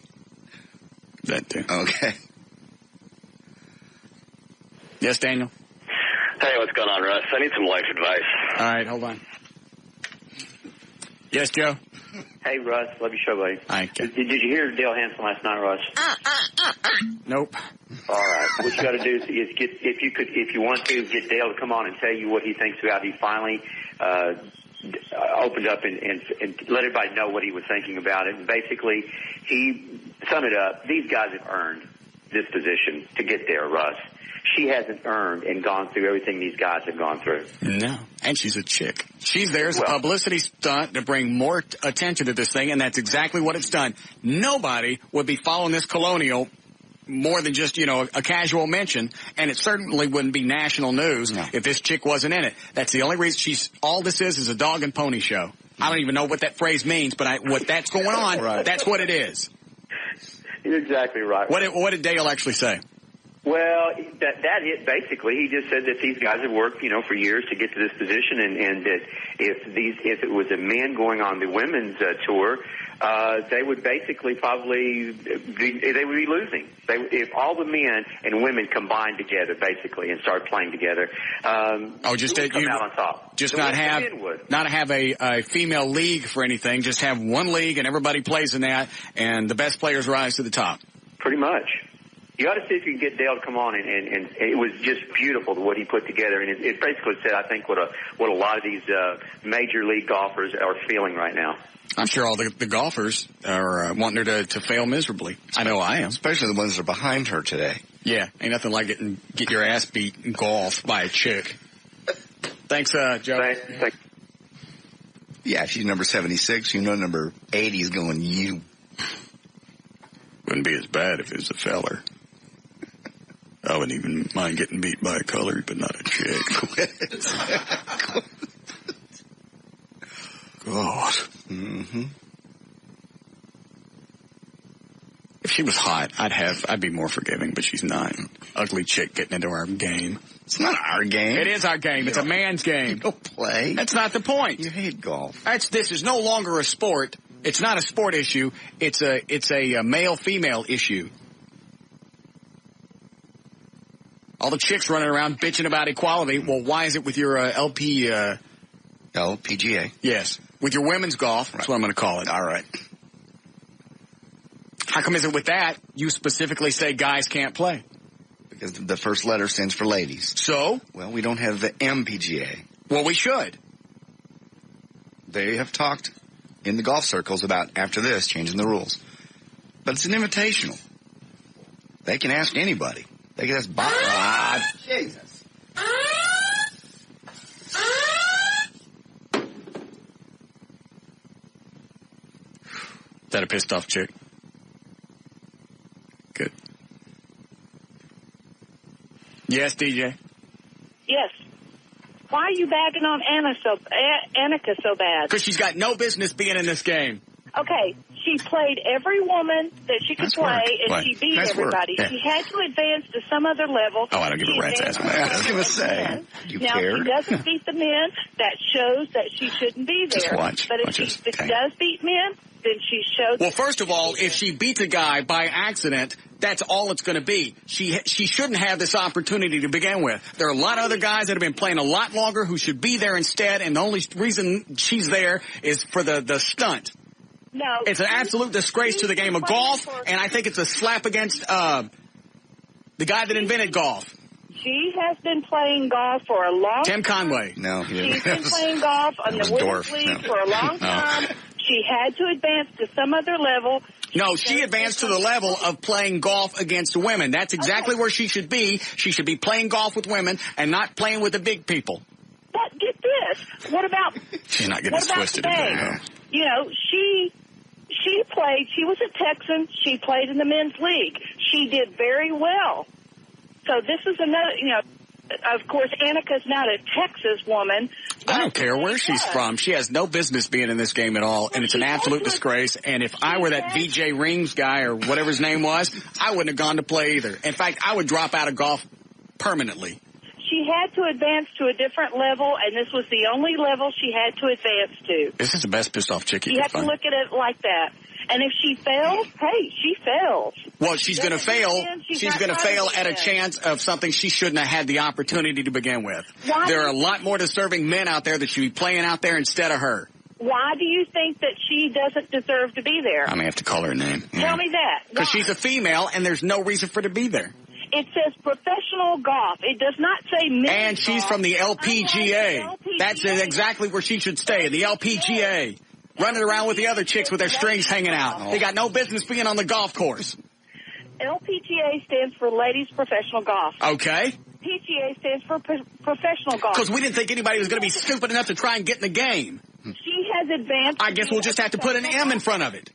A: That too.
B: Okay.
A: Yes, Daniel?
U: Hey, what's going on, Russ? I need some life advice.
A: All right, hold on. Yes, Joe?
V: Hey, Russ. Love your show, buddy.
A: Hi, okay.
V: Did you hear Dale Hansen last night, Russ?
A: Nope.
C: All right. What you got to do is get, if you want to, get Dale to come on and tell you what he thinks about. He finally opened up and let everybody know what he was thinking about it. And basically, he summed it up. These guys have earned this position to get there, Russ. She hasn't earned and gone through everything these guys have gone through.
A: No. And she's a chick. She's there as a publicity stunt to bring more attention to this thing, and that's exactly what it's done. Nobody would be following this colonial more than just, a casual mention, and it certainly wouldn't be national news if this chick wasn't in it. That's the only reason all this is a dog and pony show. I don't even know what that phrase means, but what that's going on, that's what it is.
C: You're exactly right.
A: What did Dale actually say?
C: Well, that hit basically. He just said that these guys have worked, for years to get to this position, and that if it was a man going on the women's tour, they would basically probably they would be losing. If all the men and women combined together, basically, and start playing together, come out on top.
A: Just not have a female league for anything. Just have one league, and everybody plays in that, and the best players rise to the top.
C: Pretty much. You ought to see if you can get Dale to come on, and it was just beautiful what he put together, and it basically said, I think, what a lot of these major league golfers are feeling right now.
A: I'm sure all the golfers are wanting her to fail miserably. I know I am.
B: Especially the ones that are behind her today.
A: Yeah, ain't nothing like get your ass beat in golf by a chick. Thanks, Joe.
C: Thanks.
B: Yeah, if she's number 76, number 80 is going you.
A: Wouldn't be as bad if it was a feller. I wouldn't even mind getting beat by a colored, but not a chick. God.
B: Mm-hmm.
A: If she was hot, I'd be more forgiving, but she's not. Ugly chick getting into our game.
B: It's not our game.
A: It is our game. It's a man's game.
B: You don't play.
A: That's not the point.
B: You hate golf.
A: This is no longer a sport. It's not a sport issue. It's a male-female issue. All the chicks running around bitching about equality. Well, why is it with your LPGA?
B: Yes.
A: With your women's golf. That's what I'm going to call it.
B: All right.
A: How come is it with that you specifically say guys can't play?
B: Because the first letter stands for ladies.
A: So?
B: Well, we don't have the MPGA.
A: Well, we should.
B: They have talked in the golf circles about, after this, changing the rules. But it's an invitational. They can ask anybody. They can ask Bob. Jesus.
A: Is that a pissed off chick? Good. Yes, DJ?
S: Yes. Why are you bagging on Annika so bad?
A: Because she's got no business being in this game.
S: Okay, she played every woman that she could play, and she beat everybody.
A: Yeah.
S: She had to advance to some other level.
A: Oh, I don't give a rat's ass.
B: I was going to say, do you
S: now,
B: care?
S: She doesn't beat the men. That shows that she shouldn't be there.
A: Just watch.
S: But if she does beat men, then she shows...
A: Well, first of all, if she beats a guy by accident, that's all it's going to be. She shouldn't have this opportunity to begin with. There are a lot of other guys that have been playing a lot longer who should be there instead, and the only reason she's there is for the stunt.
S: No.
A: It's an absolute disgrace to the game of golf, and I think it's a slap against the guy that invented golf.
S: She has been playing golf for a long time.
A: Tim Conway.
B: No, he didn't.
S: She's been playing golf on the Women's League for a long time. She had to advance to some other level.
A: No, she advanced to the level of playing golf against women. That's exactly where she should be. She should be playing golf with women and not playing with the big people.
S: But get this. What about...
A: She's not getting twisted today. No.
S: You know, she played, she was a Texan, she played in the men's league. She did very well. So this is another, of course, Annika's not a Texas woman.
A: I don't care where she's from. She has no business being in this game at all, and it's an absolute disgrace. And if I were that VJ Rings guy or whatever his name was, I wouldn't have gone to play either. In fact, I would drop out of golf permanently.
S: She had to advance to a different level, and this was the only level she had to advance to.
A: This is the best pissed off chick you
S: can find. You have to look at it like that. And if she fails, hey, she fails.
A: Well, she's going to fail. She's going to fail at a chance of something she shouldn't have had the opportunity to begin with. There are a lot more deserving men out there that should be playing out there instead of her.
S: Why do you think that she doesn't deserve to be there?
A: I may have to call her name.
S: Tell me that.
A: Because she's a female, and there's no reason for her to be there.
J: It says professional golf. It does not say men's
A: And she's
J: golf.
A: from the LPGA. That's exactly where she should stay, in the LPGA. Running around with the other chicks with their strings hanging out. They got no business being on the golf course.
J: LPGA stands for Ladies Professional Golf.
A: Okay.
J: PGA stands for professional golf.
A: Because we didn't think anybody was going to be stupid enough to try and get in the game.
J: She has advanced.
A: I guess we'll just have to put an M in front of it.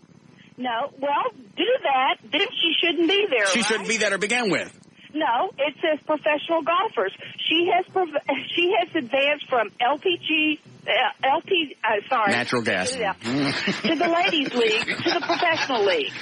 J: No, well, do that. Then she shouldn't be there.
A: She
J: right?
A: shouldn't be there to begin with.
J: No, it says professional golfers. She has advanced from
A: natural gas
J: to the ladies league to the professional league.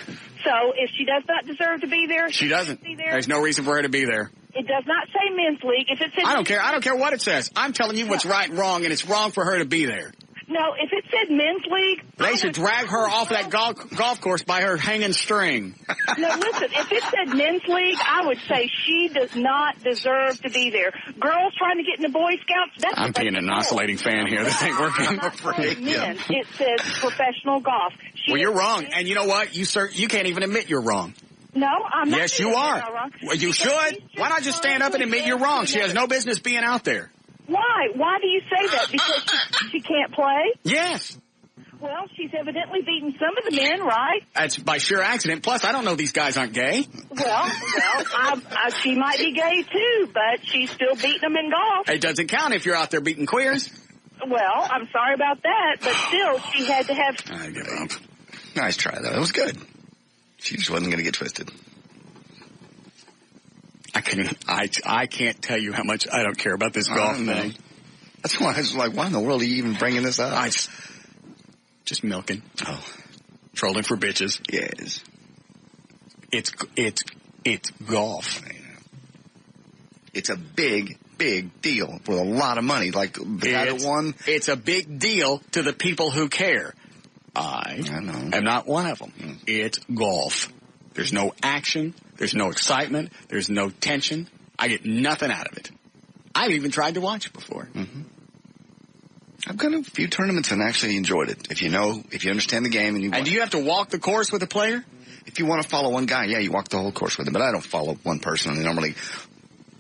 J: So if she does not deserve to be there,
A: she doesn't. There's no reason for her to be there.
J: It does not say men's league. If it says
A: I don't care. I don't care what it says. I'm telling you what's right and wrong, and it's wrong for her to be there.
J: No, if it said men's league,
A: they should drag her off that golf course by her hanging string.
J: No, listen, if it said men's league, I would say she does not deserve to be there. Girls trying to get in the Boy Scouts, that's
A: I'm being an oscillating fan here. This ain't working. I'm afraid.
J: Men. It says professional golf.
A: Well, you're wrong. And you know what? You can't even admit you're wrong.
J: No, I'm not.
A: Yes, you are. Well, you should. Why not just stand up and admit you're wrong? She has no business being out there.
J: Why? Why do you say that? Because she can't play?
A: Yes.
J: Well, she's evidently beaten some of the men, right?
A: That's by sheer accident. Plus, I don't know these guys aren't gay.
J: Well, she might be gay too, but she's still beating them in golf.
A: It doesn't count if you're out there beating queers.
J: Well, I'm sorry about that, but still, she had to have...
B: I give up. Nice try, though. It was good. She just wasn't going to get twisted.
A: I can't tell you how much I don't care about this golf thing.
B: That's why I was like, why in the world are you even bringing this up?
A: Just milking.
B: Oh.
A: Trolling for bitches.
B: Yes.
A: It's golf.
B: It's a big deal with a lot of money. Like the guy that won.
A: It's a big deal to the people who care. I am not one of them. It's golf. There's no action. There's no excitement. There's no tension. I get nothing out of it. I've even tried to watch it before.
B: Mm-hmm. I've gone to a few tournaments and actually enjoyed it. If you understand the game. And
A: do you have to walk the course with a player?
B: If you want to follow one guy, yeah, you walk the whole course with him. But I don't follow one person. I normally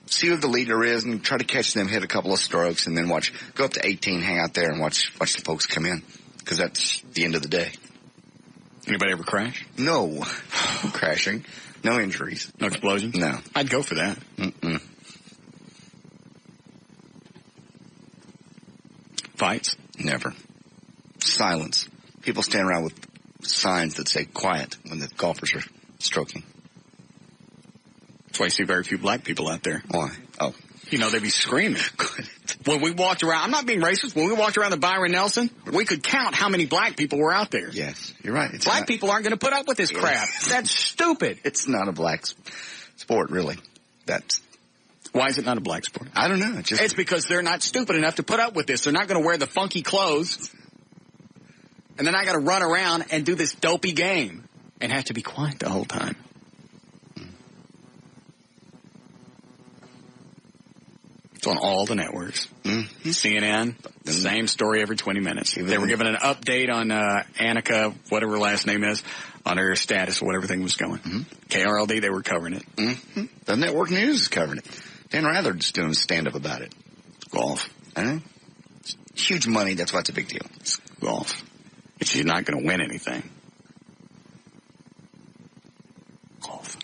B: see who the leader is and try to catch them, hit a couple of strokes, and then go up to 18, hang out there and watch the folks come in. Because that's the end of the day.
A: Anybody ever crash?
B: No. Crashing. No injuries.
A: No explosions?
B: No.
A: I'd go for that.
B: Mm-mm.
A: Fights?
B: Never. Silence. People stand around with signs that say quiet when the golfers are stroking.
A: That's why you see very few black people out there.
B: Why? Oh.
A: They'd be screaming. When we walked around, I'm not being racist, when we walked around the Byron Nelson, we could count how many black people were out there.
B: Yes, you're right.
A: Black people aren't going to put up with this crap. That's stupid.
B: It's not a black sport, really.
A: Why is it not a black sport?
B: I don't know.
A: It's because they're not stupid enough to put up with this. They're not going to wear the funky clothes. And then I got to run around and do this dopey game and have to be quiet the whole time. It's on all the networks.
B: Mm-hmm.
A: CNN, the same story every 20 minutes. They were giving an update on Annika, whatever her last name is, on her status or whatever thing was going.
B: Mm-hmm.
A: KRLD, they were covering it.
B: Mm-hmm. The network news is covering it. Dan Rather's doing a stand-up about it.
A: Golf.
B: It's huge money. That's why it's a big deal.
A: It's golf. But she's not going to win anything. Golf.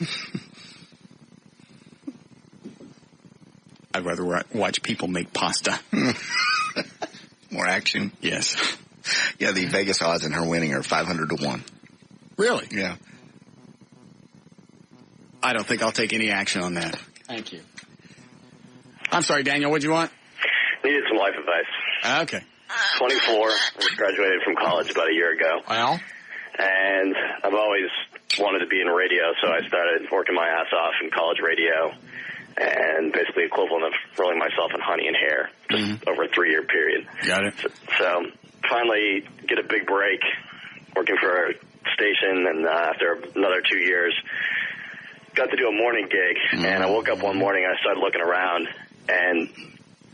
A: I'd rather watch people make pasta.
B: More action.
A: Yes.
B: Yeah, the Vegas odds in her winning are 500 to 1.
A: Really?
B: Yeah.
A: I don't think I'll take any action on that.
U: Thank you.
A: I'm sorry, Daniel, what'd you want?
U: Needed some life advice.
A: Okay.
U: 24. I just graduated from college about a year ago.
A: Well?
U: And I've always wanted to be in radio, so I started working my ass off in college radio. And basically equivalent of rolling myself in honey and hair just over a 3-year period.
A: Got it.
U: So finally get a big break working for a station, and after another 2 years, got to do a morning gig. And I woke up one morning and I started looking around, and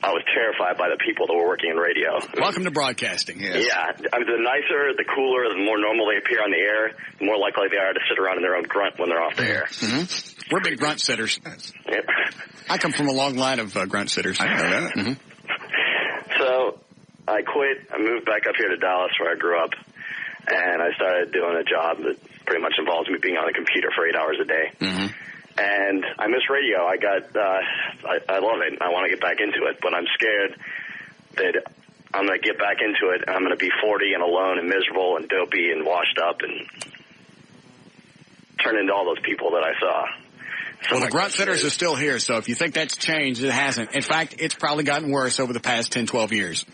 U: I was terrified by the people that were working in radio.
A: Welcome to broadcasting.
U: Yeah. I mean, the nicer, the cooler, the more normal they appear on the air, the more likely they are to sit around in their own grunt when they're off the air.
A: Mm-hmm. We're big grunt sitters.
U: Yep.
A: I come from a long line of grunt sitters.
U: I know that.
A: Mm-hmm.
U: So I quit. I moved back up here to Dallas where I grew up, and I started doing a job that pretty much involves me being on a computer for 8 hours a day.
A: Mm-hmm.
U: And I miss radio. I love it. I want to get back into it, but I'm scared that I'm going to get back into it, and I'm going to be 40 and alone and miserable and dopey and washed up and turn into all those people that I saw.
A: Well, the grunt sitters are still here, so if you think that's changed, it hasn't. In fact, it's probably gotten worse over the past 10, 12 years.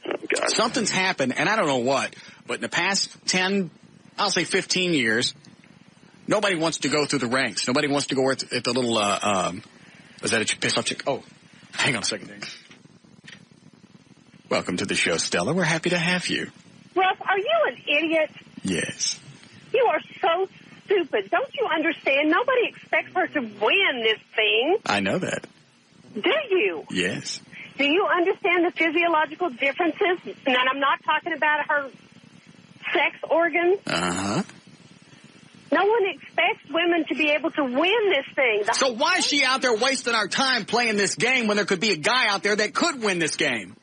U: Oh,
A: Something's happened, and I don't know what, but in the past 10, I'll say 15 years, nobody wants to go through the ranks. Nobody wants to go at the little, is that a piss off chick? Oh, hang on a second. Welcome to the show, Stella. We're happy to have you.
S: Russ, are you an idiot?
A: Yes.
S: You are so stupid. Don't you understand? Nobody expects her to win this thing.
A: I know that.
S: Do you?
A: Yes.
S: Do you understand the physiological differences? And I'm not talking about her sex organs.
A: Uh-huh.
S: No one expects women to be able to win this thing.
A: So why is she out there wasting our time playing this game when there could be a guy out there that could win this game?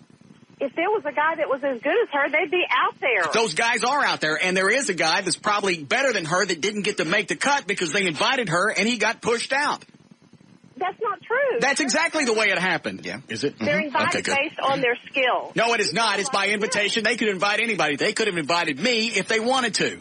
S: If there was a guy that was as good as her, they'd be out there.
A: Those guys are out there, and there is a guy that's probably better than her that didn't get to make the cut because they invited her and he got pushed out.
S: That's not true.
A: That's exactly the way it happened. Yeah. Is it?
S: They're invited based on their skill.
A: No, it is not. It's by invitation. They could invite anybody. They could have invited me if they wanted to.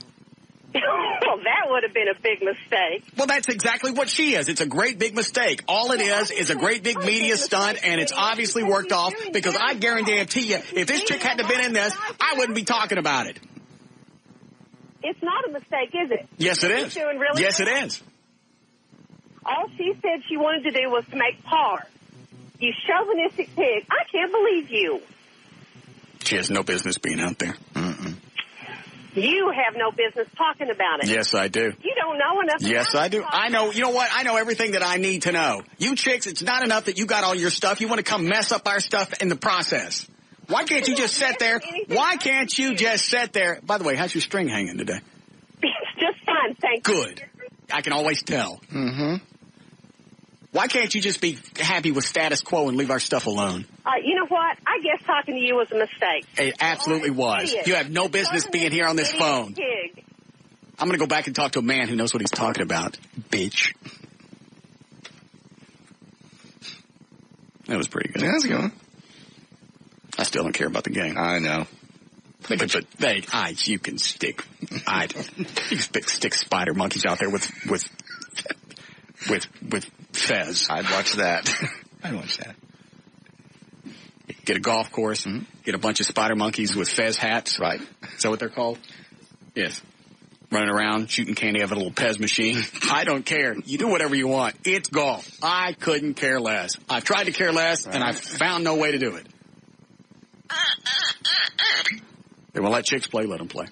S: Well, that would have been a big mistake.
A: Well, that's exactly what she is. It's a great big mistake. All it is a great big media stunt, and it's obviously worked off because I guarantee you, if this chick hadn't have been in this, I wouldn't be talking about it.
S: It's not a mistake, is it?
A: Yes, it is.
S: She's doing really
A: yes,
S: well.
A: it is.
S: All she said she wanted to do was to make par. You chauvinistic pig. I can't believe you.
A: She has no business being out there. Mm-mm.
S: You have no business talking about it.
A: Yes, I do.
S: You don't know enough.
A: Yes, I do. I know. You know what? I know everything that I need to know. You chicks, it's not enough that you got all your stuff. You want to come mess up our stuff in the process. Why can't you just sit there? Why can't you just sit there? By the way, how's your string hanging today?
S: It's just fine, thank you.
A: Good. I can always tell. Mm-hmm. Why can't you just be happy with status quo and leave our stuff alone?
S: You know what? I guess talking to you was a mistake.
A: It absolutely was.
S: Idiot.
A: You have no business being here on this phone.
S: Pig.
A: I'm going to go back and talk to a man who knows what he's talking about. Bitch. That was pretty good.
B: Yeah, that's good.
A: I still don't care about the game.
B: I know.
A: But you can stick spider monkeys out there with Fez.
B: I'd watch that. I'd watch that.
A: Get a golf course and get a bunch of spider monkeys with Fez hats.
B: Right.
A: Is that what they're called? Yes. Running around, shooting candy out of a little Pez machine. I don't care. You do whatever you want. It's golf. I couldn't care less. I've tried to care less, and I've found no way to do it. They won't let chicks play, let them play.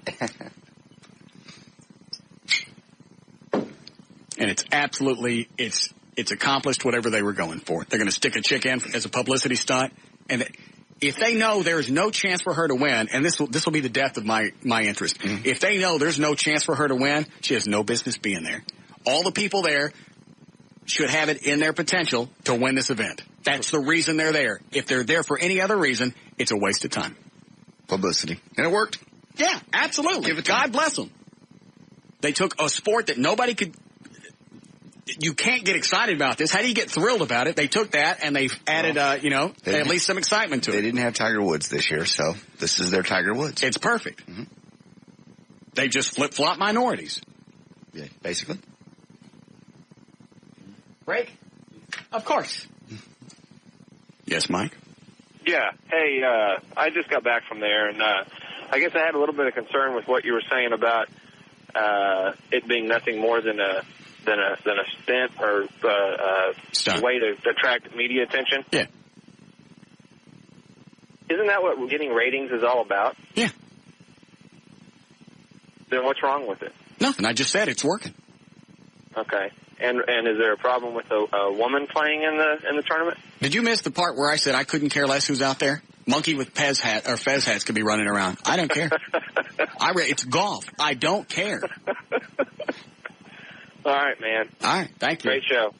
A: And it's absolutely, it's accomplished whatever they were going for. They're going to stick a chick in as a publicity stunt. And if they know there's no chance for her to win, and this will be the death of my interest. Mm-hmm. If they know there's no chance for her to win, she has no business being there. All the people there should have it in their potential to win this event. That's the reason they're there. If they're there for any other reason, it's a waste of time.
B: Publicity. And it worked.
A: Yeah, absolutely. God bless them. They took a sport that nobody could... You can't get excited about this. How do you get thrilled about it? They took that and they've added, at least some excitement to it.
B: They didn't have Tiger Woods this year, so this is their Tiger Woods.
A: It's perfect. Mm-hmm. They just flip-flop minorities.
B: Yeah, basically.
A: Break? Of course. Yes, Mike?
E: Yeah. Hey, I just got back from there, and I guess I had a little bit of concern with what you were saying about it being nothing more than a stint or a way to attract media attention.
A: Yeah.
E: Isn't that what getting ratings is all about?
A: Yeah.
E: Then what's wrong with it?
A: Nothing. I just said it's working.
E: Okay.
I: And is there a problem with a woman playing in the tournament?
A: Did you miss the part where I said I couldn't care less who's out there? Monkey with Fez hats could be running around. I don't care. It's golf. I don't care.
I: All right, man.
A: All right, thank you.
I: Great show.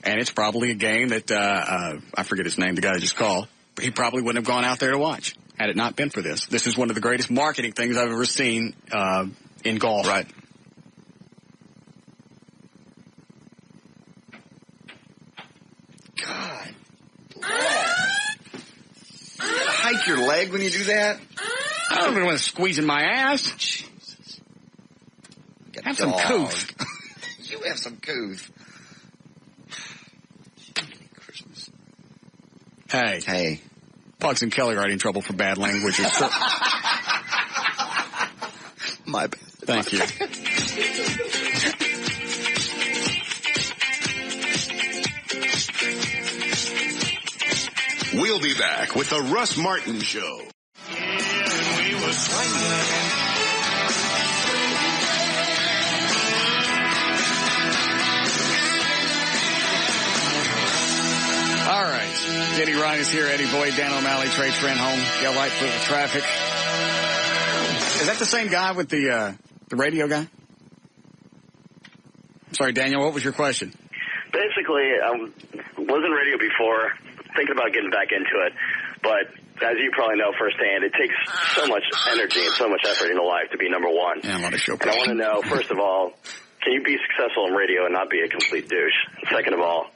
A: And it's probably a game that, I forget his name, the guy that just called. He probably wouldn't have gone out there to watch had it not been for this. This is one of the greatest marketing things I've ever seen in golf.
B: Right. God. Hike your leg when you do that?
A: I don't even want to squeeze in my ass.
B: Jesus.
A: Have some couth.
B: You have some couth.
A: Hey. Pugs and Kelly are already in trouble for bad language.
B: My bad.
A: Thank you.
K: We'll be back with the Russ Martin Show.
A: All right. Eddie Ryan is here. Eddie Boyd, Dan O'Malley, Trey Trenholm, Gail Lightfoot with traffic. Is that the same guy with the radio guy? Sorry, Daniel, what was your question?
U: Basically, was in radio before, thinking about getting back into it, but as you probably know firsthand, it takes so much energy and so much effort in life to be number one.
A: Yeah, a lot of show.
U: And I want to know, first of all, can you be successful in radio and not be a complete douche? Second of all,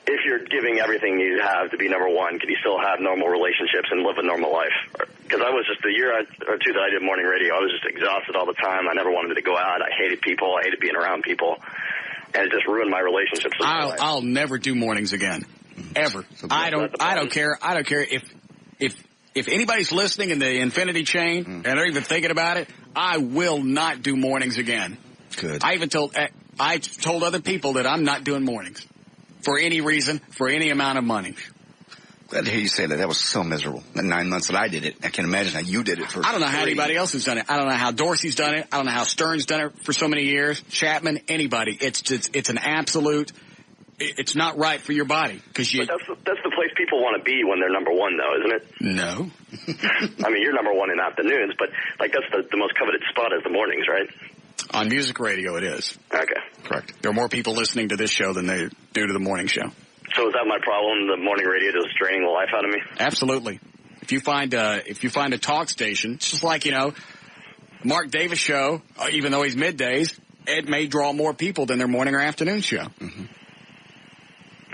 U: if you're giving everything you have to be number one, can you still have normal relationships and live a normal life? Because I was just, the year or two that I did morning radio, I was just exhausted all the time. I never wanted to go out. I hated people. I hated being around people. And it just ruined my relationships.
A: I'll never do mornings again. Ever. I don't care. I don't care if anybody's listening in the infinity chain and they're even thinking about it, I will not do mornings again.
B: Good.
A: I told other people that I'm not doing mornings. For any reason, for any amount of money.
B: Glad to hear you say that. That was so miserable. The 9 months that I did it, I can imagine how you did it for
A: I don't know how
B: 3.
A: anybody else has done it. I don't know how Dorsey's done it. I don't know how Stern's done it for so many years. Chapman, anybody. It's an absolute. It's not right for your body because you.
U: But that's the place people want to be when they're number one, though, isn't it?
A: No.
U: I mean, you're number one in afternoons, but like that's the most coveted spot is the mornings, right?
A: On music radio, it is.
U: Okay.
A: Correct. There are more people listening to this show than they do to the morning show.
U: So is that my problem? The morning radio just draining the life out of me?
A: Absolutely. If you find a talk station, it's just like, Mark Davis show, even though he's middays, it may draw more people than their morning or afternoon show.
U: Mm-hmm.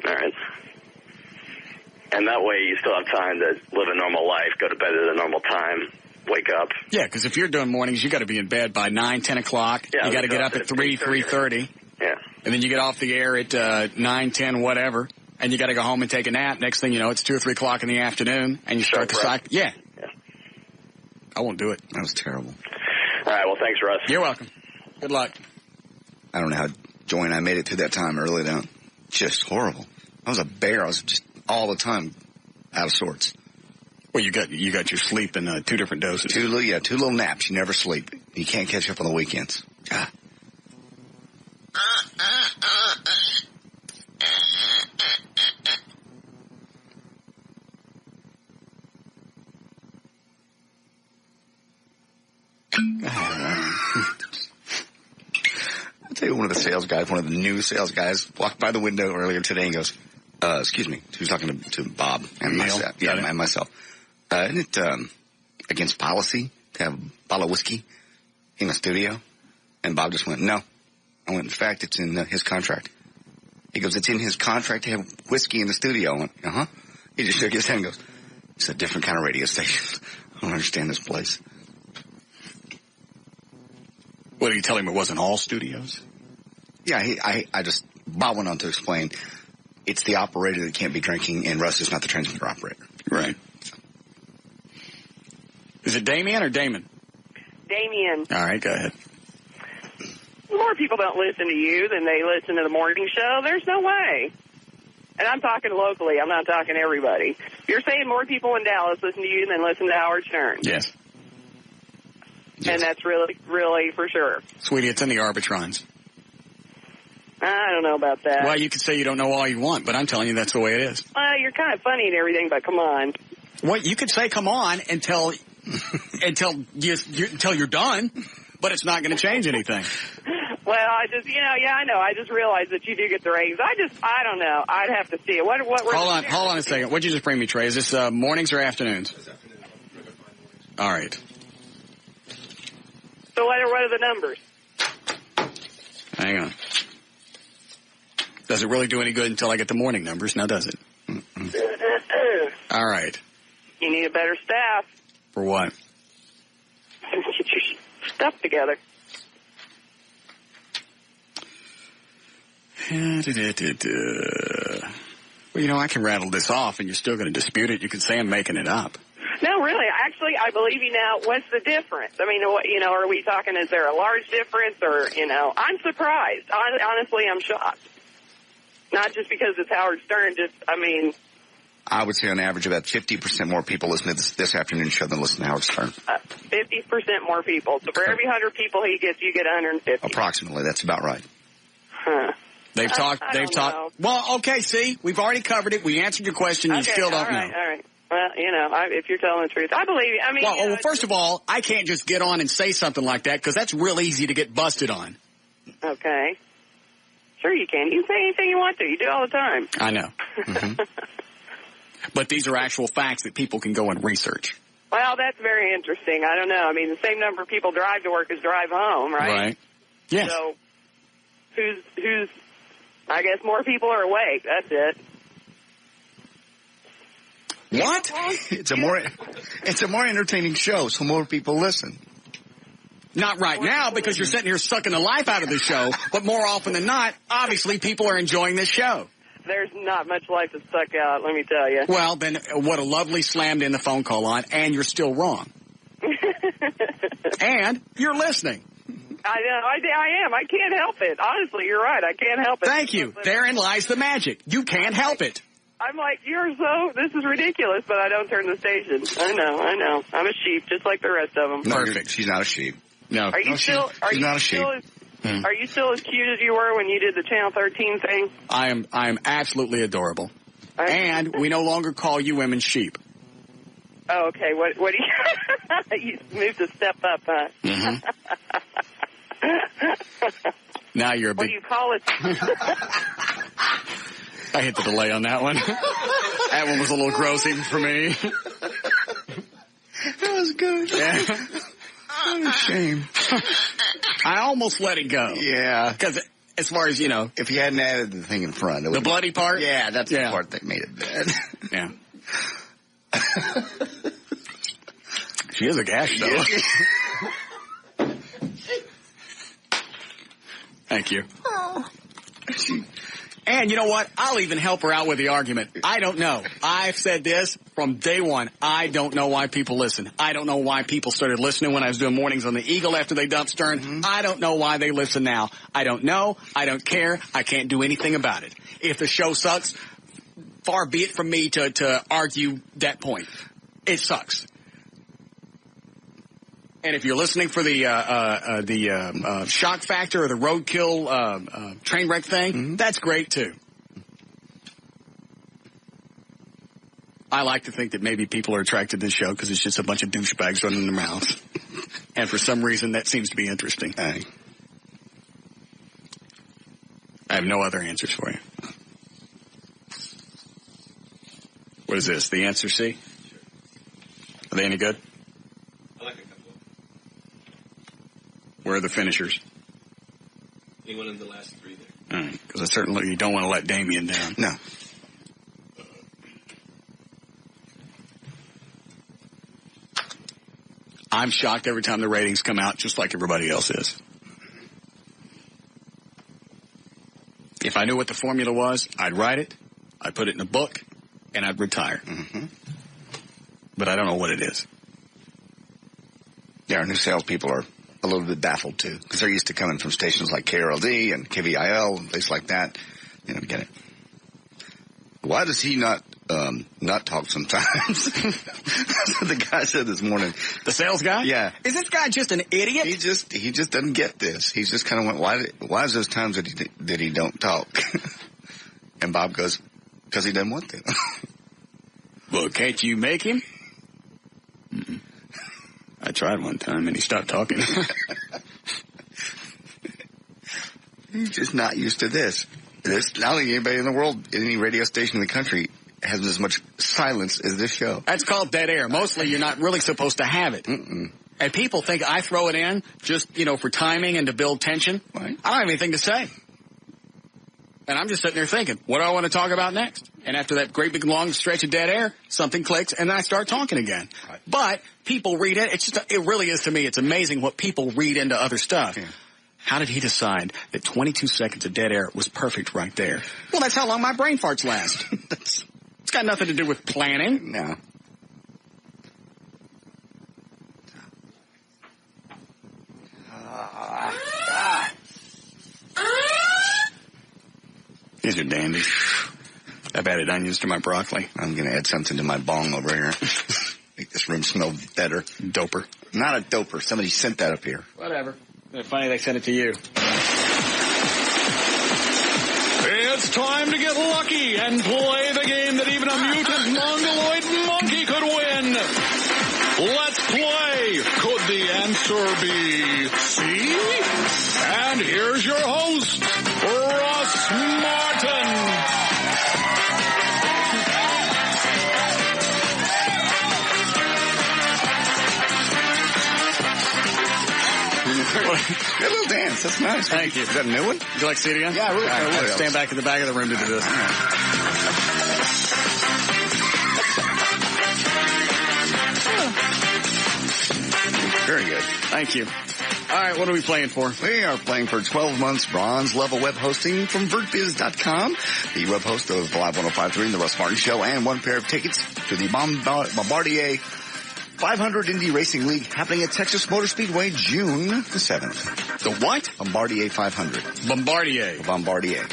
U: All right. And that way you still have time to live a normal life, go to bed at a normal time, wake up.
A: Yeah, because if you're doing mornings, you got to be in bed by 9, 10 o'clock.
U: Yeah,
A: you got to get up at 3, 3:30.
U: Yeah.
A: And then you get off the air at 9, 10, whatever. And you got to go home and take a nap. Next thing you know, it's 2 or 3 o'clock in the afternoon, and you start the cycle. Yeah. I won't do it.
B: That was terrible.
U: All right. Well, thanks, Russ.
A: You're welcome. Good luck.
B: I don't know how Joy and I made it through that time early down. Just horrible. I was a bear. I was just all the time out of sorts.
A: Well, you got your sleep in 2 different doses.
B: 2 little naps. You never sleep. You can't catch up on the weekends. Ah. I'll tell you, one of the new sales guys walked by the window earlier today and goes, excuse me, he was talking to Bob and myself. Yeah, and myself. Isn't it against policy to have a bottle of whiskey in the studio? And Bob just went, no. I went, in fact, it's in his contract. He goes, it's in his contract to have whiskey in the studio. I went, uh-huh. He just shook his head and goes, it's a different kind of radio station. I don't understand this place.
A: What, did you tell him it wasn't all studios?
B: Yeah, Bob went on to explain it's the operator that can't be drinking, and Russ is not the transmitter operator.
A: Right. Is it Damien or Damon?
J: Damien.
A: All right, go ahead.
J: More people don't listen to you than they listen to the morning show. There's no way. And I'm talking locally. I'm not talking everybody. You're saying more people in Dallas listen to you than listen to Howard Stern.
A: Yes.
J: And that's really, really for sure.
A: Sweetie, it's in the arbitrons.
J: I don't know about that.
A: Well, you can say you don't know all you want, but I'm telling you that's the way it is.
J: Well, you're kind of funny and everything, but come on.
A: Well, you could say come on until you're done, but it's not going to change anything.
J: Well, I just, I know. I just realized that you do get the ratings. I don't know. I'd have to see it. What
A: Hold on a second. What'd you just bring me, Trey? Is this mornings or afternoons? All right.
J: So what are the numbers?
A: Hang on. Does it really do any good until I get the morning numbers? Now, does it? All right.
J: You need a better staff.
A: For what?
J: Get your stuff together.
A: Well, I can rattle this off, and you're still going to dispute it. You can say I'm making it up.
J: No, really. Actually, I believe you now. What's the difference? I mean, are we talking, is there a large difference? Or, I'm surprised. Honestly, I'm shocked. Not just because it's Howard Stern,
B: I would say on average about 50% more people listen to this afternoon show than listen to Howard Stern.
J: 50% more people. So for every 100 people he gets, you get 150.
B: Approximately. That's about right.
J: Huh.
A: They've talked.
J: Know.
A: Well, okay, see, we've already covered it. We answered your question. You still don't know.
J: All right. Well, if you're telling the truth, I believe you. I mean,
A: well, first of all, I can't just get on and say something like that because that's real easy to get busted on.
J: Okay. Sure you can. You can say anything you want to. You do all the time.
A: I know. Mm-hmm. But these are actual facts that people can go and research.
J: Well, that's very interesting. I don't know. I mean, the same number of people drive to work as drive home, right?
A: Right. Yes.
J: So who's I guess more people are awake. That's it.
B: What? It's a more entertaining show, so more people listen.
A: Not right now, because you're sitting here sucking the life out of the show, but more often than not, obviously people are enjoying this show.
J: There's not much life to suck out, let me tell you.
A: Well, then what a lovely slammed in the phone call on, and you're still wrong. And you're listening.
J: I know, I am. I can't help it. Honestly, you're right. I can't help it.
A: Thank you. Therein lies the magic. You can't help it.
J: I'm like, this is ridiculous, but I don't turn the station. I know. I'm a sheep, just like the rest of them.
B: Perfect. She's not a sheep.
A: No.
J: Are you still?
B: She's not a sheep.
J: Are you still as cute as you were when you did the Channel 13 thing?
A: I am absolutely adorable. And we no longer call you women sheep.
J: Oh, okay. What do you? You moved a step up, huh?
A: Mm-hmm. Now you're a big...
J: What do you call it?
A: I hit the delay on that one. That one was a little gross even for me.
B: That was good.
A: Yeah.
B: What a shame.
A: I almost let it go.
B: Yeah.
A: Because as far as,
B: if you hadn't added the thing in front.
A: The bloody part?
B: Yeah, that's the part that made it bad.
A: Yeah. She is a gash, though. Thank you. And you know what? I'll even help her out with the argument. I don't know. I've said this from day one. I don't know why people listen. I don't know why people started listening when I was doing mornings on the Eagle after they dumped Stern. Mm-hmm. I don't know why they listen now. I don't know. I don't care. I can't do anything about it. If the show sucks, far be it from me to argue that point. It sucks. And if you're listening for the shock factor or the roadkill train wreck thing, mm-hmm. That's great too. I like to think that maybe people are attracted to this show because it's just a bunch of douchebags running their mouths. And for some reason, that seems to be interesting. I have no other answers for you. What is this? The answer C? Are they any good?
F: I like a couple of them.
A: Where are the finishers?
F: Anyone in the last three there.
A: All right, because I certainly don't want to let Damien down.
B: No.
A: I'm shocked every time the ratings come out, just like everybody else is. If I knew what the formula was, I'd write it, I'd put it in a book, and I'd retire.
B: Mm-hmm.
A: But I don't know what it is.
B: Yeah, our new salespeople are a little bit baffled, too, because they're used to coming from stations like KLLI and KVIL and places like that, to get it. Why does he not nut talk sometimes. The guy said this morning.
A: The sales guy?
B: Yeah.
A: Is this guy just an idiot?
B: He just doesn't get this. He's just kind of went, why is those times that he don't talk? And Bob goes, because he doesn't want to.
A: Well, can't you make him? Mm-mm. I tried one time and he stopped talking.
B: He's just not used to this. I don't think anybody in the world, any radio station in the country, has as much silence as this show.
A: That's called dead air. Mostly you're not really supposed to have it.
B: Mm-mm.
A: And people think I throw it in just, for timing and to build tension.
B: Right.
A: I don't have anything to say. And I'm just sitting there thinking, what do I want to talk about next? And after that great big long stretch of dead air, something clicks and then I start talking again. Right. But people read it. It really is to me. It's amazing what people read into other stuff. Yeah. How did he decide that 22 seconds of dead air was perfect right there? Well, that's how long my brain farts last. It's got nothing to do with planning.
B: No.
A: These are dandies. I've added onions to my broccoli.
B: I'm going to add something to my bong over here. Make this room smell better.
A: Doper.
B: Not a doper. Somebody sent that up here.
A: Whatever. It's funny they sent it to you.
M: It's time to get lucky and play the game that even a mutant mongoloid monkey could win. Let's play. Could the answer be C? And here's your host, Russ Martin.
B: Good little dance. That's nice.
A: Thank you.
B: Is that a new one?
A: Would you like to see it again?
B: Yeah, really.
A: Right, stand back in the back of the room to do this.
B: Very good.
A: Thank you. All right, what are we playing for?
B: We are playing for 12 months bronze level web hosting from VertBiz.com, the web host of Live 105.3 and the Russ Martin Show, and one pair of tickets to the Bombardier 500 Indy Racing League happening at Texas Motor Speedway June the 7th.
A: The what?
B: Bombardier 500.
A: Bombardier.
B: Bombardier.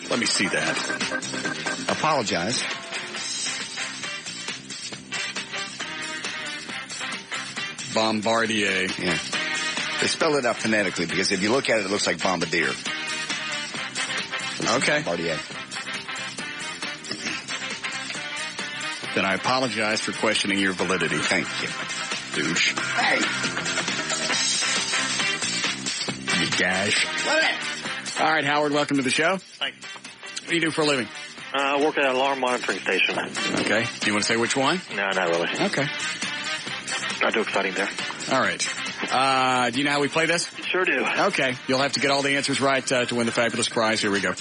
A: Let me see that.
B: Apologize.
A: Bombardier.
B: Yeah. They spell it out phonetically because if you look at it, it looks like Bombardier.
A: Okay.
B: Bombardier.
A: Then I apologize for questioning your validity.
B: Thank you.
A: Douche.
B: Hey.
A: You gash.
I: What?
A: All right, Howard, welcome to the show.
I: Thanks.
A: What do you do for a living?
I: I work at an alarm monitoring station.
A: Okay. Do you want to say which one?
I: No, not really.
A: Okay.
I: Not too exciting there.
A: All right. Do you know how we play this?
I: Sure do.
A: Okay. You'll have to get all the answers right to win the fabulous prize. Here we go.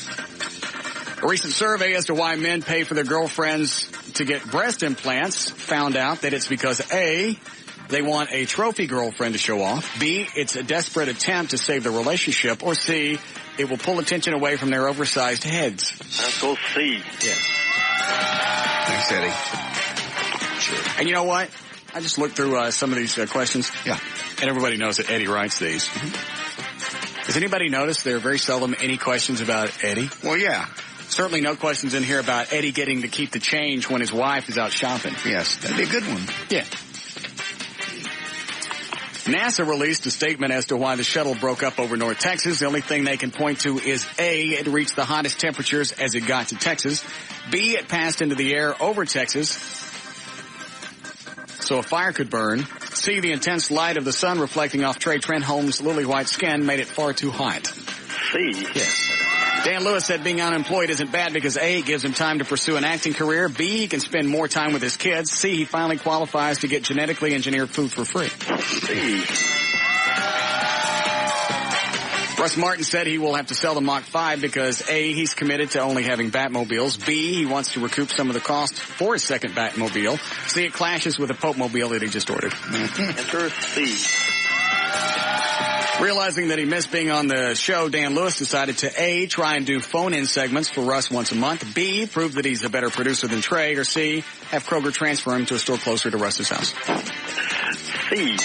A: A recent survey as to why men pay for their girlfriends to get breast implants found out that it's because A, they want a trophy girlfriend to show off, B, it's a desperate attempt to save the relationship, or C, it will pull attention away from their oversized heads.
I: Let's go C.
A: Yeah.
B: Thanks, Eddie.
A: Sure. And you know what? I just looked through some of these questions.
B: Yeah.
A: And everybody knows that Eddie writes these. Mm-hmm. Does anybody notice there are very seldom any questions about Eddie?
B: Well, yeah.
A: Certainly no questions in here about Eddie getting to keep the change when his wife is out shopping.
B: Yes, that'd be a good one.
A: Yeah. NASA released a statement as to why the shuttle broke up over North Texas. The only thing they can point to is A, it reached the hottest temperatures as it got to Texas. B, it passed into the air over Texas, so a fire could burn. C, the intense light of the sun reflecting off Trey Trenholm's lily white skin made it far too hot.
I: C.
A: Yes. Dan Lewis said being unemployed isn't bad because A, it gives him time to pursue an acting career. B, he can spend more time with his kids. C, he finally qualifies to get genetically engineered food for free.
I: C.
A: Russ Martin said he will have to sell the Mach 5 because A, he's committed to only having Batmobiles. B, he wants to recoup some of the cost for his second Batmobile. C, it clashes with the Popemobile that he just ordered.
I: Enter C.
A: Realizing that he missed being on the show, Dan Lewis decided to A, try and do phone-in segments for Russ once a month. B, prove that he's a better producer than Trey. Or C, have Kroger transfer him to a store closer to Russ's house.
I: C.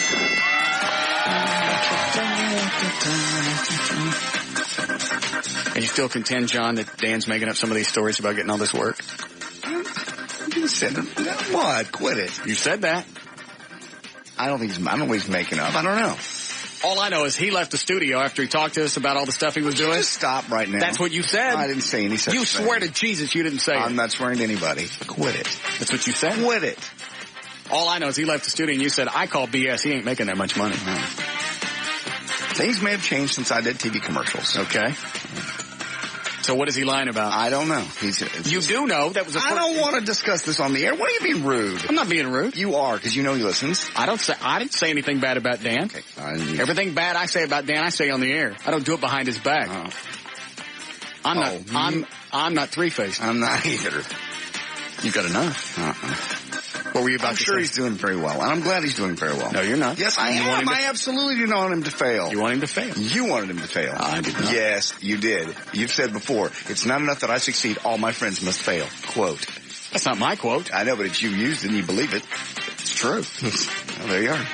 A: And you still contend, John, that Dan's making up some of these stories about getting all this work?
B: said it. What? Quit it.
A: You said that.
B: I don't know what he's making up. I don't know.
A: All I know is he left the studio after he talked to us about all the stuff he was doing.
B: Just stop right now.
A: That's what you said.
B: I didn't say any such thing.
A: You swear to Jesus you didn't say it.
B: I'm not swearing to anybody. Quit it.
A: That's what you said?
B: Quit it.
A: All I know is he left the studio and you said, I call BS. He ain't making that much money.
B: No. Things may have changed since I did TV commercials.
A: Okay. So what is he lying about?
B: I don't know.
A: You do know that was a
B: I don't want to discuss this on the air. What are you being rude?
A: I'm not being rude.
B: You are, because you know he listens.
A: I didn't say anything bad about Dan.
B: Okay.
A: Everything bad I say about Dan, I say on the air. I don't do it behind his back. I'm not three-faced.
B: I'm not either.
A: You got enough. What were you about
B: I'm
A: to
B: sure
A: say?
B: he's doing very well, and I'm glad he's doing very well.
A: No, you're not.
B: Yes, I am. I absolutely do not want him to fail.
A: You want him to fail?
B: You wanted him to fail.
A: I did not.
B: Yes, you did. You've said before, it's not enough that I succeed, all my friends must fail. Quote.
A: That's not my quote.
B: I know, but it's you used it and you believe it.
A: It's true.
B: Well, there you are.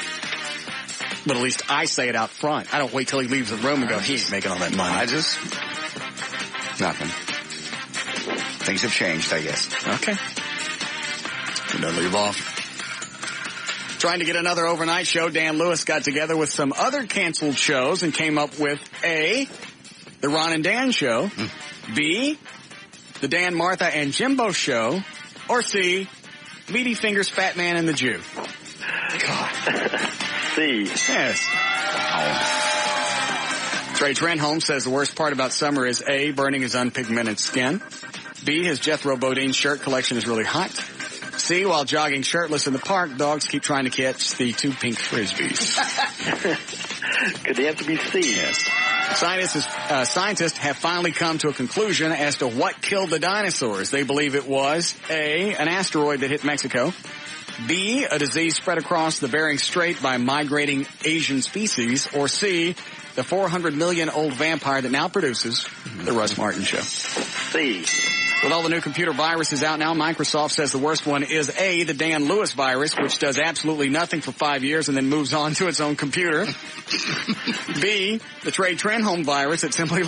A: But at least I say it out front. I don't wait till he leaves the room and go, he ain't making all that money.
B: Nothing. Things have changed, I guess.
A: Okay. Don't leave off. Trying to get another overnight show, Dan Lewis got together with some other canceled shows and came up with A, the Ron and Dan Show, B, the Dan, Martha, and Jimbo Show, or C, Meaty Fingers, Fat Man, and the Jew.
I: God. C.
A: Yes. Trey Trenholm says the worst part about summer is A, burning his unpigmented skin, B, his Jethro Bodine shirt collection is really hot, C, while jogging shirtless in the park, dogs keep trying to catch the two pink frisbees.
I: Could the answer be C?
A: Yes. Scientists have finally come to a conclusion as to what killed the dinosaurs. They believe it was A, an asteroid that hit Mexico, B, a disease spread across the Bering Strait by migrating Asian species, or C, the 400 million old vampire that now produces the Russ Martin Show.
I: C.
A: With all the new computer viruses out now, Microsoft says the worst one is A, the Dan Lewis virus, which does absolutely nothing for 5 years and then moves on to its own computer. B, the Trey Trenholm virus that simply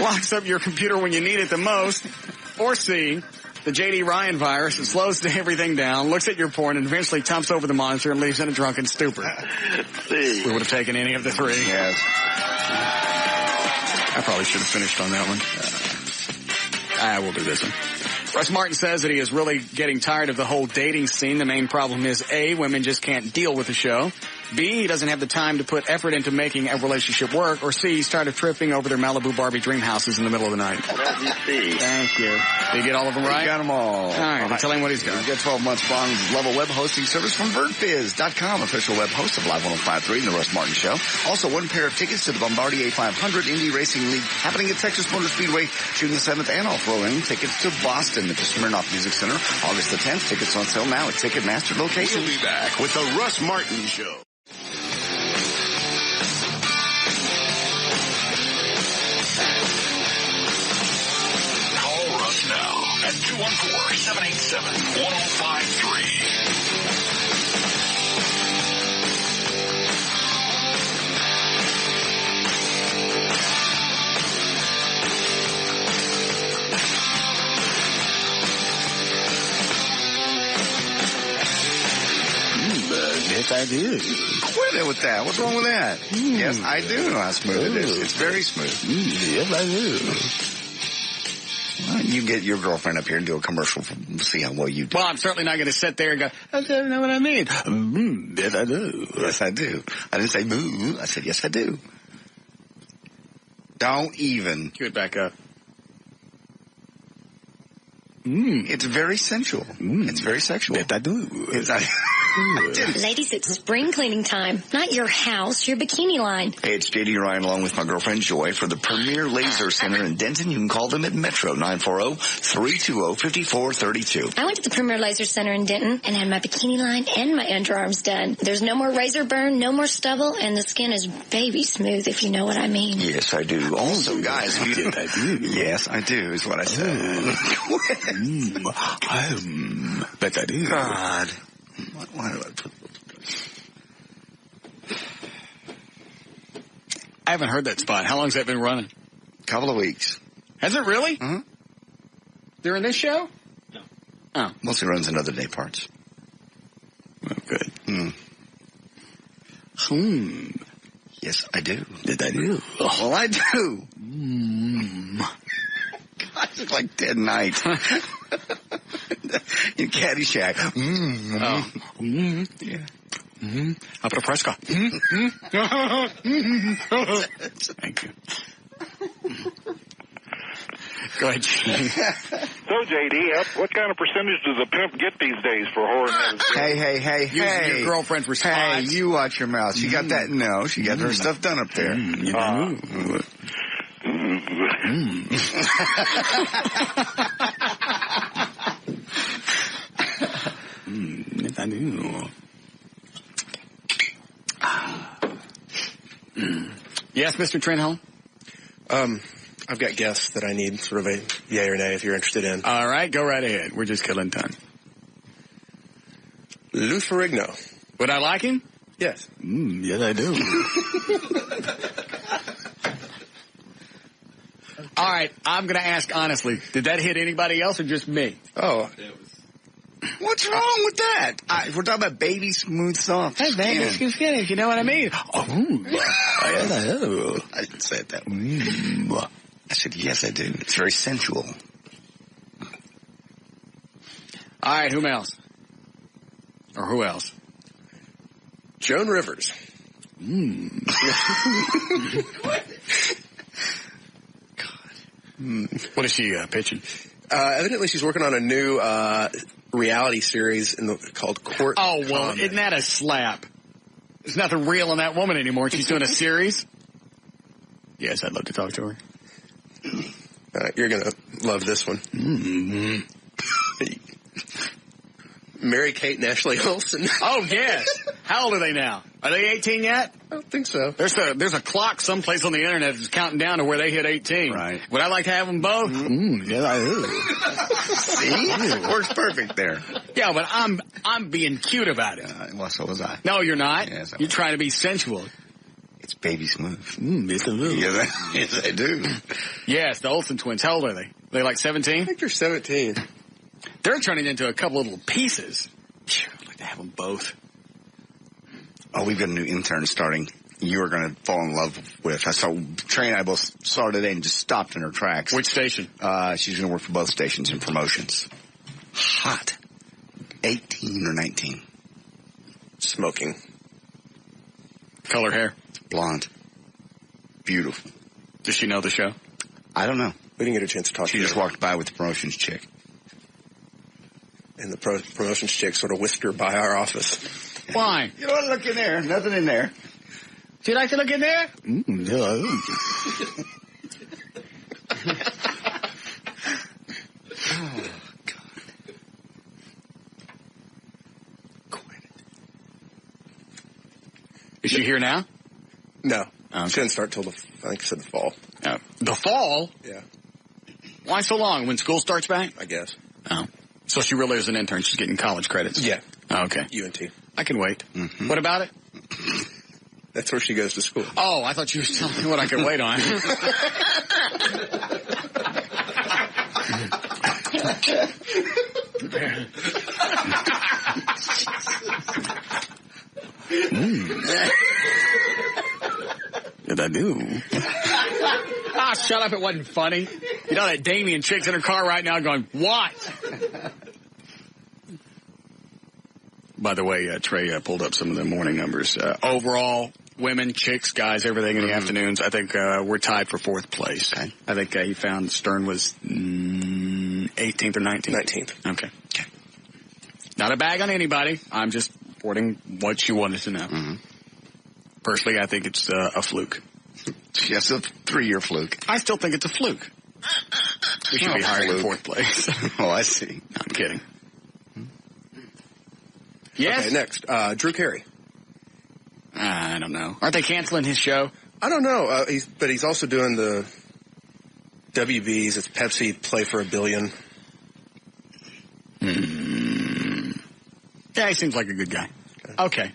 A: locks up your computer when you need it the most. Or C, the J.D. Ryan virus that slows everything down, looks at your porn, and eventually tumps over the monitor and leaves in a drunken stupor.
I: C.
A: We would have taken any of the three.
B: Yes.
A: I probably should have finished on that one. We'll do this one. Russ Martin says that he is really getting tired of the whole dating scene. The main problem is A, women just can't deal with the show. B, he doesn't have the time to put effort into making a relationship work. Or C, he's tired of tripping over their Malibu Barbie dream houses in the middle of the night.
I: C.
A: Thank you. Did you get all of them right?
B: You got them all.
A: All right, tell him what he's got.
B: Get 12 months bond level web hosting service from VerdFizz.com, official web host of Live 105.3 and the Russ Martin Show. Also, one pair of tickets to the Bombardier 500 Indy Racing League happening at Texas Motor Speedway June the 7th, and I'll throw in tickets to Boston at the Smirnoff Music Center August the 10th. Tickets on sale now at Ticketmaster locations.
K: We'll be back with the Russ Martin Show. Now at 214-787-1053.
B: Yes, I do. Quit it with that. What's wrong with that? Yes, I do know how smooth it is. It's very smooth.
A: Yes, I do.
B: Well, you get your girlfriend up here and do a commercial. See how well you do.
A: Well, I'm certainly not going to sit there and go, I don't know what I mean. Yes, I do.
B: Yes, I do. I didn't say boo. I said, yes, I do. Don't even.
A: Cue it back up.
B: It's very sensual. It's very sexual.
A: Yes, I do.
B: Yes, I
N: Ladies, it's spring cleaning time. Not your house, your bikini line.
B: Hey, it's J.D. Ryan along with my girlfriend Joy for the Premier Laser Center in Denton. You can call them at Metro 940-320-5432.
N: I went to the Premier Laser Center in Denton and had my bikini line and my underarms done. There's no more razor burn, no more stubble, and the skin is baby smooth, if you know what I mean.
B: Yes, I do. Also, guys,
A: I do.
B: Yes, I do, is what I said.
A: Bet I do.
B: God. Why do I put...
A: I haven't heard that spot. How long's that been running?
B: Couple of weeks.
A: Has it really?
B: Uh-huh.
A: during this show?
B: No.
A: Oh.
B: Mostly runs in other day parts.
A: Oh, good.
B: Yes, I do.
A: Did I do?
B: Well, I do. Gosh, it's like dead night. In Caddyshack.
A: Yeah. How about a Prescott? Thank you. Go ahead, Gene.
T: So, JD, what kind of percentage does a pimp get these days for whoring?
B: Hey.
A: Using your girlfriend's response.
B: Hey, you watch your mouth. She got that? No, she got her stuff done up there.
A: I do. Yes, Mr. Trenholm?
H: I've got guests that I need sort of a yay or nay if you're interested in.
A: All right, go right ahead. We're just killing time.
H: Lou Ferrigno.
A: Would I like him?
H: Yes.
A: Yes, I do. All right, I'm going to ask honestly, did that hit anybody else or just me?
H: Oh.
B: What's wrong with that? We're talking about baby smooth soft.
A: Hey, baby smooth skin, you know what I mean?
B: I didn't say it that way. I said, yes, I do. It's very sensual.
A: All right, who else? Or who else?
H: Joan Rivers.
A: What is she pitching?
H: Evidently, she's working on a new reality series called Court.
A: Oh, well, isn't that a slap? There's nothing real in that woman anymore. She's doing a series. Yes, I'd love to talk to her.
H: You're going to love this one. Mary-Kate and Ashley Olsen.
A: Oh, yes. How old are they now? Are they 18 yet?
H: I don't think so.
A: There's a clock someplace on the internet that's counting down to where they hit 18.
B: Right.
A: Would I like to have them both? Yes, I do.
B: See? It works perfect there.
A: Yeah, but I'm being cute about it.
B: Well, so was I.
A: No, you're not.
B: Yes,
A: you're trying to be sensual.
B: It's baby smooth.
A: Yes, I do.
B: Yes, I do.
A: Yes, the Olsen twins. How old are they? They like 17?
H: I think they're 17.
A: They're turning into a couple of little pieces. I'd like to have them both.
B: Oh, we've got a new intern starting. You are going to fall in love with. So Trey and I both saw her today and just stopped in her tracks.
A: Which station?
B: She's going to work for both stations in promotions. Hot. 18 or 19.
H: Smoking.
A: Color hair?
B: Blonde. Beautiful.
A: Does she know the show?
B: I don't know.
H: We didn't get a chance to talk to her.
B: She just walked by with the promotions chick.
H: And the promotions chick sort of whisked her by our office.
A: Why?
B: You don't want to look in there. Nothing in there.
A: Do you like to look in there?
B: Oh, God.
A: Is she here now?
H: No. She didn't start till I think she said the fall.
A: The fall?
H: Yeah.
A: Why so long? When school starts back?
H: I guess.
A: Oh. So she really is an intern. She's getting college credits.
H: Yeah.
A: Oh, okay.
H: UNT.
A: I can wait.
B: Mm-hmm.
A: What about it?
H: That's where she goes to school.
A: Oh, I thought you were telling me what I could wait on. Did I do? Shut up. It wasn't funny. You know that Damien chick's in her car right now going, what? By the way, Trey pulled up some of the morning numbers. Overall, women, chicks, guys, everything in the afternoons, I think we're tied for fourth place.
B: Okay.
A: I think he found Stern was 18th or 19th?
H: 19th.
A: Okay. Not a bag on anybody. I'm just reporting what you wanted to know.
B: Mm-hmm.
A: Personally, I think it's a fluke.
B: Yes, a 3-year fluke.
A: I still think it's a fluke. We should be higher in fourth place.
B: Oh, I see.
A: No, I'm kidding. Yes?
H: Okay, next. Drew Carey.
A: I don't know. Aren't they canceling his show?
H: I don't know. But he's also doing the WBs. It's Pepsi Play for $1 billion.
A: Yeah, he seems like a good guy. Okay.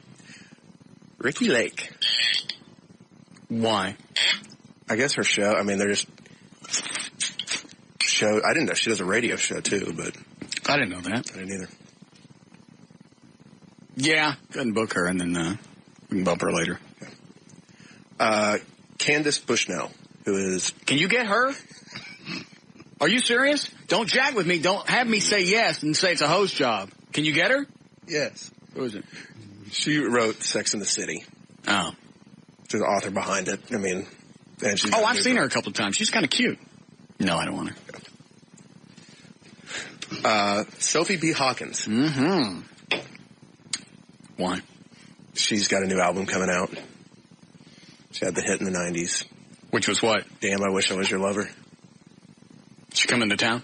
H: Ricky Lake.
A: Why?
H: I guess her show, I mean, they're just show. I didn't know she does a radio show, too, but...
A: I didn't know that.
H: I didn't either.
A: Yeah, go ahead and book her, and then we can bump her later.
H: Candace Bushnell, who is...
A: Can you get her? Are you serious? Don't jag with me. Don't have me say yes and say it's a host job. Can you get her?
H: Yes.
A: Who is it?
H: She wrote Sex and the City.
A: Oh.
H: She's the author behind it. I mean... And she's
A: I've seen her a couple of times. She's kind of cute. No, I don't want her.
H: Sophie B. Hawkins.
A: Mm-hmm. Why?
H: She's got a new album coming out. She had the hit in the 90s.
A: Which was what?
H: Damn, I Wish I Was Your Lover.
A: She coming to town?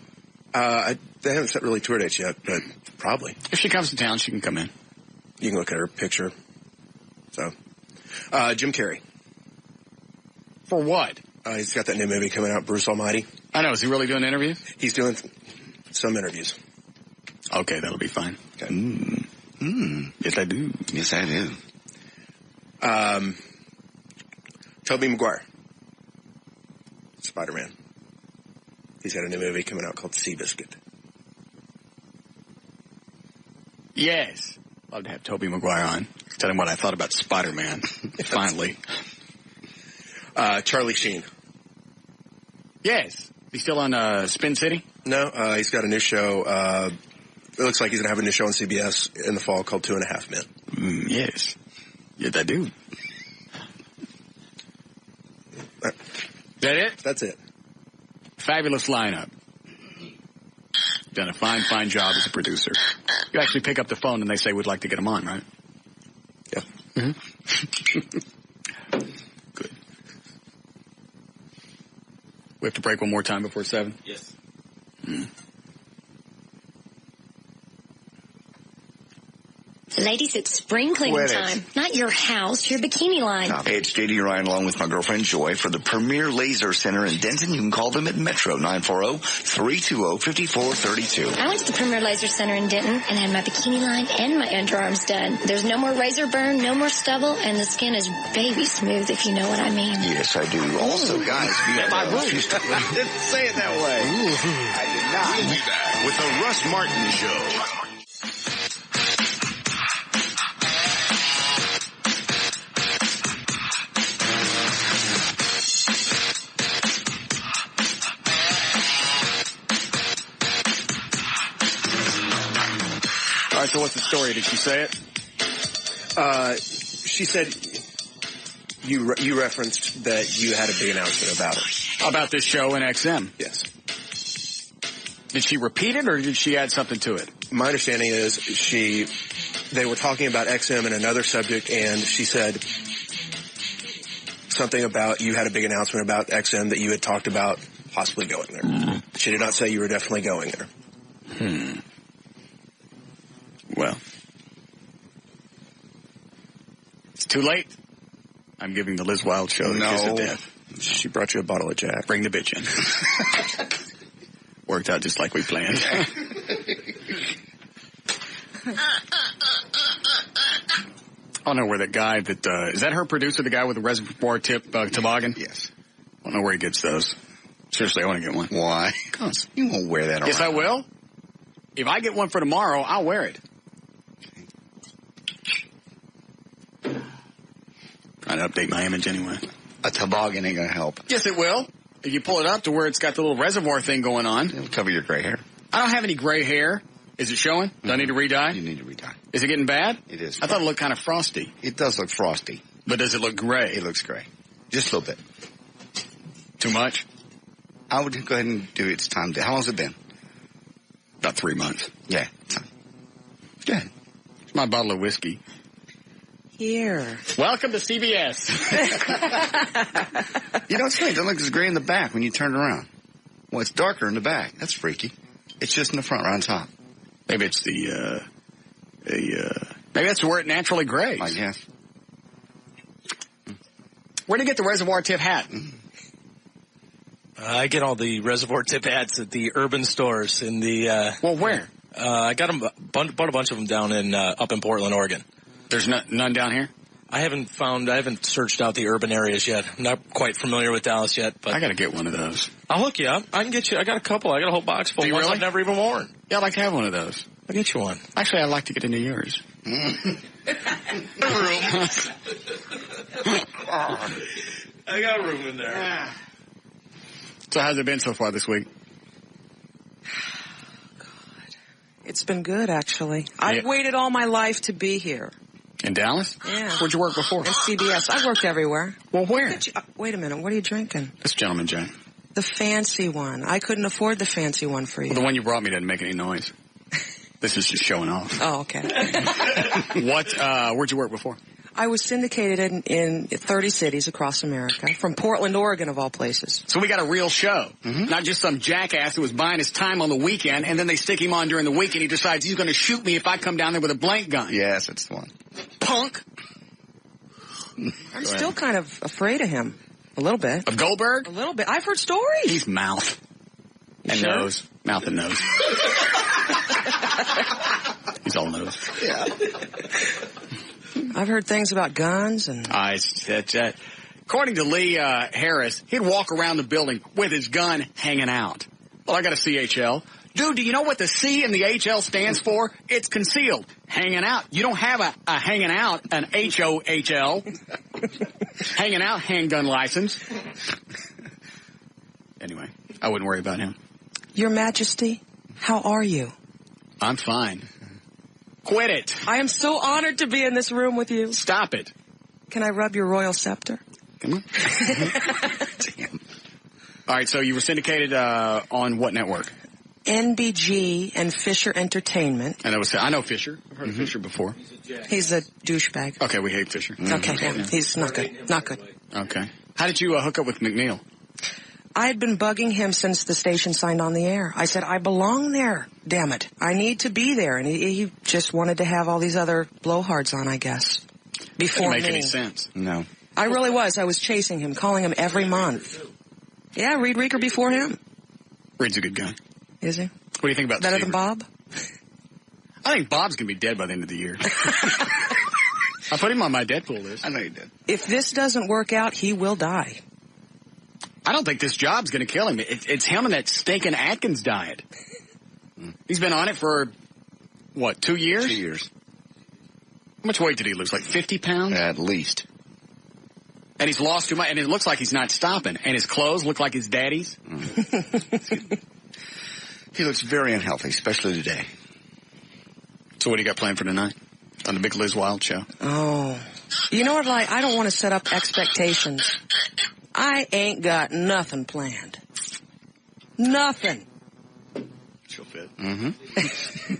H: They haven't set really tour dates yet, but probably.
A: If she comes to town, she can come in.
H: You can look at her picture. So, Jim Carrey.
A: For what?
H: He's got that new movie coming out, Bruce Almighty.
A: I know. Is he really doing interviews?
H: He's doing some interviews.
A: Okay, that'll be fine.
H: Okay.
A: Yes, I do.
B: Yes, I do.
H: Tobey Maguire. Spider-Man. He's got a new movie coming out called Seabiscuit.
A: Yes. Love to have Tobey Maguire on. Tell him what I thought about Spider-Man. Finally.
H: Charlie Sheen.
A: Yes. He's still on Spin City?
H: No, he's got a new show. It looks like he's going to have a new show on CBS in the fall called 2.5 Men.
A: Yes. Yes, I do. That it?
H: That's it.
A: Fabulous lineup. Done a fine, fine job as a producer. You actually pick up the phone and they say, we'd like to get him on, right?
H: Yeah.
A: Mm-hmm. Good. We have to break one more time before 7?
F: Yes.
N: Ladies, it's spring cleaning time. Not your house, your bikini line.
B: Hey, it's JD Ryan along with my girlfriend Joy for the Premier Laser Center in Denton. You can call them at Metro 940-320-5432.
N: I went to the Premier Laser Center in Denton and had my bikini line and my underarms done. There's no more razor burn, no more stubble, and the skin is baby smooth, if you know what I mean.
B: Yes, I do. Also, guys, I didn't say it that way. I did not.
K: We'll be back with the Russ Martin Show.
A: All right, so what's the story? Did she say it?
H: She said you referenced that you had a big announcement about it.
A: About this show in XM?
H: Yes.
A: Did she repeat it, or did she add something to it?
H: My understanding is they were talking about XM and another subject, and she said something about you had a big announcement about XM that you had talked about possibly going there. She did not say you were definitely going there.
A: Well, it's too late. I'm giving the Liz Wilde show the kiss of death.
H: She brought you a bottle of Jack.
A: Bring the bitch in. Worked out just like we planned. I don't know where that guy that, is that her producer, the guy with the reservoir tip toboggan?
B: Yes.
A: I don't know where he gets those. Seriously, I want to get one.
B: Why?
A: Because
B: you won't wear that around.
A: Yes, I will. If I get one for tomorrow, I'll wear it. Trying to update my image anyway.
B: A toboggan ain't going to help.
A: Yes, it will. If you pull it up to where it's got the little reservoir thing going on.
B: It'll cover your gray hair.
A: I don't have any gray hair. Is it showing? Do I need to re-dye?
B: You need to re-dye.
A: Is it getting bad?
B: It is.
A: I thought it looked kind of frosty.
B: It does look frosty.
A: But does it look gray?
B: It looks gray. Just a little bit.
A: Too much?
B: I would go ahead and do it. It's time to. How long has it been?
A: About 3 months.
B: Yeah. Go ahead.
A: It's my bottle of whiskey.
D: Here.
A: Welcome to CBS.
B: You know, it's funny. It doesn't look as gray in the back when you turn it around. Well, it's darker in the back. That's freaky. It's just in the front, right on top.
A: Maybe it's maybe that's where it naturally grays.
B: I guess.
A: Where'd you get the reservoir tip hat?
V: I get all the reservoir tip hats at the urban stores in the.
A: Well, where?
V: I got them. Bought a bunch of them down in up in Portland, Oregon.
A: There's none down here.
V: I haven't searched out the urban areas yet. I'm not quite familiar with Dallas yet, but
A: I got to get one of those.
V: I'll hook you up. I can get you. I got a couple. I got a whole box full.
A: Do you
V: Ones
A: really?
V: I've never even worn.
A: Yeah, I'd like to have one of those.
V: I'll get you one.
A: Actually, I'd like to get into yours.
V: I got room in there.
A: So how's it been so far this week?
D: It's been good, actually. I've waited all my life to be here.
A: In Dallas?
D: Yeah.
A: Where'd you work before?
D: In CBS. I've worked everywhere.
A: Well, where?
D: Wait a minute. What are you drinking?
A: This Gentleman Jack.
D: The fancy one. I couldn't afford the fancy one for you.
A: Well, the one you brought me doesn't make any noise. This is just showing off.
D: Oh, okay.
A: Where'd you work before?
D: I was syndicated in 30 cities across America, from Portland, Oregon, of all places.
A: So we got a real show. Not just some jackass who was buying his time on the weekend, and then they stick him on during the week, and he decides he's going to shoot me if I come down there with a blank gun.
B: Yes, that's the one.
A: Punk.
D: I'm still kind of afraid of him. A little bit.
A: Of Goldberg?
D: A little bit. I've heard stories.
A: He's mouth. And
D: sure?
A: nose. Mouth and nose. He's all nose.
B: Yeah.
D: I've heard things about guns and...
A: According to Lee Harris, he'd walk around the building with his gun hanging out. Well, I got a CHL. Dude, do you know what the C in the HL stands for? It's concealed. Hanging out. You don't have a hanging out, an HOHL. Hanging out handgun license. Anyway, I wouldn't worry about him.
D: Your Majesty, how are you?
A: I'm fine. Quit it.
D: I am so honored to be in this room with you.
A: Stop it.
D: Can I rub your royal scepter?
A: Come on. Damn. All right, so you were syndicated on what network?
D: NBG and Fisher Entertainment.
A: And I know Fisher. I've heard of Fisher before.
D: He's a douchebag.
A: Okay, we hate Fisher.
D: Okay, yeah, he's not good. Not good.
A: Okay. How did you hook up with McNeil?
D: I had been bugging him since the station signed on the air. I said, I belong there, damn it. I need to be there. And he just wanted to have all these other blowhards on, I guess. Before me.
A: Doesn't make any sense.
B: No.
D: I really was. I was chasing him, calling him every month. Yeah, Reed Reeker before him.
A: Reed's a good guy.
D: Is he?
A: What do you think about
D: Better
A: Steve?
D: than Bob?
A: I think Bob's going to be dead by the end of the year. I put him on my Deadpool list.
B: I know you did.
D: If this doesn't work out, he will die.
A: I don't think this job's going to kill him. It's him and that stinking Atkins diet. He's been on it for, what, 2 years?
B: 2 years.
A: How much weight did he lose? Like 50 pounds?
B: At least.
A: And he's lost too much, and it looks like he's not stopping. And his clothes look like his daddy's.
B: He looks very unhealthy, especially today.
A: So what do you got planned for tonight on the Big Liz Wild Show?
D: Oh. You know what, I don't want to set up expectations. I ain't got nothing planned. Nothing.
A: She'll fit.
B: Mm-hmm.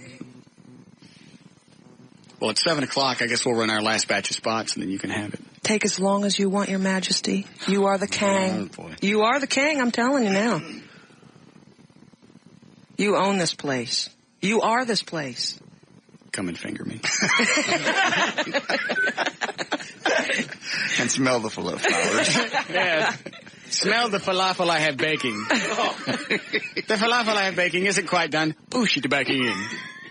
A: Well, it's 7 o'clock. I guess we'll run our last batch of spots, and then you can have it.
D: Take as long as you want, Your Majesty. You are the king.
B: Oh, boy.
D: You are the king, I'm telling you now. You own this place. You are this place.
A: Come and finger me.
B: And smell the flowers.
A: Yeah. Smell the falafel I have baking. The falafel I have baking isn't quite done. Push it back in.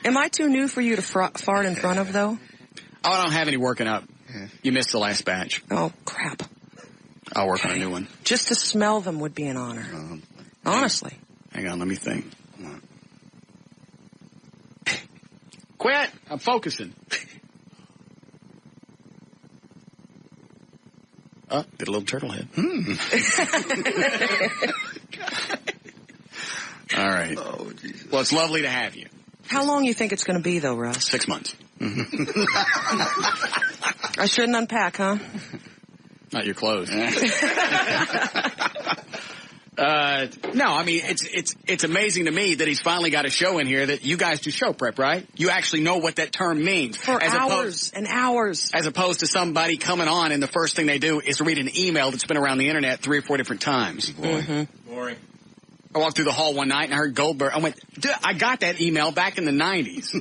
D: Am I too new for you to fart in front of, though?
A: Oh, I don't have any working up. You missed the last batch.
D: Oh, crap.
A: I'll work on a new one.
D: Just to smell them would be an honor. Honestly.
A: Hang on, let me think. Quit! I'm focusing. Oh, did a little turtle head. All right.
B: Oh, Jesus.
A: Well, it's lovely to have you.
D: How long you think it's going to be, though, Russ?
A: 6 months.
D: I shouldn't unpack, huh?
A: Not your clothes. No, I mean, it's amazing to me that he's finally got a show in here that you guys do show prep, right? You actually know what that term means.
D: For hours and hours.
A: As opposed to somebody coming on and the first thing they do is read an email that's been around the internet 3 or 4 different times.
D: Mm-hmm.
V: Boring.
A: I walked through the hall one night and I heard Goldberg. I went, dude, I got that email back in the 90s.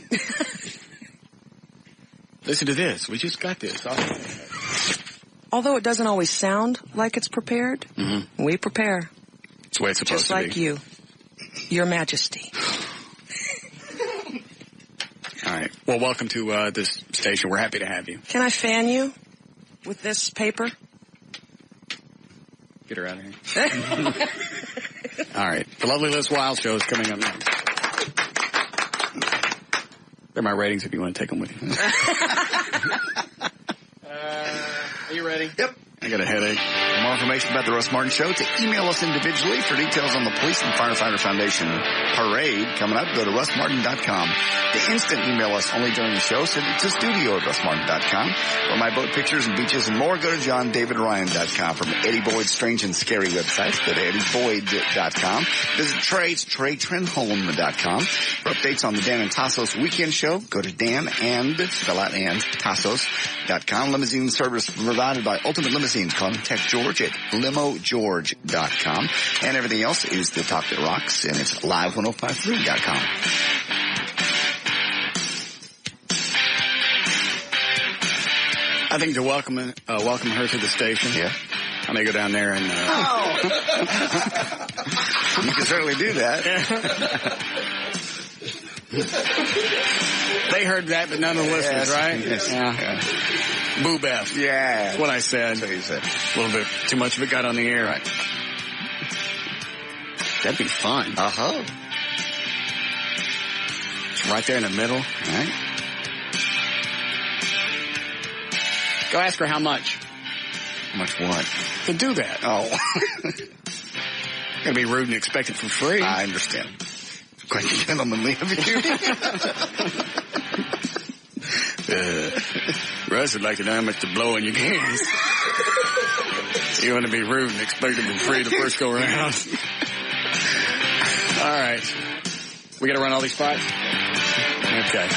A: Listen to this. We just got this.
D: Although it doesn't always sound like it's prepared, we prepare.
A: That's the way it's supposed
D: just
A: to be.
D: like you, Your Majesty.
A: All right. Well, welcome to this station. We're happy to have you.
D: Can I fan you? with this paper?
A: Get her out of here. All right. The lovely Liz Wild Show is coming up next. They're my ratings if you want to take them with you. Are you ready?
B: Yep.
A: I got a headache.
B: For more information about the Russ Martin Show, to email us individually for details on the Police and Firefighter Foundation Parade coming up, go to russmartin.com. To instant email us only during the show, send it to studio@russmartin.com. For my boat pictures and beaches and more, go to johndavidryan.com. From Eddie Boyd's Strange and Scary websites, go to eddieboyd.com. Visit Trades, TreyTrenholm.com. For updates on the Dan and Tassos Weekend Show, go to Tassos.com. Limousine service provided by Ultimate Limousines. Contact George at limogeorge.com. And everything else is the talk that rocks, and it's live1053.com.
A: I think to welcome her to the station.
B: Yeah.
A: I may go down there and...
B: You can certainly do that.
A: They heard that, but none of the listeners, right?
B: Yes.
A: Yeah. Boo Beth.
B: Yeah.
A: That's what I said.
B: That's what you said.
A: A little bit too much of it got on the air.
B: Right.
A: That'd be fun.
B: Uh-huh.
A: It's right there in the middle.
B: All right.
A: Go ask her how much.
B: How much what?
A: To do that.
B: Oh.
A: Gonna be rude and expect it for free.
B: I understand. Quite gentlemanly of you.
A: Russ would like to know how much to blow in your cans. You want to be rude and expect it for free the first go around. All right. We got to run all these spots? Okay.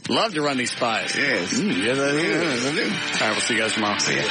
A: Love to run these spots.
B: Yes.
A: Yeah, I do.
B: I do.
A: All right, we'll see you guys tomorrow.
B: See ya.